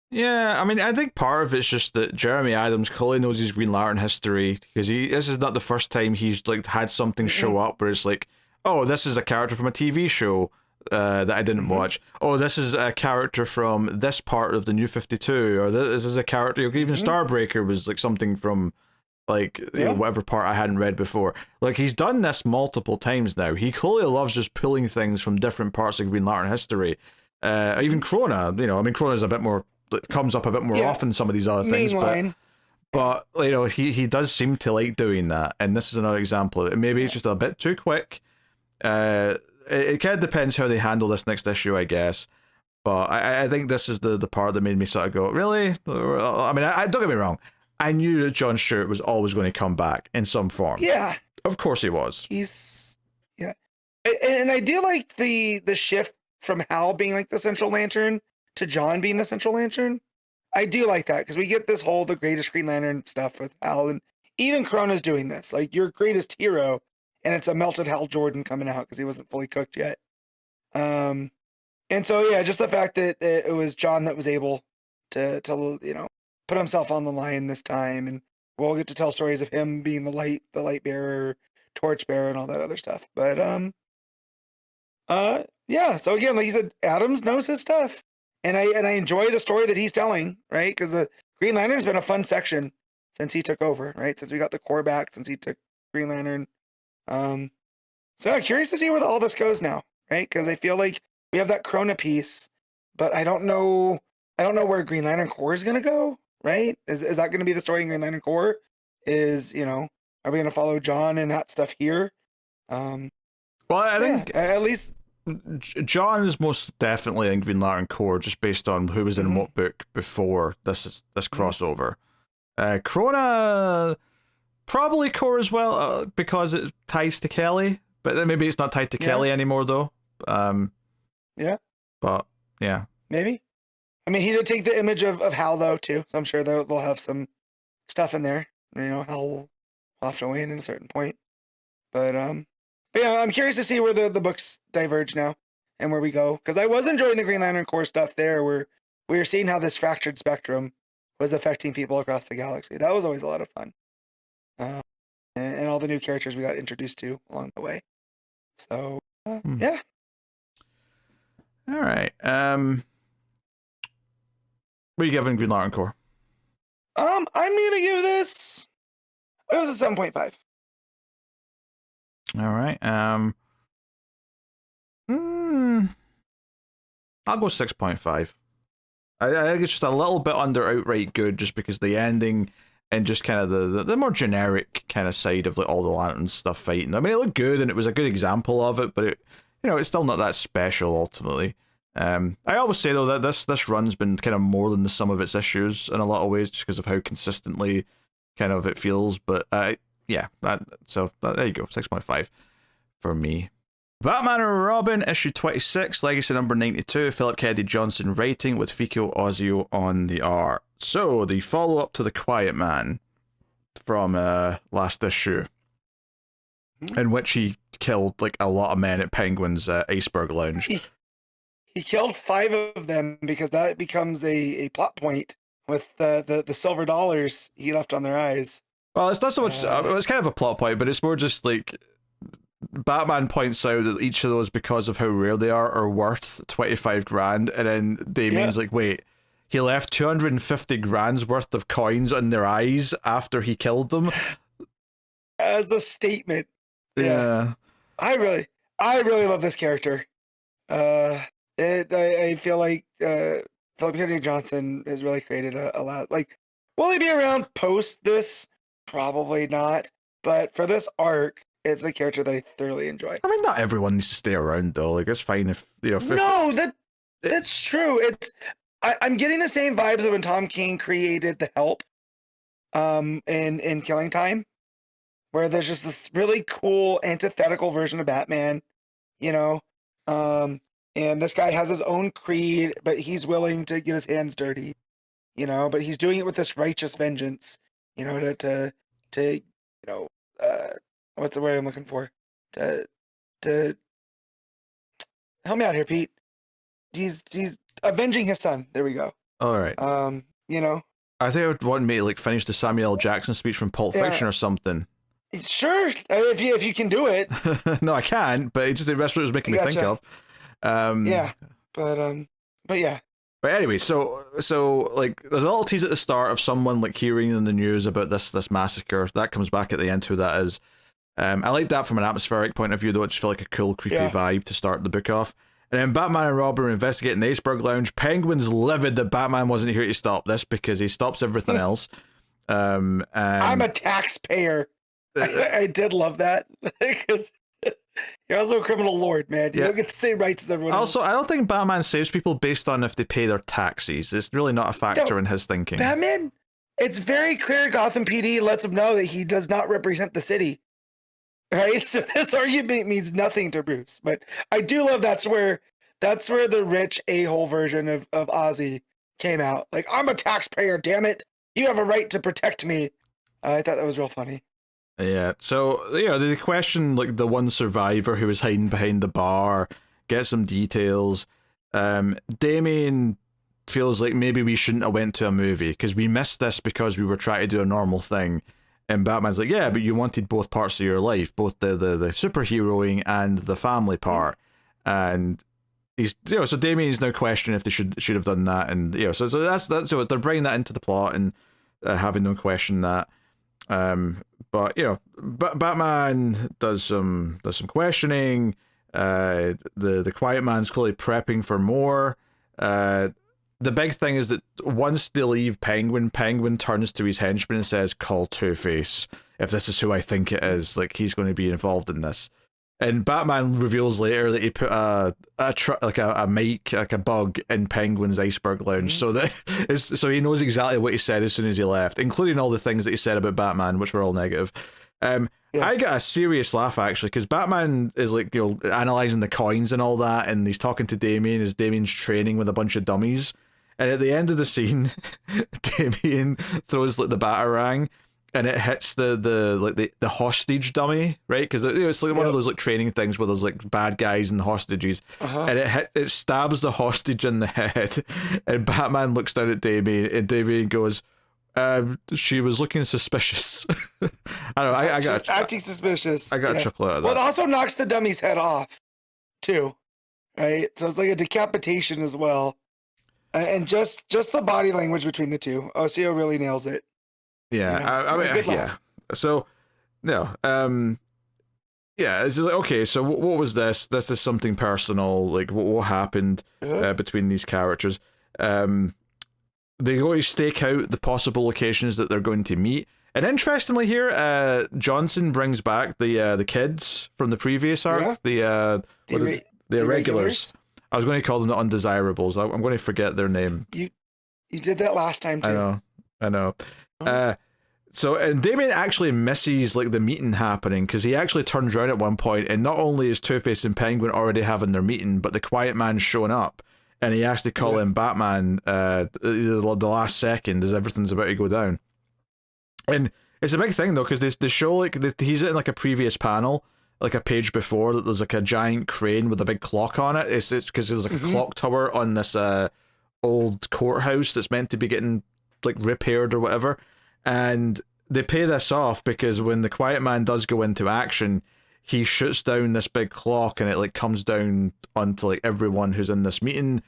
Yeah, I mean, I think part of it's just that Jeremy Adams clearly knows his Green Lantern history, because this is not the first time he's like had something show up where it's like, oh, this is a character from a TV show that I didn't watch. Oh, this is a character from this part of the New 52, or this is a character. Even Starbreaker was like something from like whatever part I hadn't read before. Like, he's done this multiple times now. He clearly loves just pulling things from different parts of Green Lantern history. Even Krona, Krona's a bit more. It comes up a bit more often, some of these other things, but he does seem to like doing that, and this is another example of it. Maybe it's just a bit too quick. It kind of depends how they handle this next issue, I guess, but I think this is the part that made me sort of go, really? I mean, I don't get me wrong, I knew that John Stewart was always going to come back in some form. Yeah, of course he was. And I do like the shift from Hal being like the Central Lantern to John being the Central Lantern. I do like that, because we get this whole the greatest Green Lantern stuff with Hal, and even Krona's doing this, like your greatest hero, and it's a melted Hal Jordan coming out because he wasn't fully cooked yet. And so just the fact that it was John that was able to put himself on the line this time, and we'll get to tell stories of him being the light bearer, torch bearer, and all that other stuff. But so again, like you said, Adams knows his stuff. And I enjoy the story that he's telling, right? Because the Green Lantern's been a fun section since he took over, right? Since we got the core back, since he took Green Lantern. So I'm curious to see where all this goes now, right? Because I feel like we have that Krona piece, but I don't know where Green Lantern Corps is gonna go, right? Is that gonna be the story in Green Lantern Corps? Are we gonna follow John and that stuff here? Well, I think at least John is most definitely in Green Lantern Corps, just based on who was in what book before this crossover. Krona probably Corps as well, because it ties to Kelly, but then maybe it's not tied to Kelly anymore though. But yeah, maybe. I mean, he did take the image of Hal though too, so I'm sure they'll have some stuff in there. Hal will have to weigh in at a certain point, but yeah, I'm curious to see where the books diverge now and where we go, because I was enjoying the Green Lantern Corps stuff there, where we were seeing how this fractured spectrum was affecting people across the galaxy. That was always a lot of fun, and all the new characters we got introduced to along the way. So yeah, All right. What are you giving Green Lantern Corps? I'm gonna give this. It was a 7.5. All right. I'll go 6.5. I think it's just a little bit under outright good, just because the ending and just kind of the more generic kind of side of like all the Lantern stuff fighting. I mean, it looked good and it was a good example of it, but it, it's still not that special ultimately. I always say though that this run's been kind of more than the sum of its issues in a lot of ways, just because of how consistently kind of it feels. But yeah, there you go, 6.5 for me. Batman and Robin, issue 26, legacy number 92, Philip Kennedy Johnson writing with Fico Ossio on the art. So, the follow-up to The Quiet Man from last issue, in which he killed like a lot of men at Penguin's Iceberg Lounge. He killed 5 of them because that becomes a plot point with the silver dollars he left on their eyes. Well, it's not so much, it's kind of a plot point, but it's more just like Batman points out that each of those, because of how rare they are worth 25 grand, and then Damien's like, wait, he left 250 grand's worth of coins on their eyes after he killed them? As a statement. Yeah. I really love this character. I feel like Philip Kennedy Johnson has really created a lot. Like, will he be around post this? Probably not. But for this arc, it's a character that I thoroughly enjoy. I mean, not everyone needs to stay around though. Like, it's fine if No, that's true. I'm getting the same vibes of when Tom King created The Help, in Killing Time, where there's just this really cool antithetical version of Batman, and this guy has his own creed, but he's willing to get his hands dirty, but he's doing it with this righteous vengeance, to what's the word I'm looking for? To help me out here, Pete. He's avenging his son. There we go. All right. I think I would want me to like finish the Samuel L. Jackson speech from Pulp Fiction or something. Sure, if you can do it. No, I can't. But it's just that's what it was making me think of. But yeah. But anyway, so like there's a little tease at the start of someone like hearing in the news about this massacre. That comes back at the end who that is. I like that from an atmospheric point of view, though. It just felt like a cool, creepy vibe to start the book off. And then Batman and Robin are investigating the Iceberg Lounge. Penguin's livid that Batman wasn't here to stop this because he stops everything else. And I'm a taxpayer. I did love that because you're also a criminal lord, man. You don't get the same rights as everyone else. Also, I don't think Batman saves people based on if they pay their taxes. It's really not a factor in his thinking. Batman, it's very clear Gotham PD lets him know that he does not represent the city. Right? So this argument means nothing to Bruce. But I do love that's where the rich a-hole version of Ozzy came out. Like, I'm a taxpayer, damn it. You have a right to protect me. I thought that was real funny. Yeah, so, they question, like, the one survivor who was hiding behind the bar, get some details. Damien feels like maybe we shouldn't have went to a movie, because we missed this because we were trying to do a normal thing. And Batman's like, yeah, but you wanted both parts of your life, both the superheroing and the family part. And he's, so Damien's now questioning if they should have done that. And, so that's so they're bringing that into the plot and having them question that. But Batman does some questioning. The Quiet Man's clearly prepping for more. The big thing is that once they leave Penguin turns to his henchman and says, "Call Two-Face. If this is who I think it is, like he's going to be involved in this." And Batman reveals later that he put a mic, like a bug, in Penguin's Iceberg Lounge, so he knows exactly what he said as soon as he left, including all the things that he said about Batman, which were all negative. I got a serious laugh actually, because Batman is like analyzing the coins and all that, and he's talking to Damien as Damien's training with a bunch of dummies. And at the end of the scene, Damien throws like the Batarang, and it hits the hostage dummy, right? Because it's like one of those like training things where there's like bad guys and hostages, and it stabs the hostage in the head, and Batman looks down at Damien, and Damien goes, she was looking suspicious. I don't know. I got acting suspicious. I got a chuckle out of that. Well, it also knocks the dummy's head off, too. right? So it's like a decapitation as well. And just the body language between the two, Ossio really nails it. Yeah, You know? I mean, Good yeah. laugh. So, no, yeah, it's like, okay, so what was this? This is something personal. Like, what happened between these characters? They go to stake out the possible locations that they're going to meet. And interestingly here, Johnson brings back the kids from the previous arc, the irregulars. I was going to call them the undesirables. I'm going to forget their name. You did that last time too. I know. Oh. So, and Damien actually misses like the meeting happening because he actually turns around at one point, and not only is Two-Face and Penguin already having their meeting, but the Quiet Man's showing up, and he has to call in Batman the last second as everything's about to go down. And it's a big thing though, because they show like he's in like a previous panel, like a page before, that there's like a giant crane with a big clock on it. It's because there's like a clock tower on this old courthouse that's meant to be getting like repaired or whatever. And they pay this off because when the Quiet Man does go into action, he shoots down this big clock and it like comes down onto like everyone who's in this meeting.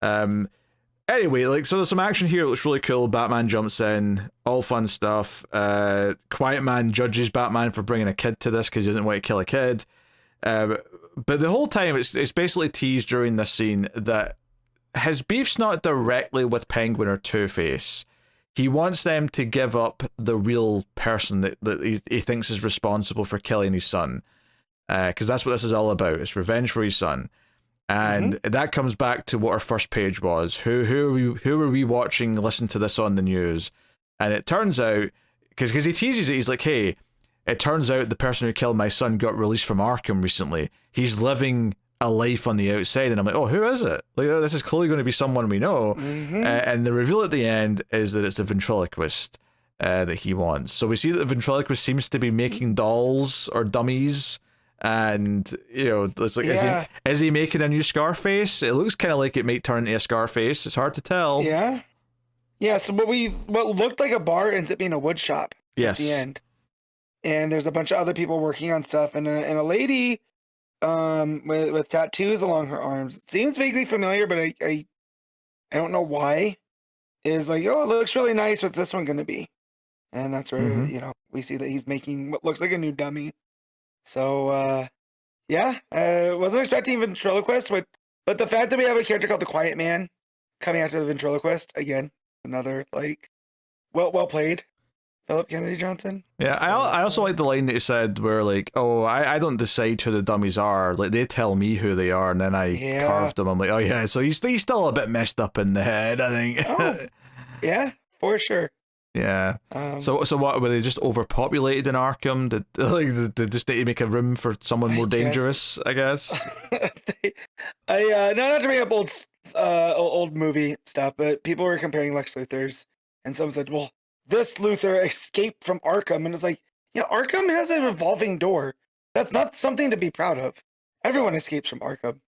Anyway, like, so there's some action here. It looks really cool. Batman jumps in, all fun stuff. Quiet Man judges Batman for bringing a kid to this because he doesn't want to kill a kid. But the whole time, it's basically teased during this scene that his beef's not directly with Penguin or Two-Face. He wants them to give up the real person that he thinks is responsible for killing his son. Because that's what this is all about. It's revenge for his son. And that comes back to what our first page was. Who are we watching, listen to this on the news? And it turns out, because he teases it, he's like, hey, it turns out the person who killed my son got released from Arkham recently. He's living a life on the outside. And I'm like, oh, who is it? Like, this is clearly going to be someone we know. And the reveal at the end is that it's the ventriloquist that he wants. So we see that the ventriloquist seems to be making dolls or dummies. And, you know, it's like, is he making a new Scarface? It looks kind of like it might turn into a Scarface. It's hard to tell. Yeah, so what looked like a bar ends up being a wood shop at the end. And there's a bunch of other people working on stuff, and a lady with tattoos along her arms. It seems vaguely familiar, but I don't know why. Is like, oh, it looks really nice. What's this one going to be? And that's where, you know, we see that he's making what looks like a new dummy. So, wasn't expecting ventriloquist, but the fact that we have a character called the Quiet Man coming after the ventriloquist, again, another, like, well played, Philip Kennedy Johnson. Yeah, so, I also like the line that you said where, like, oh, I don't decide who the dummies are. Like, they tell me who they are, and then I carved them. I'm like, oh, yeah, so he's still a bit messed up in the head, I think. Oh, yeah, for sure. Yeah. So what, were they just overpopulated in Arkham? Did they just need to make a room for someone more dangerous, I guess? Not to bring up old movie stuff, but people were comparing Lex Luthor's, and someone said, well, this Luthor escaped from Arkham, and it's like, yeah, Arkham has a revolving door. That's not something to be proud of. Everyone escapes from Arkham,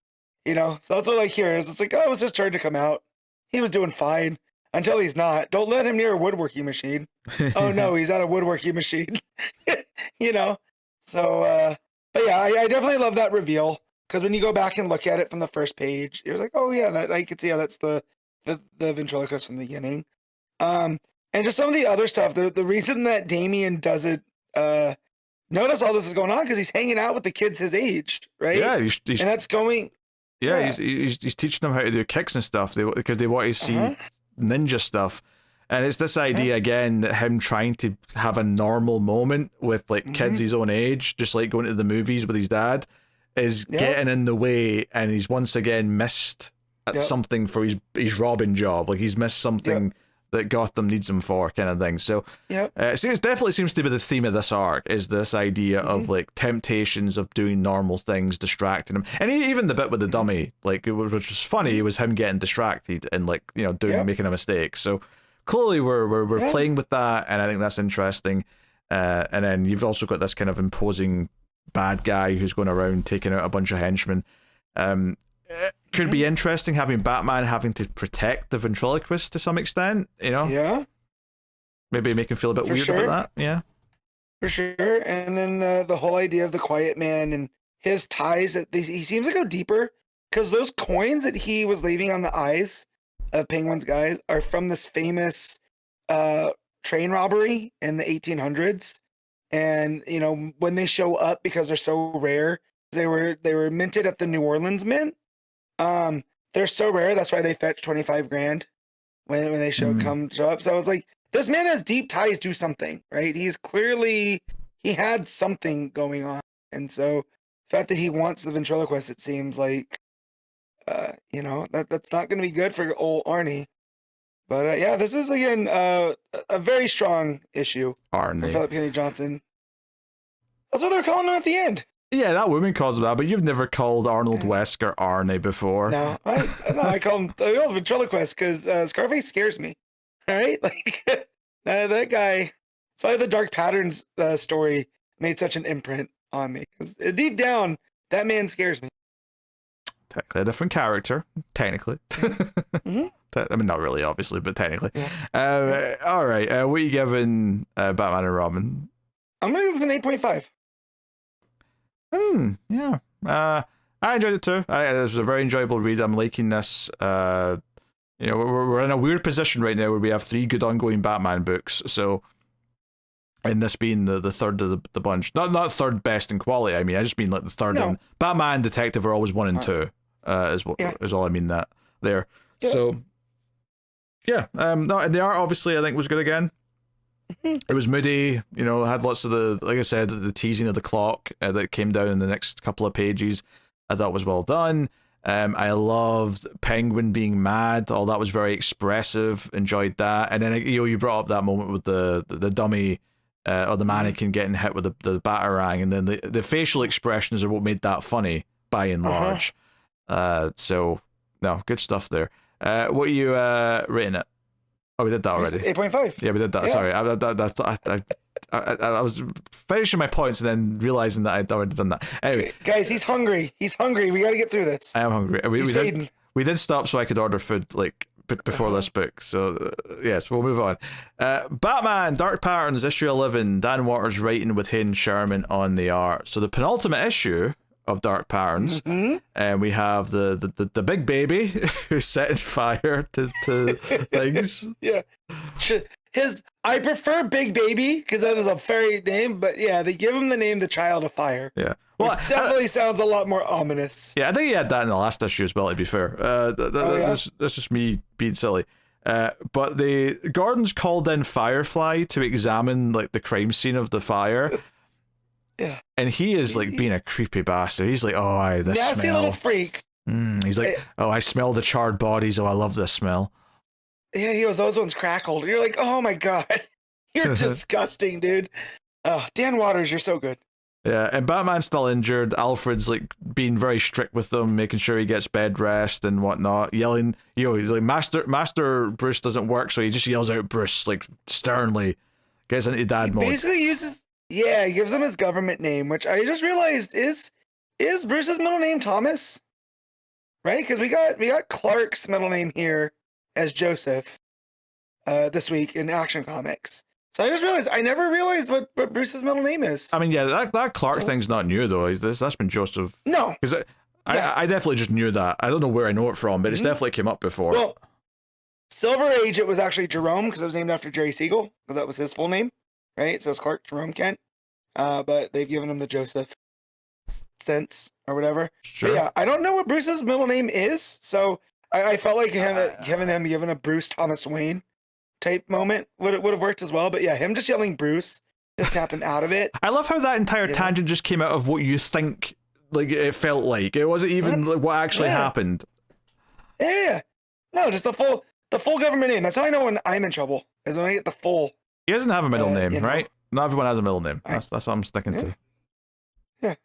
you know? So that's what I hear is it's like, oh, it was his turn to come out. He was doing fine. Until he's not. Don't let him near a woodworking machine. Oh no, he's at a woodworking machine. You know? So, but yeah, I definitely love that reveal. Because when you go back and look at it from the first page, you're like, oh yeah, that I could see how that's the ventriloquist from the beginning. And just some of the other stuff. The reason that Damien doesn't notice all this is going on because he's hanging out with the kids his age, right? Yeah, and that's going. Yeah, he's teaching them how to do kicks and stuff because they want to see ninja stuff. And it's this idea again that him trying to have a normal moment with like kids his own age, just like going to the movies with his dad, is getting in the way, and he's once again missed at something for his robbing job. Like he's missed something that Gotham needs him for, kind of thing. So it definitely seems to be the theme of this arc, is this idea of like temptations of doing normal things, distracting him. And even the bit with the dummy, like which was funny, was him getting distracted and like, you know, making a mistake. So clearly we're playing with that, and I think that's interesting. And then you've also got this kind of imposing bad guy who's going around taking out a bunch of henchmen. Could be interesting having Batman having to protect the ventriloquist to some extent, you know? Yeah. Maybe make him feel a bit weird about that. Yeah. For sure. And then the whole idea of the Quiet Man and his ties, that he seems to go deeper because those coins that he was leaving on the eyes of Penguin's guys are from this famous train robbery in the 1800s. And you know, when they show up, because they're so rare, they were minted at the New Orleans Mint. They're so rare, that's why they fetch 25 grand when they show up. So it's like, this man has deep ties to something, right? He had something going on. And so the fact that he wants the ventriloquist, it seems like, you know, that's not going to be good for old Arnie. But yeah, this is, again, a very strong issue Arnie. from Philip Kennedy Johnson. That's what they're calling him at the end. Yeah, that woman calls him that, but you've never called Arnold Wesker Arnie before. No, I call him ventriloquist because Scarface scares me. All right, like that guy. That's why the Dark Patterns story made such an imprint on me. Because deep down, that man scares me. Technically a different character. Technically. Mm-hmm. I mean, not really, obviously, but technically. Yeah. All right. What are you giving Batman and Robin? I'm gonna give this an 8.5. Yeah. I enjoyed it too. This was a very enjoyable read. I'm liking this. You know, we're in a weird position right now where we have 3 good ongoing Batman books. So, and this being the third of the bunch, not third best in quality. I mean, I just mean like the third. No. And Batman and Detective are always 1 and 2. Is all I mean that there. Yeah. So, yeah. No, and the art obviously I think was good again. It was moody, you know, had lots of like I said, the teasing of the clock that came down in the next couple of pages. I thought was well done. I loved Penguin being mad. All that was very expressive. Enjoyed that. And then you brought up that moment with the dummy or the mannequin getting hit with the batarang, and then the facial expressions are what made that funny by and large. So no, good stuff there. What are you rating it? Oh, we did that already. 8.5. Yeah, we did that. Yeah. Sorry, I was finishing my points and then realizing that I'd already done that. Anyway, okay, guys, he's hungry. We got to get through this. I am hungry. We did stop so I could order food like before this book. So yes, we'll move on. Batman: Dark Patterns, issue 11. Dan Waters writing with Hayden Sherman on the art. So the penultimate issue of Dark Patterns, and we have the big baby who's setting fire to things. Yeah, I prefer Big Baby because that is a fairy name, but yeah, they give him the name the Child of Fire. Yeah, well, it definitely sounds a lot more ominous. Yeah, I think he had that in the last issue as well. To be fair, that's just me being silly. But Gordon's called in Firefly to examine like the crime scene of the fire. Yeah, and he is like being a creepy bastard. He's like, oh, this nasty smell. Little freak. He's like, oh, I smell the charred bodies. Oh, I love this smell. Yeah, he goes, those ones crackled. You're like, oh my god, you're disgusting, dude. Oh, Dan Waters, you're so good. Yeah, and Batman's still injured. Alfred's like being very strict with them, making sure he gets bed rest and whatnot. Yelling, he's like, Master Bruce doesn't work, so he just yells out Bruce like sternly, gets into dad mode. Basically uses. Yeah, he gives him his government name, which I just realized is Bruce's middle name Thomas, right? Because we got Clark's middle name here as Joseph this week in Action Comics. So I just realized I never realized what Bruce's middle name is. I mean, yeah, that Clark thing's not new though. That's been Joseph. No, because I definitely just knew that. I don't know where I know it from, but it's definitely came up before. Well, Silver Age, it was actually Jerome because it was named after Jerry Siegel because that was his full name. Right, so it's Clark Jerome Kent, but they've given him the Joseph since or whatever. Sure. But yeah, I don't know what Bruce's middle name is, so I felt like giving a Bruce Thomas Wayne type moment would have worked as well. But yeah, him just yelling Bruce to snap him out of it. I love how that entire tangent just came out of what you think like it felt like. It wasn't even like what actually happened. Yeah, no, just the full government name. That's how I know when I'm in trouble is when I get the full. He doesn't have a middle name, right? Not everyone has a middle name. That's what I'm sticking to. Yeah.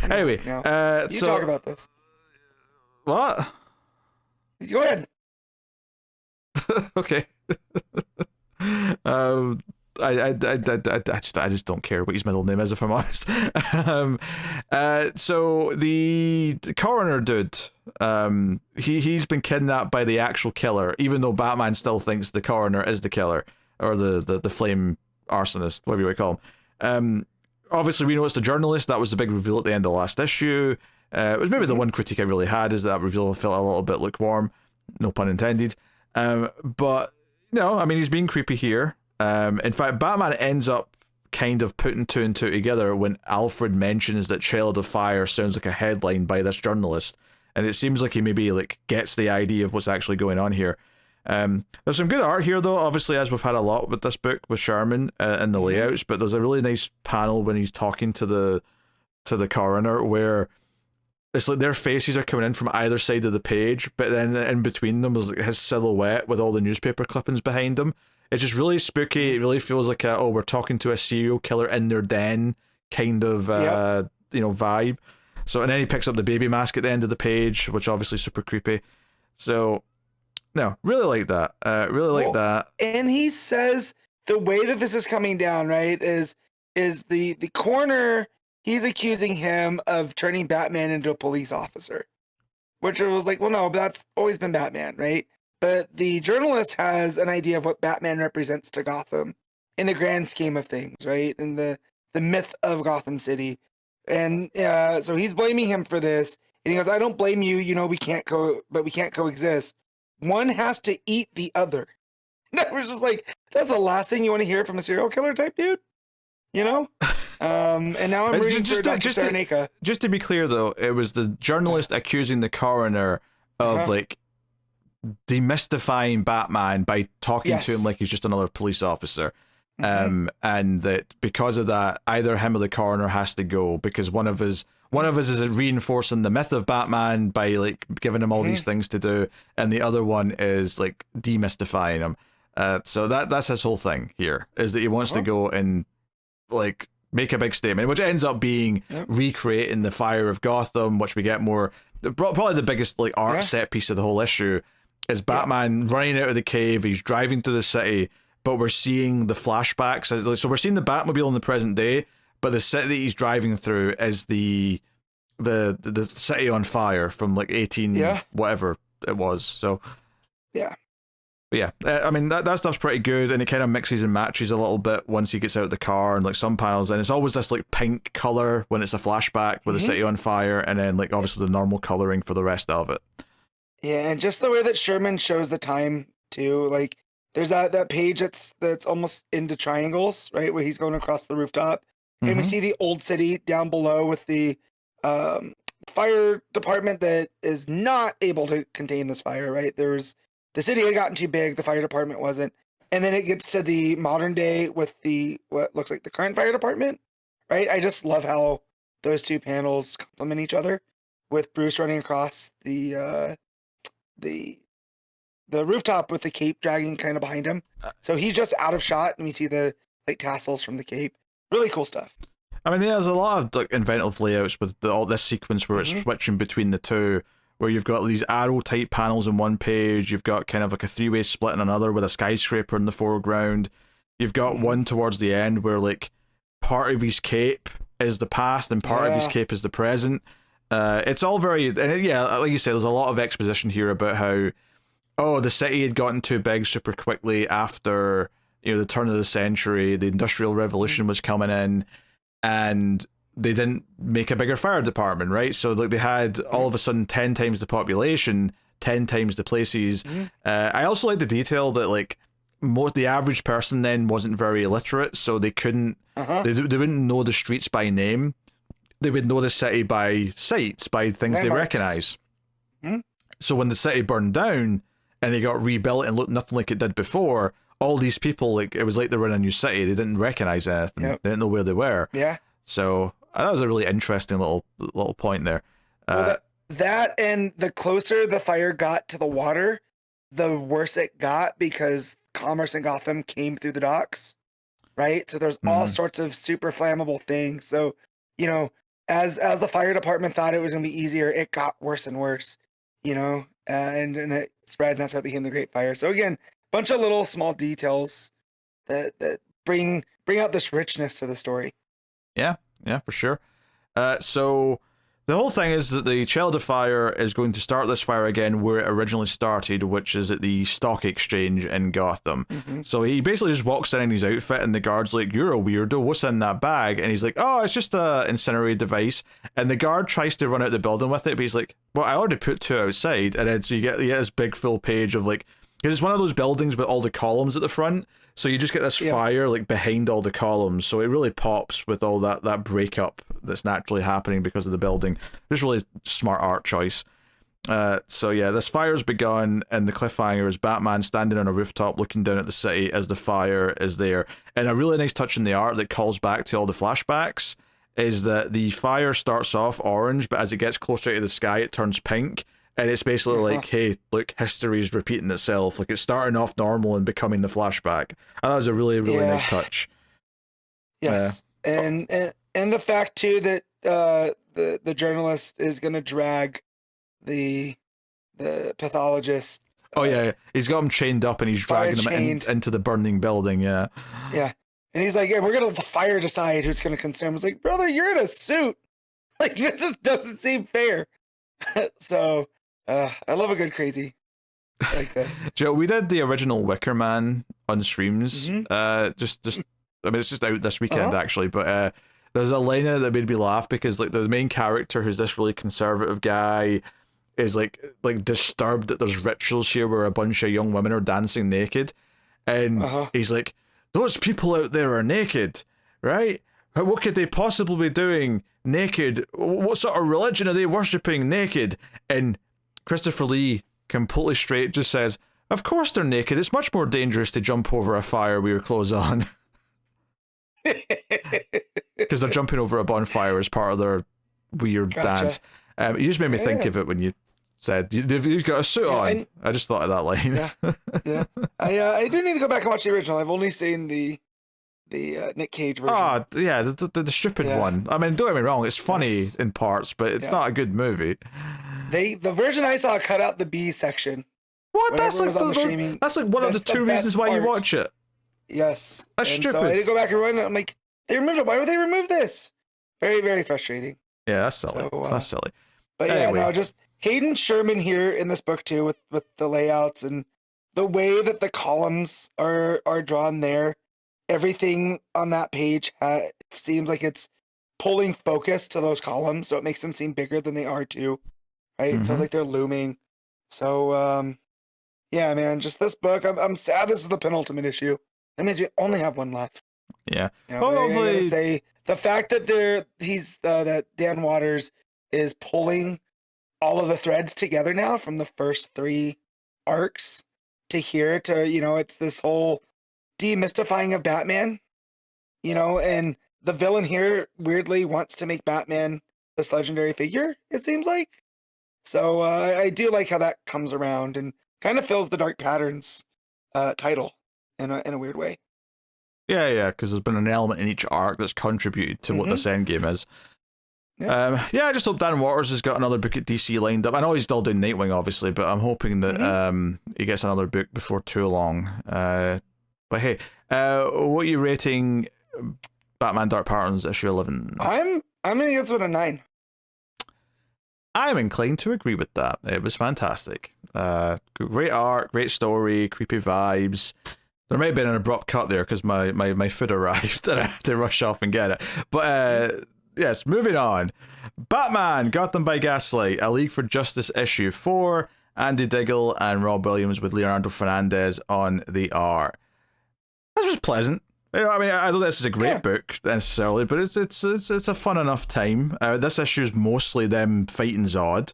Anyway, you so talk about this. What? Go ahead. Okay. I just don't care what his middle name is, if I'm honest. So the coroner dude, he's been kidnapped by the actual killer, even though Batman still thinks the coroner is the killer. Or the flame arsonist, whatever you want to call him. Obviously, we know it's the journalist. That was the big reveal at the end of the last issue. It was maybe the one critique I really had, is that reveal felt a little bit lukewarm, no pun intended. But no, I mean, he's being creepy here. In fact, Batman ends up kind of putting two and two together when Alfred mentions that Child of Fire sounds like a headline by this journalist, and it seems like he maybe like gets the idea of what's actually going on here. There's some good art here, though, obviously, as we've had a lot with this book with Sherman and the layouts, but there's a really nice panel when he's talking to the coroner, where it's like their faces are coming in from either side of the page, but then in between them is like his silhouette with all the newspaper clippings behind him. It's just really spooky. It really feels like we're talking to a serial killer in their den kind of vibe. So, and then he picks up the baby mask at the end of the page, which obviously is super creepy. So, no, really like that. Really like that. And he says the way that this is coming down, right, is the coroner, he's accusing him of turning Batman into a police officer, which was like, well, no, that's always been Batman, right? But the journalist has an idea of what Batman represents to Gotham in the grand scheme of things, right? And the myth of Gotham City. And so he's blaming him for this. And he goes, I don't blame you. You know, we can't coexist. One has to eat the other. And I was just like, that's the last thing you want to hear from a serial killer type dude, you know? And now I'm reading for Dr. Xermanico. Just to be clear, though, it was the journalist accusing the coroner of like demystifying Batman by talking to him like he's just another police officer. And that because of that, either him or the coroner has to go, because one of us is reinforcing the myth of Batman by like giving him all these things to do, and the other one is like demystifying him. So that's his whole thing here, is that he wants to go and like make a big statement, which ends up being recreating the fire of Gotham, which we get more. Probably the biggest like art set piece of the whole issue is Batman running out of the cave. He's driving through the city, but we're seeing the flashbacks. So we're seeing the Batmobile in the present day, but the city that he's driving through is the city on fire from like 18 whatever it was. So I mean that stuff's pretty good, and it kind of mixes and matches a little bit once he gets out of the car, and like some panels, and it's always this like pink color when it's a flashback with the city on fire, and then like obviously the normal coloring for the rest of it. Yeah, and just the way that Sherman shows the time too, like there's that page that's almost into triangles, right, where he's going across the rooftop, and we see the old city down below with the fire department that is not able to contain this fire, right? The city had gotten too big, the fire department wasn't, and then it gets to the modern day with what looks like the current fire department, right? I just love how those two panels complement each other, with Bruce running across the rooftop with the cape dragging kind of behind him. So he's just out of shot, and we see the like tassels from the cape. Really cool stuff. I mean, there's a lot of like inventive layouts with all this sequence where it's switching between the two, where you've got these arrow type panels on one page, you've got kind of like a three-way split in another with a skyscraper in the foreground. You've got one towards the end where like part of his cape is the past and part of his cape is the present. It's all very, and like you said, there's a lot of exposition here about how the city had gotten too big super quickly after the turn of the century. The Industrial Revolution was coming in, and they didn't make a bigger fire department, right? So like they had all of a sudden 10 times the population, 10 times the places. I also like the detail that like the average person then wasn't very illiterate, so they couldn't they wouldn't know the streets by name. They would know the city by sights, by things they recognize. So when the city burned down and they got rebuilt and looked nothing like it did before, all these people, like it was like they were in a new city. They didn't recognize anything. They didn't know where they were. So that was a really interesting little point there. Well, that and the closer the fire got to the water, the worse it got, because commerce in Gotham came through the docks, right? So there's all sorts of super flammable things. So, as the fire department thought it was going to be easier, it got worse and worse, and it spread, and that's how it became the Great Fire. So again, bunch of little small details that bring out this richness to the story. Yeah, for sure. So The whole thing is that the Child of Fire is going to start this fire again where it originally started, which is at the stock exchange in Gotham. So he basically just walks in his outfit, and the guard's like, "You're a weirdo, what's in that bag?" And he's like, "Oh, it's just a incinerated device." And the guard tries to run out the building with it, but he's like, "Well, I already put 2 outside." And then so you get this big full page of like, because it's one of those buildings with all the columns at the front, so you just get this fire like behind all the columns, so it really pops with all that breakup that's naturally happening because of the building. Just really smart art choice. So yeah, this fire's begun, and the cliffhanger is Batman standing on a rooftop looking down at the city as the fire is there. And a really nice touch in the art that calls back to all the flashbacks is that the fire starts off orange, but as it gets closer to the sky, it turns pink. And it's basically like, hey, look, history's repeating itself. Like, it's starting off normal and becoming the flashback. I thought it was a really, really nice touch. Yes. And the fact, too, that the journalist is going to drag the pathologist. Oh, yeah. He's got him chained up, and he's dragging him into the burning building, Yeah. And he's like, yeah, we're going to let the fire decide who's going to consume. It's like, brother, you're in a suit. Like, this just doesn't seem fair. So... I love a good crazy like this. Joe, we did the original Wicker Man on streams. Just I mean, it's just out this weekend actually, but there's a line in it that made me laugh because like the main character, who's this really conservative guy, is like disturbed that there's rituals here where a bunch of young women are dancing naked, and he's like, those people out there are naked, right? What could they possibly be doing naked? What sort of religion are they worshipping naked? And Christopher Lee, completely straight, just says, of course they're naked. It's much more dangerous to jump over a fire with your clothes on. Because they're jumping over a bonfire as part of their weird dance. You just made me think of it when you said, you've got a suit on. I just thought of that line. I do need to go back and watch the original. I've only seen the Nick Cage version. Oh, yeah, the stupid one. I mean, don't get me wrong, it's funny in parts, but it's not a good movie. The version I saw cut out the B section. What? That's like one of the 2 reasons why you watch it. Yes. That's stupid. So I had to go back and run it. I'm like, they removed it. Why would they remove this? Very, very frustrating. Yeah, that's silly. That's silly. But anyway. Just Hayden Sherman here in this book too, with the layouts and the way that the columns are drawn there. Everything on that page seems like it's pulling focus to those columns, so it makes them seem bigger than they are too. Right? It feels like they're looming. So, yeah, man, just this book. I'm sad this is the penultimate issue. That means we only have one left. Yeah. You know, I'm gonna say the fact that that Dan Watters is pulling all of the threads together now from the first 3 arcs to here to, it's this whole demystifying of Batman, and the villain here weirdly wants to make Batman this legendary figure, it seems like. So I do like how that comes around and kind of fills the Dark Patterns title in a weird way. Yeah, because there's been an element in each arc that's contributed to what this endgame is. I just hope Dan Watters has got another book at DC lined up. I know he's still doing Nightwing, obviously, but I'm hoping that he gets another book before too long. But hey, what are you rating Batman Dark Patterns issue 11? I'm gonna give this one a 9. I'm inclined to agree with that. It was fantastic. Great art, great story, creepy vibes. There may have been an abrupt cut there because my food arrived and I had to rush off and get it. But yes, moving on. Batman, Gotham by Gaslight, A League for Justice issue 4. Andy Diggle and Rob Williams with Leandro Fernández on the art. This was pleasant. I mean, I don't think this is a great book necessarily, but it's a fun enough time. This issue is mostly them fighting Zod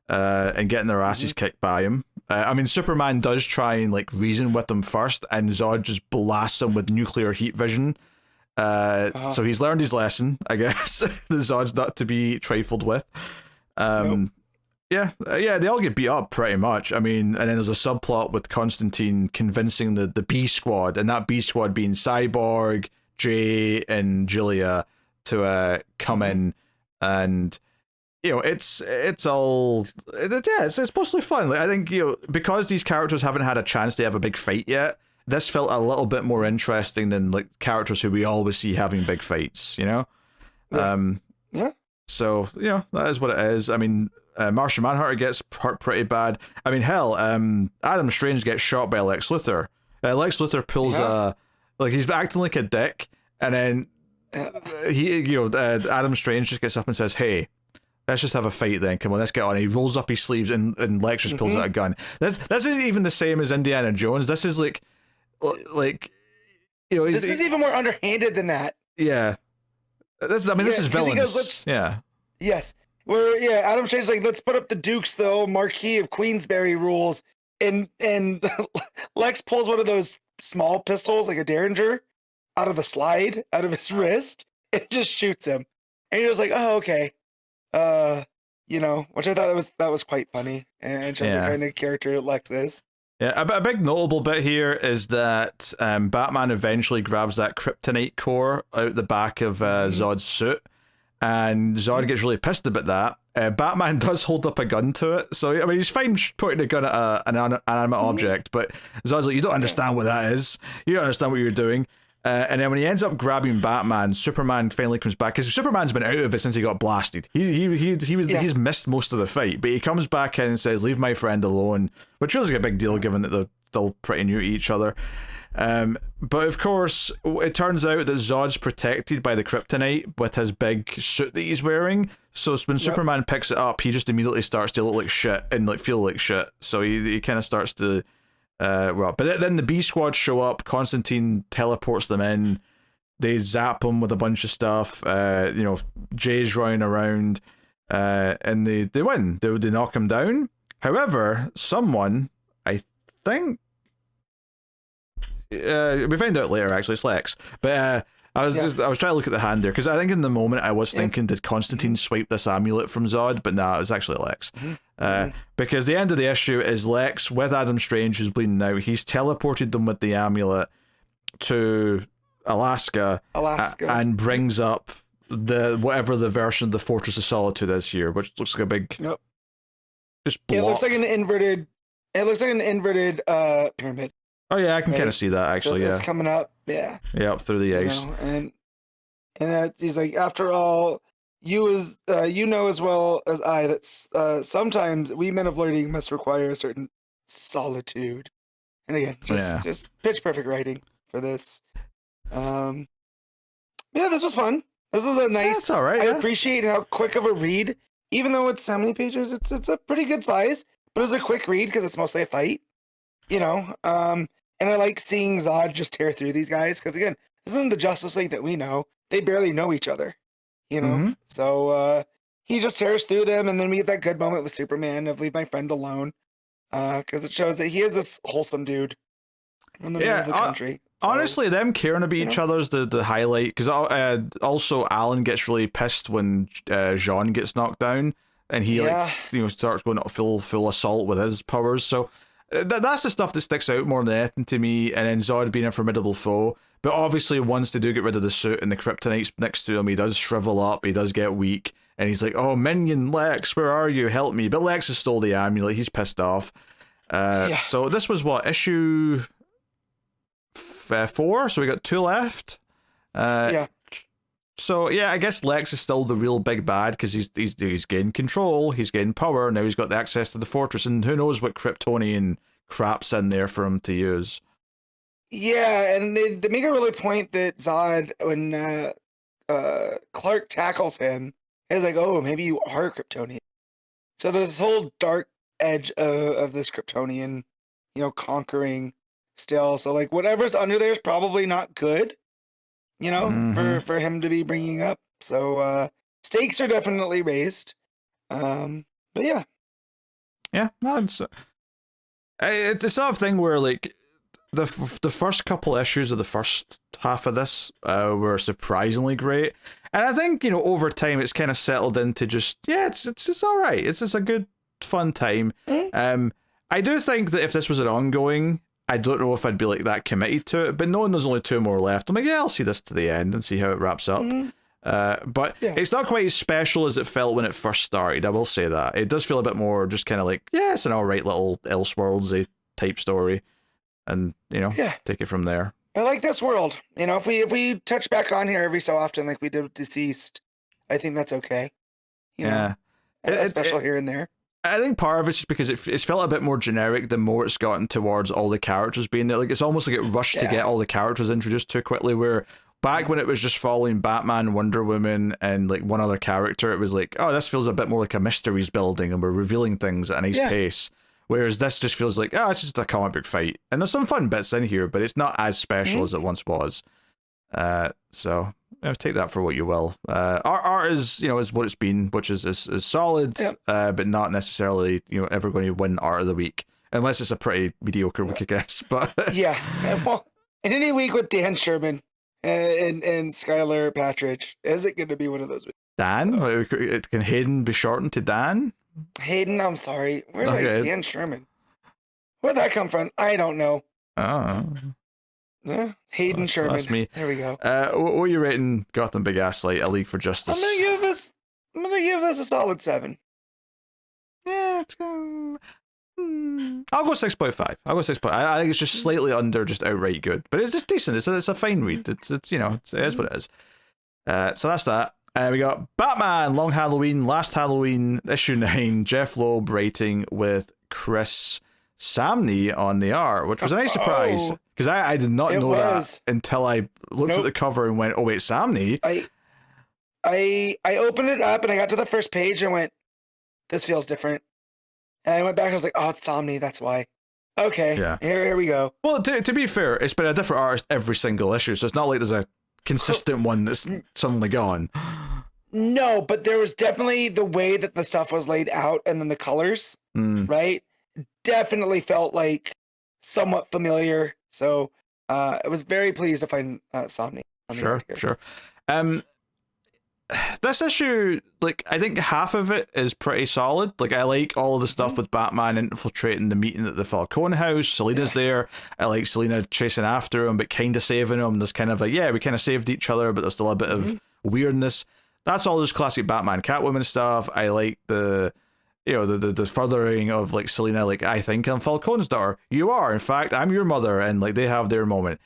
and getting their asses kicked by him. I mean, Superman does try and reason with them first, and Zod just blasts him with nuclear heat vision. So he's learned his lesson, I guess. The Zod's not to be trifled with. Yeah, they all get beat up pretty much. I mean, and then there's a subplot with Constantine convincing the B Squad, and that B Squad being Cyborg, Jay, and Julia to come in, and it's mostly fun. I think because these characters haven't had a chance to have a big fight yet, this felt a little bit more interesting than characters who we always see having big fights. So, that is what it is. I mean, Martian Manhunter gets hurt pretty bad. I mean, hell, Adam Strange gets shot by Lex Luthor. Lex Luthor pulls he's acting like a dick, and then Adam Strange just gets up and says, "Hey, let's just have a fight then. Come on, let's get on." He rolls up his sleeves and Lex just pulls out a gun. This isn't even the same as Indiana Jones. This is this is even more underhanded than that. Yeah. This is villainous. Yes. Where Adam Strange's like, let's put up the Dukes though, Marquis of Queensberry rules, and Lex pulls one of those small pistols, like a Derringer, out of his wrist, and just shoots him. And you're just like, oh, okay. Which I thought that was quite funny, and shows what kind of character Lex is. Yeah, a big notable bit here is that Batman eventually grabs that kryptonite core out the back of Zod's suit, and Zod gets really pissed about that. Batman does hold up a gun to it, so I mean he's fine pointing a gun at an inanimate object, but Zod's like, you don't understand what that is. You don't understand what you're doing. And then when he ends up grabbing Batman, Superman finally comes back, because Superman's been out of it since he got blasted. He's missed most of the fight, but he comes back in and says, "Leave my friend alone," which feels like a big deal given that they're still pretty new to each other. But of course, it turns out that Zod's protected by the kryptonite with his big suit that he's wearing. So when Superman picks it up, he just immediately starts to look like shit and feel like shit. So he kind of starts to. But then the B Squad show up. Constantine teleports them in. They zap them with a bunch of stuff. Jay's running around, and they win. They knock him down. However, someone, I think, we find out later. Actually, it's Lex. But I was trying to look at the hand there, because I think in the moment I was thinking, did Constantine swipe this amulet from Zod? But no, it was actually Lex. Because the end of the issue is Lex with Adam Strange, who's bleeding out. He's teleported them with the amulet to Alaska. And brings up whatever the version of the Fortress of Solitude is here, which looks like a big just block. It looks like an inverted pyramid. Oh yeah, I can kind of see that actually. So it's coming up. Yeah, up through the ice. And he's like, after all, you know as well as I that sometimes we men of learning must require a certain solitude. And again, just pitch perfect writing for this. This was fun. This was a nice. Yeah, it's all right. I appreciate how quick of a read, even though it's how many pages. It's a pretty good size, but it was a quick read because it's mostly a fight. And I like seeing Zod just tear through these guys, because again, this isn't the Justice League that we know. They barely know each other, So he just tears through them, and then we get that good moment with Superman of "Leave my friend alone," because it shows that he is this wholesome dude in the middle of the country. So, honestly, them caring about each other is the highlight, because also Alan gets really pissed when Jean gets knocked down, and he starts going full assault with his powers. So. That's the stuff that sticks out more than anything to me, and then Zod being a formidable foe. But obviously, once they do get rid of the suit and the kryptonite's next to him, he does shrivel up, he does get weak, and he's like, "Oh, minion Lex, where are you? Help me!" But Lex has stole the amulet, he's pissed off. So this was issue 4, so we got 2 left. So I guess Lex is still the real big bad, because he's gained control, he's gained power, now he's got the access to the fortress, and who knows what Kryptonian crap's in there for him to use. Yeah, and they make a really point that Zod, when Clark tackles him, is like, "Oh, maybe you are Kryptonian." So there's this whole dark edge of this Kryptonian, conquering still. So like whatever's under there is probably not good. For him to be bringing up. So stakes are definitely raised. But yeah. Yeah, no, it's the sort of thing where like the first couple issues of the first half of this were surprisingly great. And I think, over time it's kind of settled into just, it's all right. It's just a good, fun time. I do think that if this was an ongoing, I don't know if I'd be like that committed to it, but knowing there's only 2 more left, I'm like, I'll see this to the end and see how it wraps up. But it's not quite as special as it felt when it first started, I will say that. It does feel a bit more just kind of like, it's an alright little Elseworldsy type story, and, take it from there. I like this world. If we touch back on here every so often like we did with Deceased, I think that's okay. you know, a special here and there. I think part of it's just because it's felt a bit more generic the more it's gotten towards all the characters being there. Like, it's almost like it rushed to get all the characters introduced too quickly, where back when it was just following Batman, Wonder Woman, and like one other character, it was like, oh, this feels a bit more like a mysteries building and we're revealing things at a nice pace. Whereas this just feels like, oh, it's just a comic book fight. And there's some fun bits in here, but it's not as special as it once was. So take that for what you will. Art is, is what it's been, which is solid, but not necessarily, ever going to win Art of the Week, unless it's a pretty mediocre week, I guess. But well, in any week with Dan Sherman and Skylar Patridge, is it going to be one of those weeks? Dan? So. Can Hayden be shortened to Dan? Hayden, I'm sorry. Dan Sherman? Where'd that come from? I don't know. Hayden Sherman. That's me. There we go. What are you rating Gotham by Gaslight, A League for Justice? I'm gonna give this a solid 7. Yeah, I'll go 6.5. I'll go 6.5. I think it's just slightly under just outright good, but it's just decent. It's a fine read. It is what it is. So that's that. We got Batman, Long Halloween, Last Halloween, issue 9. Jeph Loeb writing with Chris Samnee on the art, which was a nice surprise because I did not know that until I looked at the cover and went, oh wait, Samnee. I opened it up and I got to the first page and went, this feels different. And I went back and I was like, oh, it's Samnee, that's why. Okay, here we go. Well, to be fair, it's been a different artist every single issue, so it's not like there's a consistent one that's suddenly gone. No, but there was definitely the way that the stuff was laid out and then the colors, right? Definitely felt like somewhat familiar. So I was very pleased to find Samnee. Sure. This issue, like, I think half of it is pretty solid. Like, I like all of the stuff with Batman infiltrating the meeting at the Falcone house. Selina's there. I like Selina chasing after him, but kind of saving him. There's kind of like, we kind of saved each other, but there's still a bit of weirdness. That's all just classic Batman Catwoman stuff. I like the furthering of like Selina, like, I think I'm Falcone's daughter. You are, in fact, I'm your mother, and like they have their moment.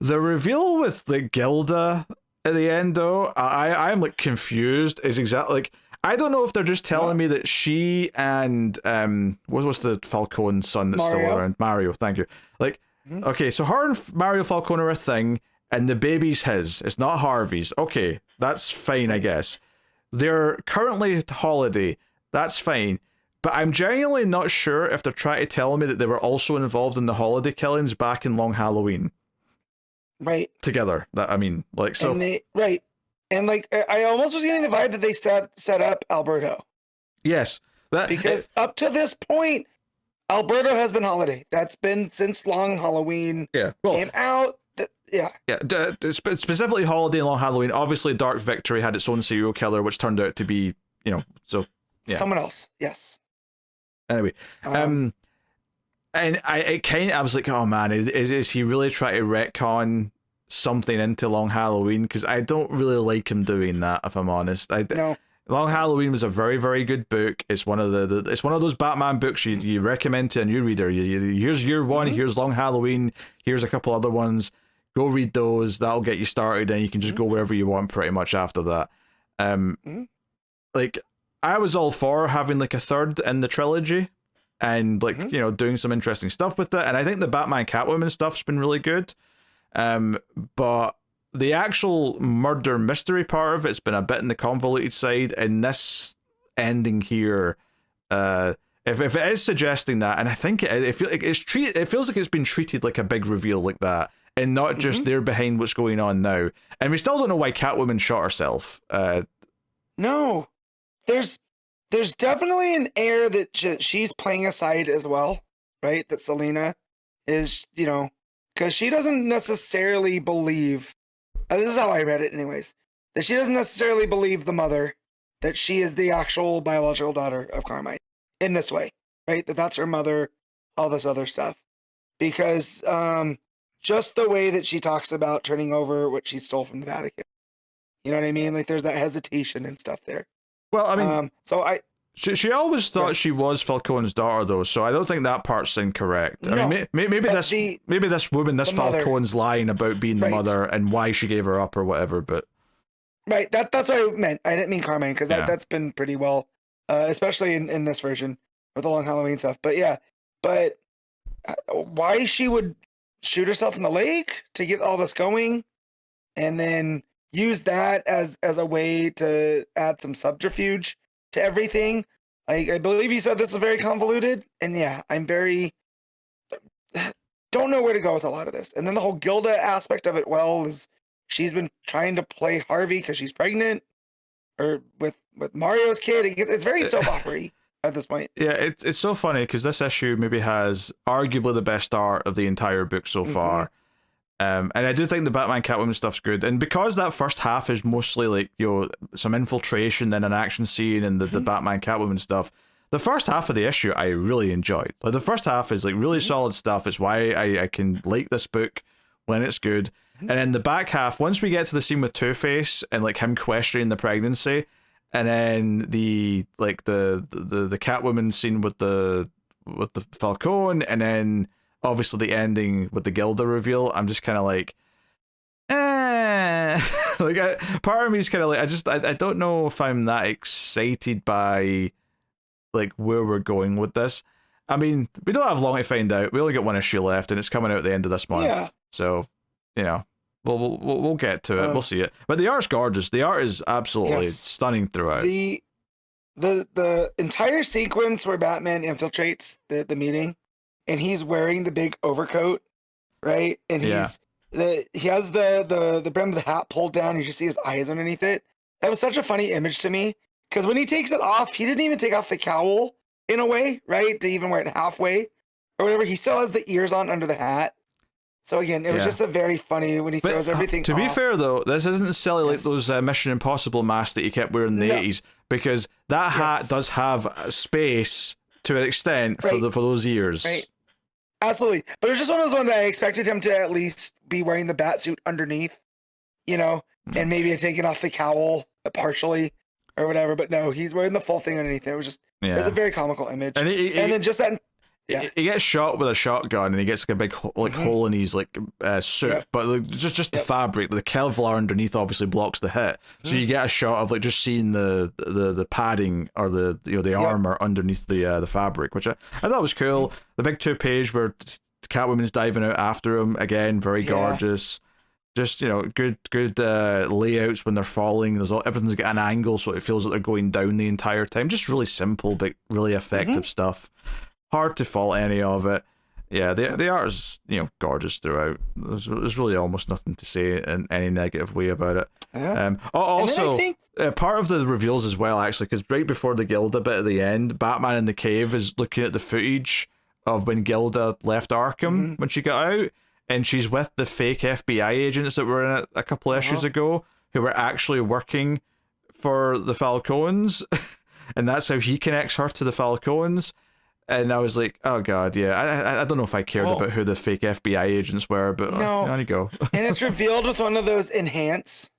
The reveal with the Gilda at the end, though, I'm like confused. Is exactly like, I don't know if they're just telling me that she and what's the Falcone son that's still around? Mario, thank you. Like, okay, so her and Mario Falcone are a thing, and the baby's his. It's not Harvey's. Okay, that's fine, I guess. They're currently at holiday. That's fine. But I'm genuinely not sure if they're trying to tell me that they were also involved in the holiday killings back in Long Halloween. Right. Together. And like I almost was getting the vibe that they set up Alberto. Yes. Because up to this point, Alberto has been holiday. That's been since Long Halloween came out. Specifically holiday and Long Halloween. Obviously Dark Victory had its own serial killer, which turned out to be, someone else. Yes. Anyway, and I was like, oh man, is he really trying to retcon something into Long Halloween? Because I don't really like him doing that, if I'm honest. No. Long Halloween was a very, very good book. It's one of it's one of those Batman books you recommend to a new reader. Here's year one, here's Long Halloween, here's a couple other ones. Go read those. That'll get you started, and you can just go wherever you want pretty much after that. Like, I was all for having like a third in the trilogy. And like doing some interesting stuff with it, and I think the Batman Catwoman stuff's been really good, but the actual murder mystery part of it's been a bit in the convoluted side. And this ending here, if it is suggesting that, and I think it feels like it's been treated like a big reveal like that, and not just they're behind what's going on now. And we still don't know why Catwoman shot herself. No, there's definitely an air that she's playing a side as well, right? That Selina is, because she doesn't necessarily believe, this is how I read it anyways, that she doesn't necessarily believe the mother, that she is the actual biological daughter of Carmine in this way, right? That's her mother, all this other stuff. Because just the way that she talks about turning over what she stole from the Vatican. You know what I mean? Like there's that hesitation and stuff there. Well, I mean, she always thought she was Falcone's daughter, though, so I don't think that part's incorrect. I mean, maybe this woman, Falcone's lying about being the mother and why she gave her up or whatever, but Right. That's what I meant. I didn't mean Carmine because Yeah. that's been pretty well, especially in this version with the long Halloween stuff. But yeah, but why she would shoot herself in the leg to get all this going, and then use that as a way to add some subterfuge to everything. I believe you said this is very convoluted, and yeah, I'm very don't know where to go with a lot of this. And then the whole Gilda aspect of it, well, is she's been trying to play Harvey because she's pregnant, or with Mario's kid. It's very soap opera at this point. Yeah, it's so funny because this issue maybe has arguably the best art of the entire book so far. And I do think the Batman Catwoman stuff's good. And because that first half is mostly like, some infiltration and an action scene and the Batman Catwoman stuff, the first half of the issue I really enjoyed. Like the first half is like really solid stuff. It's why I can like this book when it's good. And then the back half, once we get to the scene with Two-Face and like him questioning the pregnancy, and then the Catwoman scene with the Falcone, and then obviously the ending with the Gilda reveal, I'm just kind of like, like part of me is kind of like, I don't know if I'm that excited by like where we're going with this. I mean, we don't have long to find out. We only got one issue left, and it's coming out at the end of this month. Yeah. So, we'll get to it. We'll see it. But the art's gorgeous. The art is absolutely stunning throughout. The entire sequence where Batman infiltrates the meeting, and he's wearing the big overcoat, right? And he has the brim of the hat pulled down. You just see his eyes underneath it. That was such a funny image to me, because when he takes it off, he didn't even take off the cowl in a way, right? To even wear it halfway or whatever. He still has the ears on under the hat. So again, it was just a very funny when he throws everything off. To be fair though, this isn't silly like those Mission Impossible masks that he kept wearing in the 80s, because that hat does have space to an extent for those ears. Right. Absolutely. But it was just one of those ones that I expected him to at least be wearing the bat suit underneath, and maybe taking off the cowl partially or whatever. But no, he's wearing the full thing underneath. It was just, it was a very comical image. And then just that. Yeah. He gets shot with a shotgun, and he gets like a big hole in his suit, but like, just the fabric, the Kevlar underneath obviously blocks the hit, so you get a shot of like just seeing the padding or the armor underneath the fabric, which I thought was cool. The big 2-page where Catwoman's diving out after him again, very gorgeous. Just good layouts when they're falling. Everything's got an angle, so it feels like they're going down the entire time. Just really simple but really effective stuff. Hard to fault any of it. Yeah, the art is gorgeous throughout. There's really almost nothing to say in any negative way about it. Also, part of the reveals as well, actually, because right before the Gilda bit at the end, Batman in the cave is looking at the footage of when Gilda left Arkham when she got out, and she's with the fake FBI agents that were in it a couple of issues ago, who were actually working for the Falcons, and that's how he connects her to the Falcons. And I was like, oh god, yeah. I don't know if I cared about who the fake FBI agents were, but there you go. And it's revealed with one of those enhance,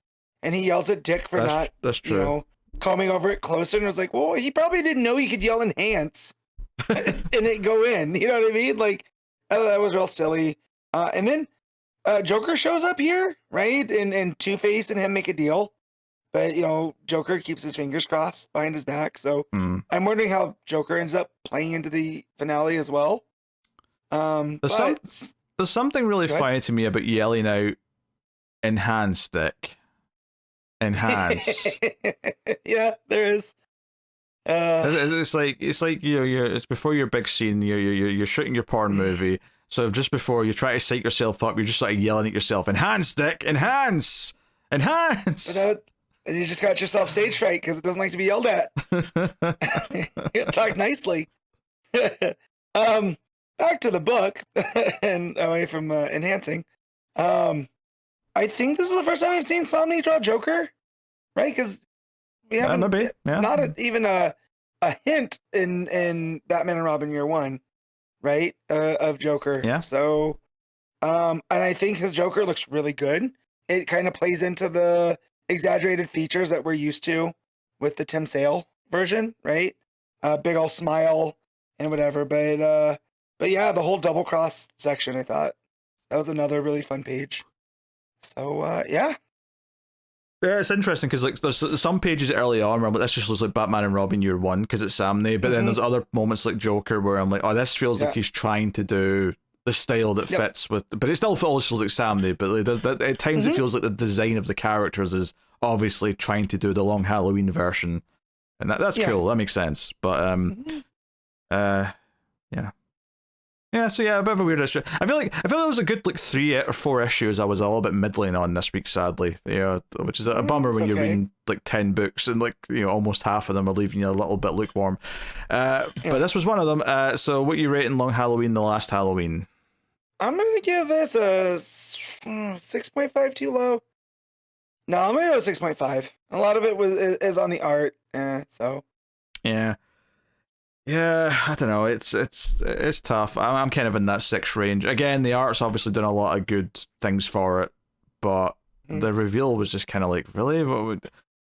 and he yells at Dick for that's true. Coming over it closer, and I was like, well, he probably didn't know he could yell enhance and it go in. You know what I mean? Like, I thought that was real silly. And then Joker shows up here, right? And Two-Face and him make a deal. But, Joker keeps his fingers crossed behind his back. So I'm wondering how Joker ends up playing into the finale as well. There's something really funny to me about yelling out enhance stick. Enhance. Yeah, there is. It's like it's before your big scene. You're shooting your porn movie. So just before you try to psych yourself up, you're just like yelling at yourself, enhance stick, enhance. And you just got yourself stage fright because it doesn't like to be yelled at. Talk nicely. Back to the book and away from enhancing. I think this is the first time I've seen Samnee draw Joker, right? Because we haven't even a hint in Batman and Robin Year One, right? Of Joker. Yeah. So, and I think his Joker looks really good. It kind of plays into the exaggerated features that we're used to with the Tim Sale version, right? Big old smile and whatever. But yeah, the whole double cross section, I thought that was another really fun page. So yeah. Yeah, it's interesting because like there's some pages early on where I'm like, this just looks like Batman and Robin year one because it's Samney, but then there's other moments like Joker where I'm like, oh, this feels like he's trying to do the style that fits with, but it still always feels like Samney. But like, at times it feels like the design of the characters is obviously trying to do the Long Halloween version, and that's cool. That makes sense. But yeah, so yeah, a bit of a weird issue. I feel like it was a good like 3 or 4 issues I was a little bit middling on this week, sadly. Yeah, which is a bummer when you're reading like 10 books and like almost half of them are leaving you a little bit lukewarm. But this was one of them. So what you rating Long Halloween, The Last Halloween? I'm gonna give this a 6.5 too low. No, I'm gonna go 6.5. A lot of it is on the art, so. Yeah, I don't know. It's tough. I'm kind of in that 6 range. Again, the art's obviously done a lot of good things for it, but the reveal was just kind of like, really? What would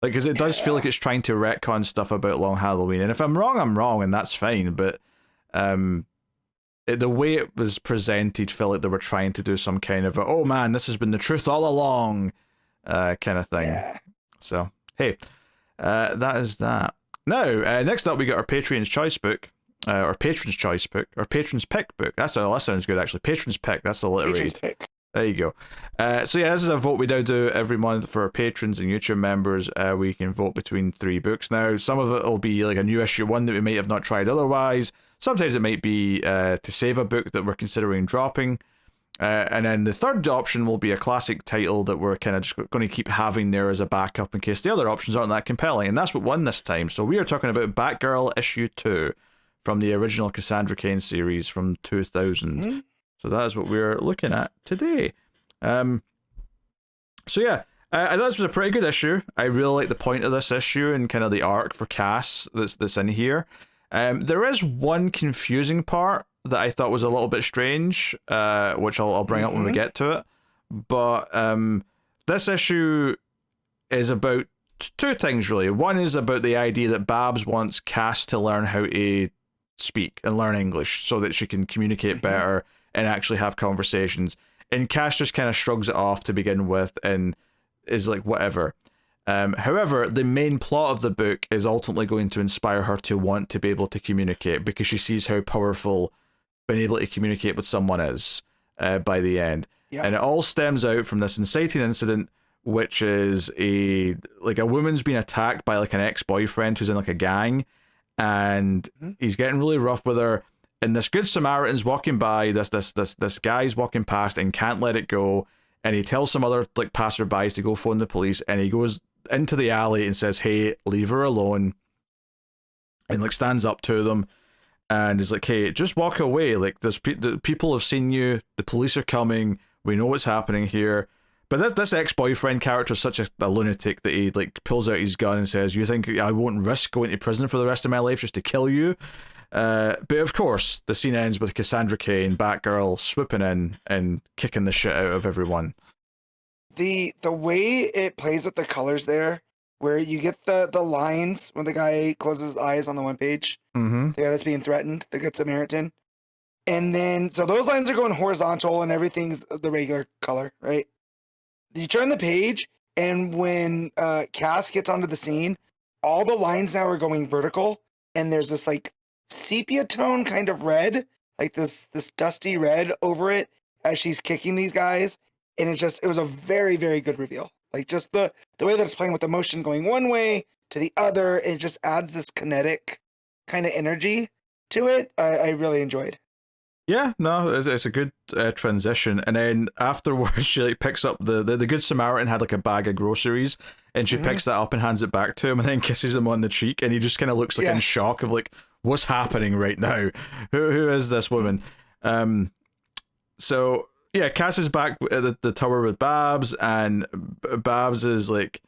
like? Because it does feel like it's trying to retcon stuff about Long Halloween, and if I'm wrong, and that's fine. But the way it was presented felt like they were trying to do some kind of oh man, this has been the truth all along, kind of thing. Yeah. So hey, that is that. Now, next up we got our Patreon's Choice book, or Patron's Choice book, or Patron's Pick book. That sounds good actually. Patron's Pick, that's a alliterated. There you go. So yeah, this is a vote we now do every month for our patrons and YouTube members. We can vote between 3 books. Now, some of it will be like a new issue 1 that we might have not tried otherwise. Sometimes it might be to save a book that we're considering dropping. And then the third option will be a classic title that we're kind of just going to keep having there as a backup in case the other options aren't that compelling. And that's what won this time. So we are talking about Batgirl issue 2 from the original Cassandra Cain series from 2000. So that is what we're looking at today. So yeah, I thought this was a pretty good issue. I really like the point of this issue and kind of the arc for Cass that's in here. There is one confusing part that I thought was a little bit strange, which I'll bring up when we get to it. But this issue is about 2 things, really. One is about the idea that Babs wants Cass to learn how to speak and learn English so that she can communicate better and actually have conversations. And Cass just kind of shrugs it off to begin with and is like, whatever. However, the main plot of the book is ultimately going to inspire her to want to be able to communicate because she sees how powerful being able to communicate with someone is by the end. Yeah. And it all stems out from this inciting incident, which is a woman's being attacked by like an ex-boyfriend who's in like a gang, and he's getting really rough with her. And this good Samaritan's walking by, this guy's walking past and can't let it go. And he tells some other like passerbys to go phone the police, and he goes into the alley and says, "Hey, leave her alone," and like stands up to them and is like, "Hey, just walk away. Like the people have seen you. The police are coming. We know what's happening here." But this ex-boyfriend character is such a lunatic that he like pulls out his gun and says, "You think I won't risk going to prison for the rest of my life just to kill you?" But of course, the scene ends with Cassandra Cain, Batgirl, swooping in and kicking the shit out of everyone. The way it plays with the colors there, where you get the lines when the guy closes his eyes on the one page, the guy that's being threatened, the good Samaritan, and then so those lines are going horizontal and everything's the regular color, right? You turn the page, and when Cass gets onto the scene, all the lines now are going vertical, and there's this like sepia tone kind of red, like this dusty red over it as she's kicking these guys, and it was a very, very good reveal. Like just the way that it's playing with the motion going one way to the other, it just adds this kinetic kind of energy to it. I really enjoyed. Yeah, no, it's a good transition. And then afterwards, she like picks up the good Samaritan had like a bag of groceries, and she picks that up and hands it back to him, and then kisses him on the cheek, and he just kind of looks like in shock of like, what's happening right now? Who is this woman? So yeah, Cass is back at the tower with Babs, and Babs is like,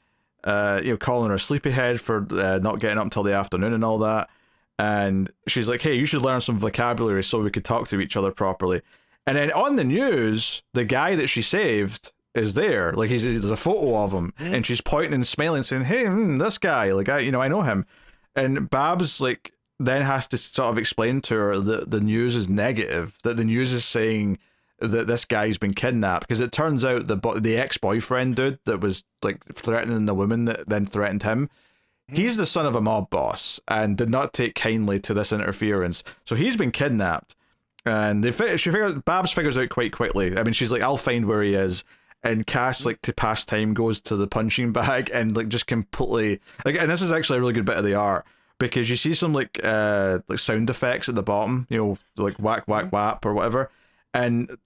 calling her sleepyhead for not getting up until the afternoon and all that. And she's like, hey, you should learn some vocabulary so we could talk to each other properly. And then on the news, the guy that she saved is there. Like there's a photo of him, and she's pointing and smiling, saying, hey, this guy, like I know him. And Babs like then has to sort of explain to her that the news is negative, that the news is saying that this guy's been kidnapped, because it turns out the ex-boyfriend dude that was like threatening the woman that then threatened him, he's the son of a mob boss and did not take kindly to this interference. So he's been kidnapped, and Babs figures out quite quickly. I mean, she's like, I'll find where he is. And Cass, like, to pass time, goes to the punching bag and like just completely like. And this is actually a really good bit of the art, because you see some like sound effects at the bottom, you know, like whack whack whap or whatever, and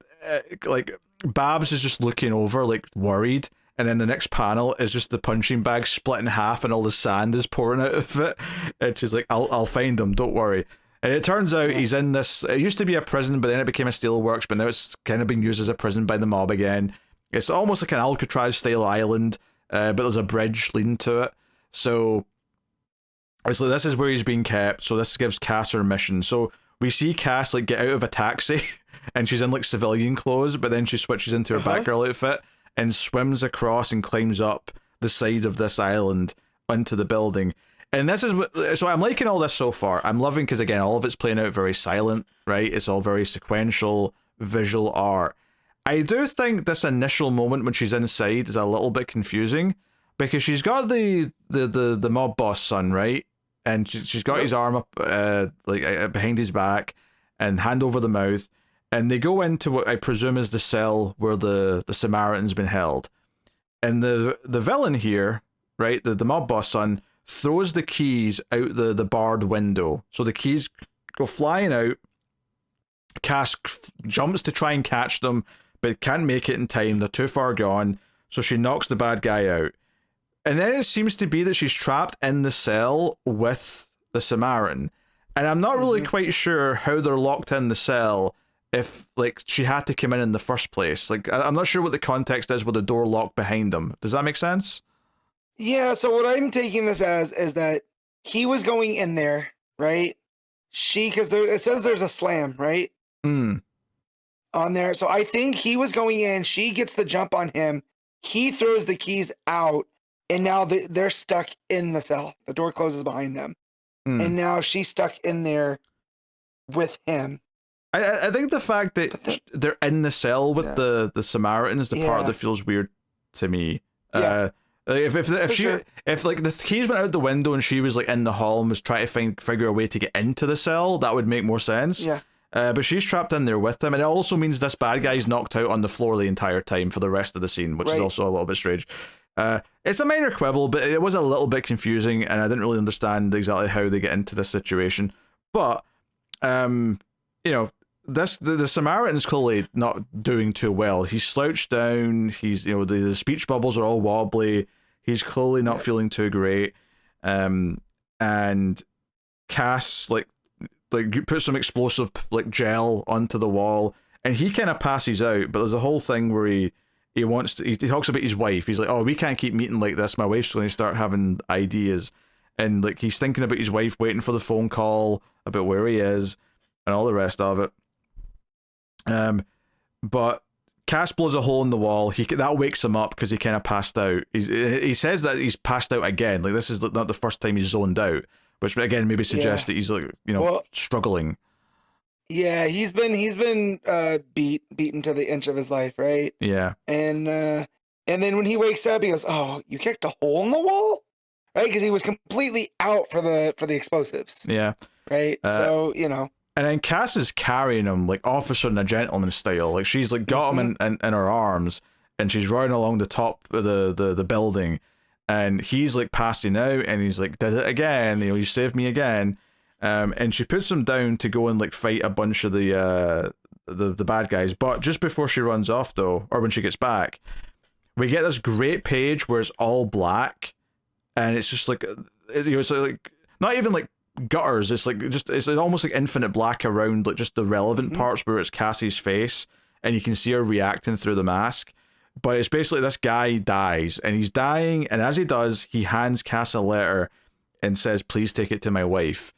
like Babs is just looking over, like worried. And then the next panel is just the punching bag split in half and all the sand is pouring out of it. And she's like, I'll find him, don't worry. And it turns out he's in this, it used to be a prison, but then it became a steelworks, but now it's kind of being used as a prison by the mob again. It's almost like an Alcatraz-style island, but there's a bridge leading to it. So this is where he's being kept, so this gives Cass her mission. So we see Cass like get out of a taxi, and she's in like civilian clothes, but then she switches into her Batgirl outfit and swims across and climbs up the side of this island onto the building. And this is so I'm liking all this so far. I'm loving, because again, all of it's playing out very silent, right? It's all very sequential visual art. I do think this initial moment when she's inside is a little bit confusing, because she's got the mob boss son, right? And she's got his arm up behind his back and hand over the mouth, and they go into what I presume is the cell where the Samaritan's been held. And the villain here, right, the mob boss son, throws the keys out the barred window. So the keys go flying out. Cass jumps to try and catch them, but can't make it in time. They're too far gone. So she knocks the bad guy out. And then it seems to be that she's trapped in the cell with the Samaritan. And I'm not really quite sure how they're locked in the cell, if like she had to come in the first place. Like, I'm not sure what the context is with the door locked behind them. Does that make sense? Yeah, so what I'm taking this as is that he was going in there, right? Because it says there's a slam, right? On there. So I think he was going in, she gets the jump on him, he throws the keys out, and now they're stuck in the cell. The door closes behind them. And now she's stuck in there with him. I think the fact that they're in the cell with the Samaritan is the part that feels weird to me. Yeah. If like the keys went out the window and she was like in the hall and was trying to figure a way to get into the cell, that would make more sense. Yeah. But she's trapped in there with him, and it also means this bad guy's knocked out on the floor the entire time for the rest of the scene, which is also a little bit strange. It's a minor quibble, but it was a little bit confusing, and I didn't really understand exactly how they get into this situation. But you know, the Samaritan's clearly not doing too well. He's slouched down. He's, you know, the speech bubbles are all wobbly. He's clearly not feeling too great. And Cass like put some explosive like gel onto the wall, and he kind of passes out. But there's a whole thing where he talks about his wife. He's like, oh, we can't keep meeting like this. My wife's going to start having ideas. And like he's thinking about his wife, waiting for the phone call about where he is and all the rest of it. But Cass blows a hole in the wall. That wakes him up because he kind of passed out. He says that he's passed out again. Like, this is not the first time he's zoned out, which again maybe suggests that he's like, you know, struggling. Yeah, he's been beaten to the inch of his life, right? Yeah. And then when he wakes up, he goes, "Oh, you kicked a hole in the wall?" Right? Because he was completely out for the explosives. Yeah. Right. So, you know. And then Cass is carrying him like officer and a gentleman style. Like, she's like got him in her arms, and she's running along the top of the building, and he's like passing out, and he's like, did it again, you know, you saved me again. And she puts him down to go and like fight a bunch of the bad guys. But just before she runs off though, or when she gets back, we get this great page where it's all black, and it's just like, it's like not even like gutters, it's like it's almost like infinite black around like just the relevant parts where it's Cassie's face, and you can see her reacting through the mask. But it's basically this guy dies, and he's dying, and as he does, he hands Cass a letter and says, "Please take it to my wife."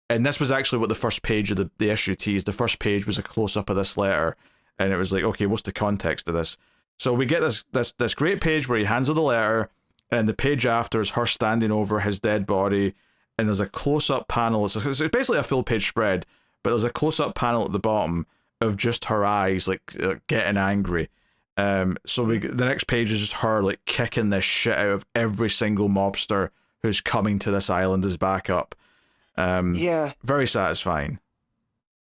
And this was actually what the first page of the issue teased. The first page was a close-up of this letter, and it was like, okay, what's the context of this? So we get this great page where he hands her the letter, and the page after is her standing over his dead body, and there's a close-up panel. It's basically a full-page spread, but there's a close-up panel at the bottom of just her eyes like getting angry. So the next page is just her like kicking the shit out of every single mobster who's coming to this island as backup. Very satisfying.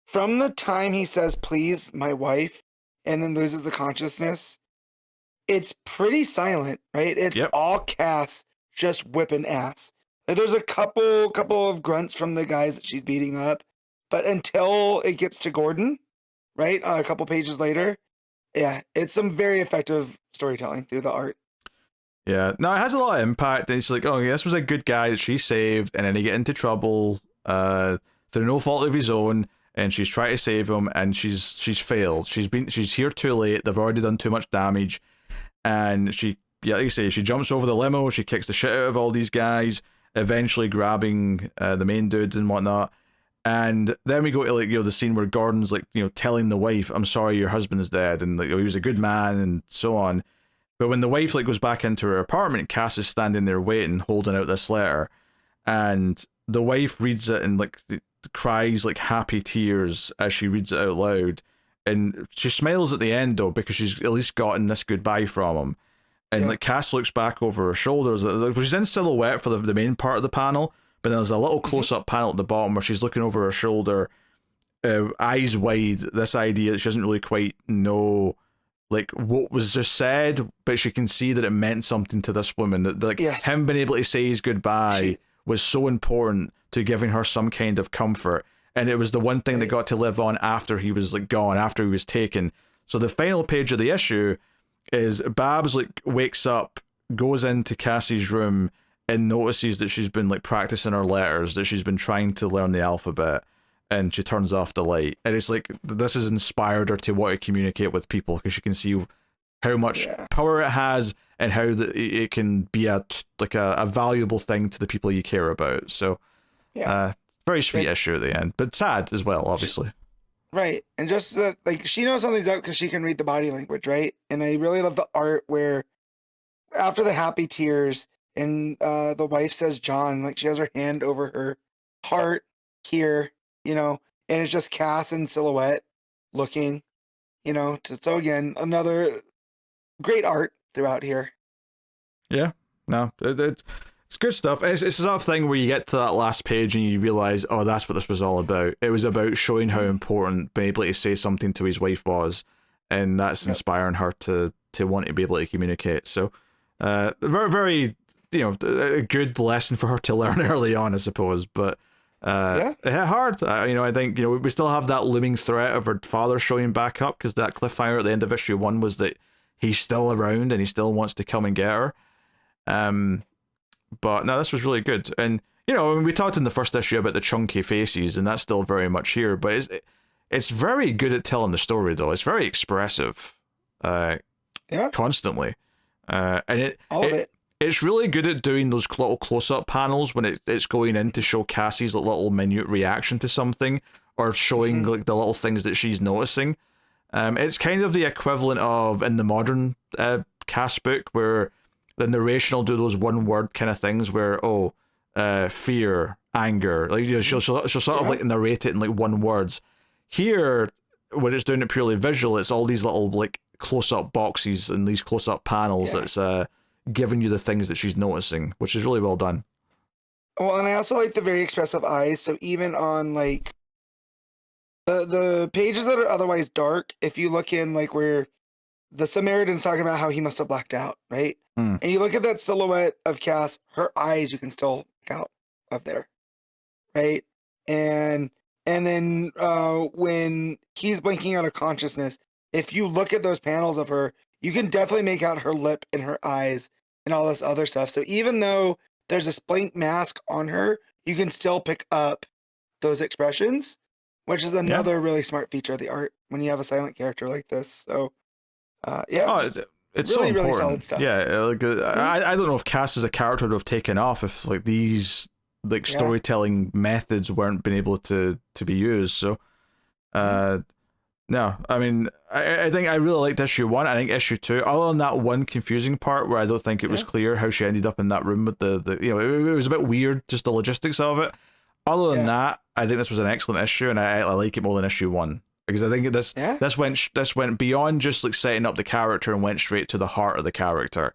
From the time he says, "Please, my wife," and then loses the consciousness, it's pretty silent, right? It's all Cass just whipping ass. Like, there's a couple of grunts from the guys that she's beating up, but until it gets to Gordon, right, a couple pages later, it's some very effective storytelling through the art. Yeah, no, it has a lot of impact. And it's like, oh, this was a good guy that she saved, and then he get into trouble through no fault of his own, and she's trying to save him, and she's failed. She's here too late. They've already done too much damage, and she, like you say, she jumps over the limo. She kicks the shit out of all these guys, eventually grabbing the main dudes and whatnot. And then we go to like the scene where Gordon's like telling the wife, "I'm sorry, your husband's dead," and like he was a good man and so on. But when the wife like goes back into her apartment, Cass is standing there waiting, holding out this letter, and the wife reads it and like cries like happy tears as she reads it out loud, and she smiles at the end though because she's at least gotten this goodbye from him. And like Cass looks back over her shoulders. She's in silhouette for the main part of the panel, but there's a little close-up panel at the bottom where she's looking over her shoulder, eyes wide. This idea that she doesn't really quite know like what was just said, but she can see that it meant something to this woman. That like him being able to say his goodbye was so important to giving her some kind of comfort, and it was the one thing that got to live on after he was like gone, after he was taken. So the final page of the issue is Babs like wakes up, goes into Cassie's room, and notices that she's been like practicing her letters, that she's been trying to learn the alphabet, and she turns off the light. And it's like this has inspired her to want to communicate with people because she can see how much power it has and how it can be a valuable thing to the people you care about. So very sweet issue at the end, but sad as well, obviously. Right. And just that, like, she knows something's out because she can read the body language, right? And I really love the art where after the happy tears and the wife says John, like she has her hand over her heart here, and it's just Cass in silhouette looking, so again, another great art throughout here. Yeah, no, it's good stuff. It's the sort of thing where you get to that last page and you realize, oh, that's what this was all about. It was about showing how important being able to say something to his wife was, and that's inspiring her to want to be able to communicate. So, very, very, a good lesson for her to learn early on, I suppose. But it hit hard. I think we still have that looming threat of her father showing back up, because that cliffhanger at the end of issue 1 was that he's still around and he still wants to come and get her. But no, this was really good. And we talked in the first issue about the chunky faces, and that's still very much here. But it's very good at telling the story, though. It's very expressive, constantly, and it's really good at doing those little close-up panels when it's going in to show Cassie's little minute reaction to something, or showing like the little things that she's noticing. It's kind of the equivalent of in the modern Cass book, where the narration will do those one-word kind of things where fear, anger, like she'll sort of like narrate it in like one words. Here, when it's doing it purely visual, it's all these little like close-up boxes and these close-up panels that's giving you the things that she's noticing, which is really well done. Well, and I also like the very expressive eyes. So even on like the pages that are otherwise dark, if you look in like where the Samaritan's talking about how he must have blacked out, right? And you look at that silhouette of Cass, her eyes you can still pick out of there, right? And then when he's blinking out of consciousness, if you look at those panels of her, you can definitely make out her lip and her eyes and all this other stuff. So even though there's a blank mask on her, you can still pick up those expressions, which is another really smart feature of the art when you have a silent character like this. So it's really, so important. Really solid stuff. Yeah, like I don't know if Cass as a character would have taken off if like these like storytelling methods weren't been able to be used. So no, I mean I think I really liked issue 1. I think issue 2, other than that one confusing part where I don't think it was clear how she ended up in that room with the it was a bit weird, just the logistics of it. Other than that, I think this was an excellent issue, and I like it more than issue 1. because I think Yeah. this went beyond just like setting up the character and went straight to the heart of the character,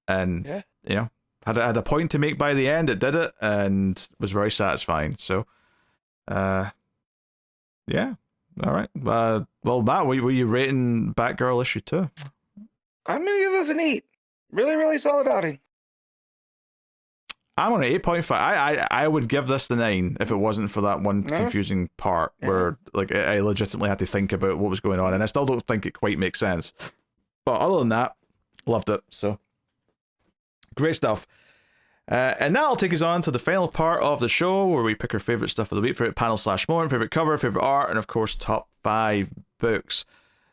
and Yeah. you know, had a point to make by the end. It did it and was very satisfying. So, yeah. All right. Well, Matt, were you rating Batgirl issue 2? I'm gonna give this an 8. Really, really solid outing. I'm on an 8.5. I would give this the 9 if it wasn't for that one confusing part where like I legitimately had to think about what was going on, and I still don't think it quite makes sense. But other than that, loved it. So great stuff. And now I'll take us on to the final part of the show where we pick our favorite stuff of the week, favorite panel / moment, favorite cover, favorite art, and of course top 5 books.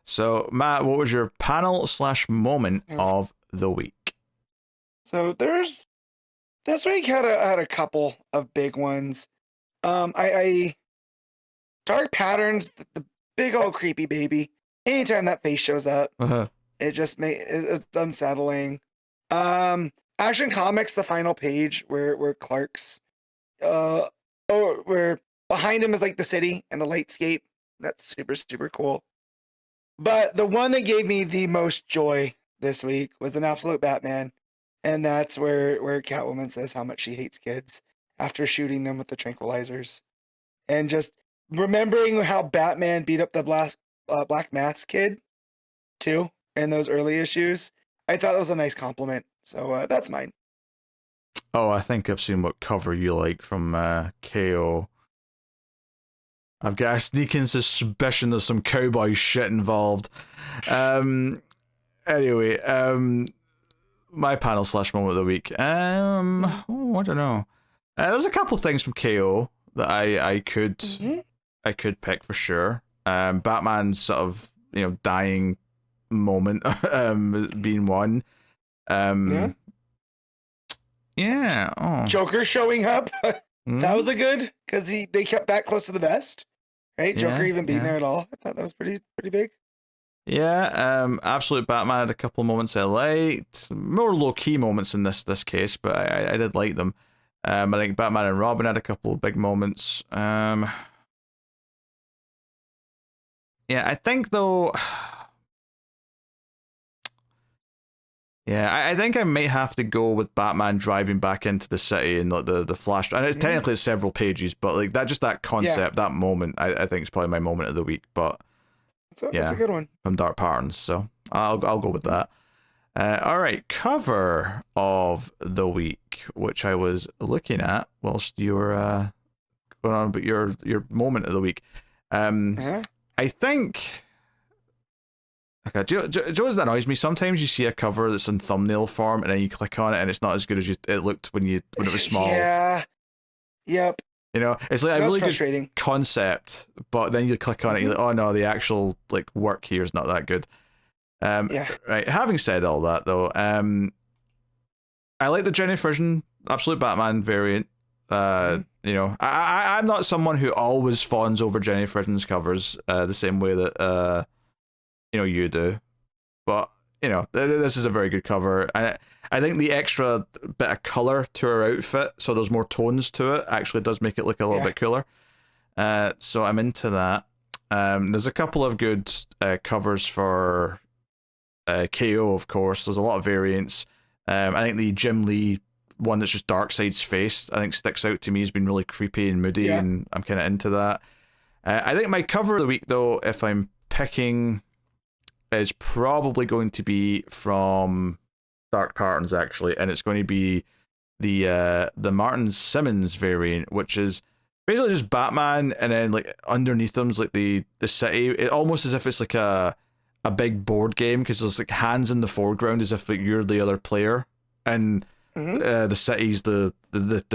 So Matt, what was your panel / moment of the week? So this week had a couple of big ones. I dark patterns, the big old creepy baby. Anytime that face shows up, it just it's unsettling. Action Comics, the final page where Clark's where behind him is like the city and the lightscape. That's super cool. But the one that gave me the most joy this week was an absolute Batman, and that's where Catwoman says how much she hates kids after shooting them with the tranquilizers, and just remembering how Batman beat up the Black Mask kid too in those early issues. I thought that was a nice compliment. So that's mine. Oh, I think I've seen what cover you like from KO. I've got a sneaking suspicion there's some cowboy shit involved. Anyway, my panel / moment of the week. I don't know. There's a couple things from KO that I could pick for sure. Batman's sort of dying moment being one. Joker showing up. That was a good, because they kept that close to the vest, right? Joker even being there at all. I thought that was pretty big. Yeah, absolute Batman had a couple of moments I liked. More low key moments in this case, but I did like them. I think Batman and Robin had a couple of big moments. Yeah, I think though. Yeah, I think I might have to go with Batman driving back into the city and like the flash. And it's technically several pages, but like that concept, that moment, I think is probably my moment of the week. But that's a good one from Dark Patterns, so I'll go with that. All right, cover of the week, which I was looking at whilst you were going on about your moment of the week. I think. Okay, do you know what annoys me? Sometimes you see a cover that's in thumbnail form, and then you click on it, and it's not as good as it looked when it was small. Yeah. Yep. It's like a really good concept, but then you click on it, you're like, oh no, the actual like work here is not that good. Right. Having said all that, though, I like the Jenny Frison Absolute Batman variant. I'm not someone who always fawns over Jenny Frison's covers the same way that you do, but this is a very good cover. I think the extra bit of color to her outfit, so there's more tones to it, actually does make it look a little bit cooler. So I'm into that. There's a couple of good covers for KO, of course. There's a lot of variants. I think the Jim Lee one that's just Darkseid's face, I think sticks out to me as being really creepy and moody, and I'm kind of into that. I think my cover of the week, though, if I'm picking, is probably going to be from Dark Patterns, actually, and it's going to be the Martin Simmons variant, which is basically just Batman, and then like underneath them's like the city. It almost as if it's like a big board game, because there's like hands in the foreground as if like you're the other player, and the city's the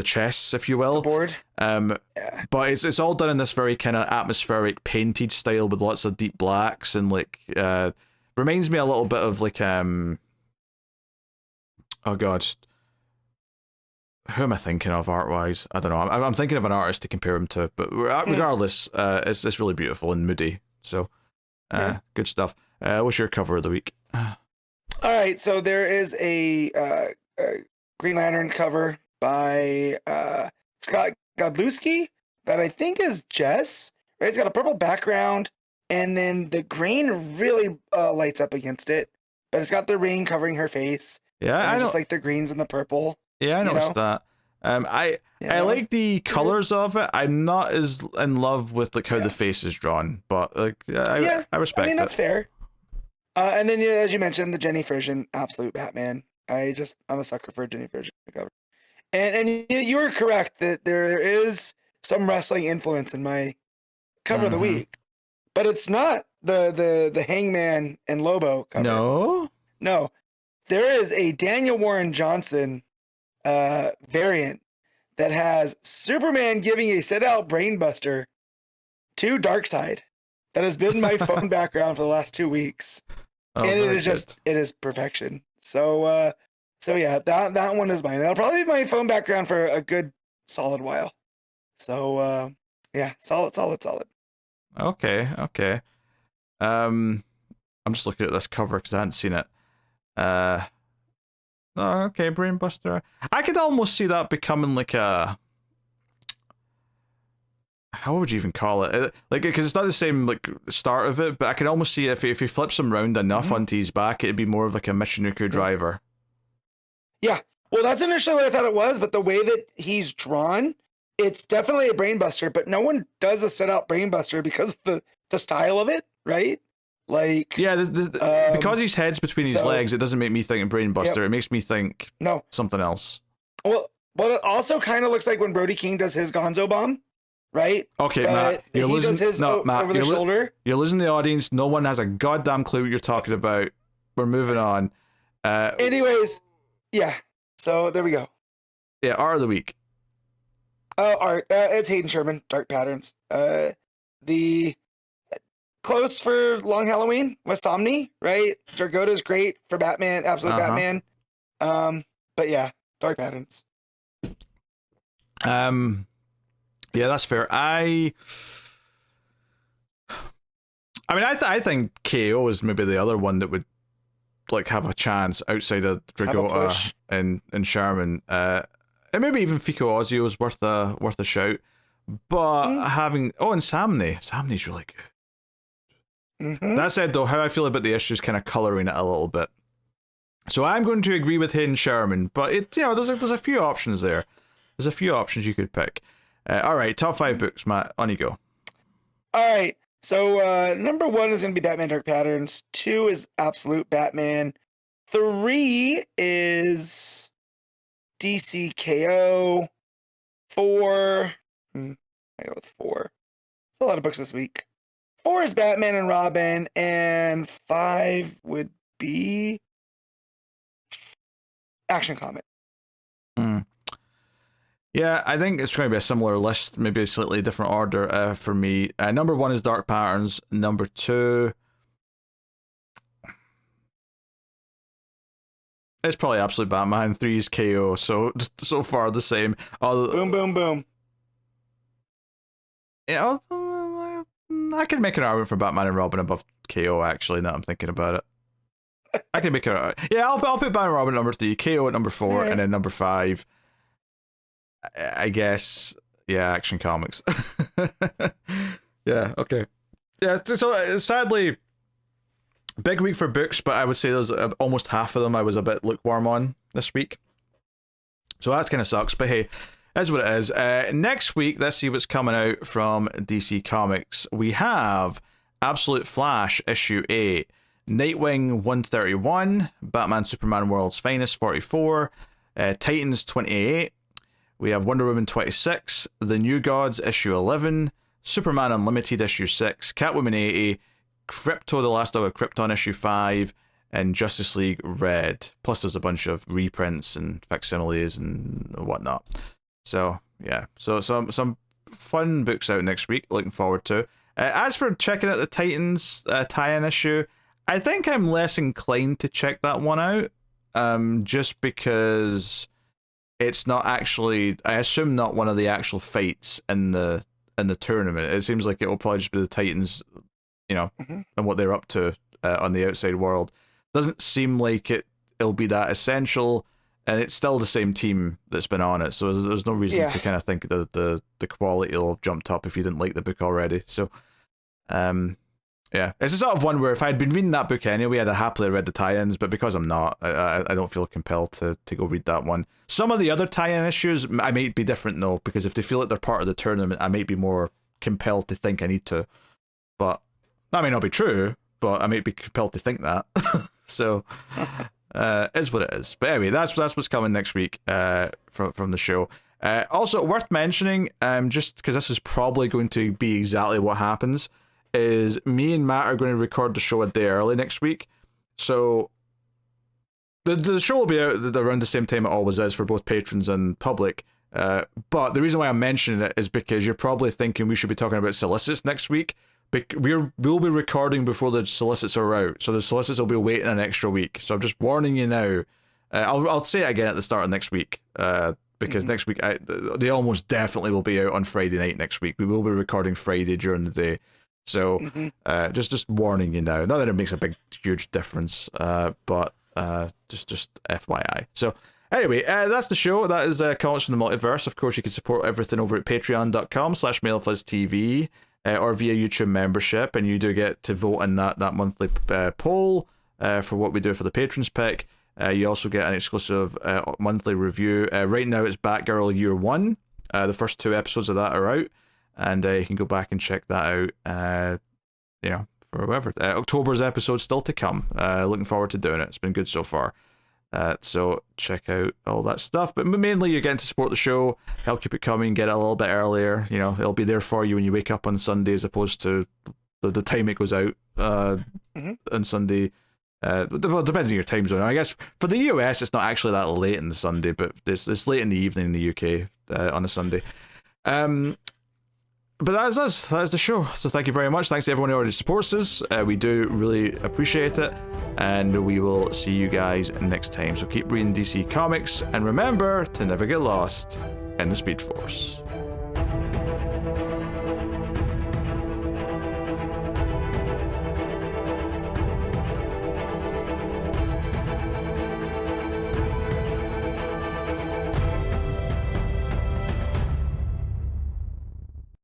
chess, if you will. The board. But it's all done in this very kind of atmospheric painted style with lots of deep blacks, and like reminds me a little bit of like oh god, who am I thinking of art wise? I don't know. I'm thinking of an artist to compare him to, but regardless, it's really beautiful and moody. So good stuff. What's your cover of the week? All right, so there is a Green Lantern cover by Scott Godlewski that I think is Jess. Right, it's got a purple background, and then the green really lights up against it, but it's got the rain covering her face. Yeah, I just just like the greens and the purple. Yeah, I noticed that. I like the colors of it. I'm not as in love with like how the face is drawn, but like I respect it. I mean, that's fair. And then as you mentioned, the Jenny version, absolute Batman. I'm a sucker for a Jenny version cover. And you were correct that there is some wrestling influence in my cover of the week, but it's not the Hangman and Lobo cover. No, there is a Daniel Warren Johnson variant that has Superman giving a sit-out brainbuster to Darkseid. That has been my phone background for the last 2 weeks, and it is perfection. So yeah, that one is mine. That'll probably be my phone background for a good solid while. So yeah, solid. Okay. I'm just looking at this cover because I hadn't seen it. Oh, okay, Brainbuster. I could almost see that becoming like a... How would you even call it? Like, because it's not the same like start of it, but I can almost see if he flips him round enough onto his back, it'd be more of like a Michinoku driver. Yeah. Well, that's initially what I thought it was, but the way that he's drawn, it's definitely a brainbuster, but no one does a set-out brainbuster because of the style of it, right? Like, yeah, because his head's between his legs, it doesn't make me think of brainbuster. It makes me think something else. Well, but it also kind of looks like when Brody King does his Gonzo Bomb, right? Okay, Matt, Matt, over the shoulder. You're losing the audience. No one has a goddamn clue what you're talking about. We're moving on. Anyways, yeah. So there we go. Yeah, art of the week. Art. It's Hayden Sherman, Dark Patterns. The close for Long Halloween was Samnee, right? Dragotta's great for Batman, absolute Batman. But yeah, Dark Patterns. Yeah, that's fair. I mean, I think KO is maybe the other one that would like have a chance outside of Dragotta and Sherman. And maybe even Fico Ossio is worth a shout. But having and Samnee's really good. That said, though, how I feel about the issue is kind of coloring it a little bit. So I'm going to agree with Hayden Sherman, but there's a few options there. There's a few options you could pick. All right, top 5 books, Matt. On you go. All right. So number 1 is going to be Batman Dark Patterns. 2 is Absolute Batman. 3 is DC KO. 4. I go with 4. It's a lot of books this week. 4 is Batman and Robin, and 5 would be Action Comic. Yeah, I think it's going to be a similar list, maybe a slightly different order for me. Number 1 is Dark Patterns. Number 2, it's probably Absolute Batman. 3 is KO. So far the same. Boom, boom, boom. Yeah, I can make an argument for Batman and Robin above KO. Actually, now I'm thinking about it, I can make it. Yeah, I'll put Batman and Robin at number 3, KO at number 4, and then number 5. I guess, yeah, Action Comics. Yeah, okay. Yeah, so sadly, big week for books, but I would say there's almost half of them I was a bit lukewarm on this week. So that kind of sucks, but hey, that's what it is. Next week, let's see what's coming out from DC Comics. We have Absolute Flash, issue 8, Nightwing 131, Batman Superman World's Finest 44, Titans 28, we have Wonder Woman 26, The New Gods issue 11, Superman Unlimited issue 6, Catwoman 80, Crypto, The Last Hour of Krypton issue 5, and Justice League Red. Plus there's a bunch of reprints and facsimiles and whatnot. So yeah, so some fun books out next week, looking forward to. As for checking out the Titans tie-in issue, I think I'm less inclined to check that one out, just because it's not actually, I assume, not one of the actual fights in the tournament. It seems like it will probably just be the Titans, and what they're up to on the outside world. Doesn't seem like it'll be that essential, and it's still the same team that's been on it, so there's no reason to kind of think that the quality will have jumped up if you didn't like the book already. So Yeah, it's a sort of one where if I had been reading that book anyway, I'd have happily read the tie-ins, but because I'm not, I don't feel compelled to go read that one. Some of the other tie-in issues, I might be different though, because if they feel like they're part of the tournament, I might be more compelled to think I need to. But that may not be true, but I might be compelled to think that. So, is what it is. But anyway, that's what's coming next week from the show. Also, worth mentioning, just because this is probably going to be exactly what happens, is me and Matt are going to record the show a day early next week. So the show will be out around the same time it always is for both patrons and public. But the reason why I'm mentioning it is because you're probably thinking we should be talking about solicits next week. We'll be recording before the solicits are out, so the solicits will be waiting an extra week. So I'm just warning you now. I'll say it again at the start of next week, because next week they almost definitely will be out on Friday night next week. We will be recording Friday during the day. So just warning you now. Not that it makes a big huge difference, but just FYI. So anyway, that's the show. That is Comics from the Multiverse. Of course, you can support everything over at patreon.com/MailFuzzTV or via YouTube membership, and you do get to vote in that monthly poll for what we do for the patrons pick. You also get an exclusive monthly review. Right now it's Batgirl Year 1. The first 2 episodes of that are out. And you can go back and check that out, for whoever. October's episode's still to come. Looking forward to doing it. It's been good so far. So check out all that stuff. But mainly you're getting to support the show, help keep it coming, get it a little bit earlier. It'll be there for you when you wake up on Sunday as opposed to the time it goes out on Sunday. Well, it depends on your time zone. I guess for the US, it's not actually that late in the Sunday, but it's late in the evening in the UK on a Sunday. But that is us. That is the show. So thank you very much. Thanks to everyone who already supports us. We do really appreciate it. And we will see you guys next time. So keep reading DC Comics. And remember to never get lost in the Speed Force.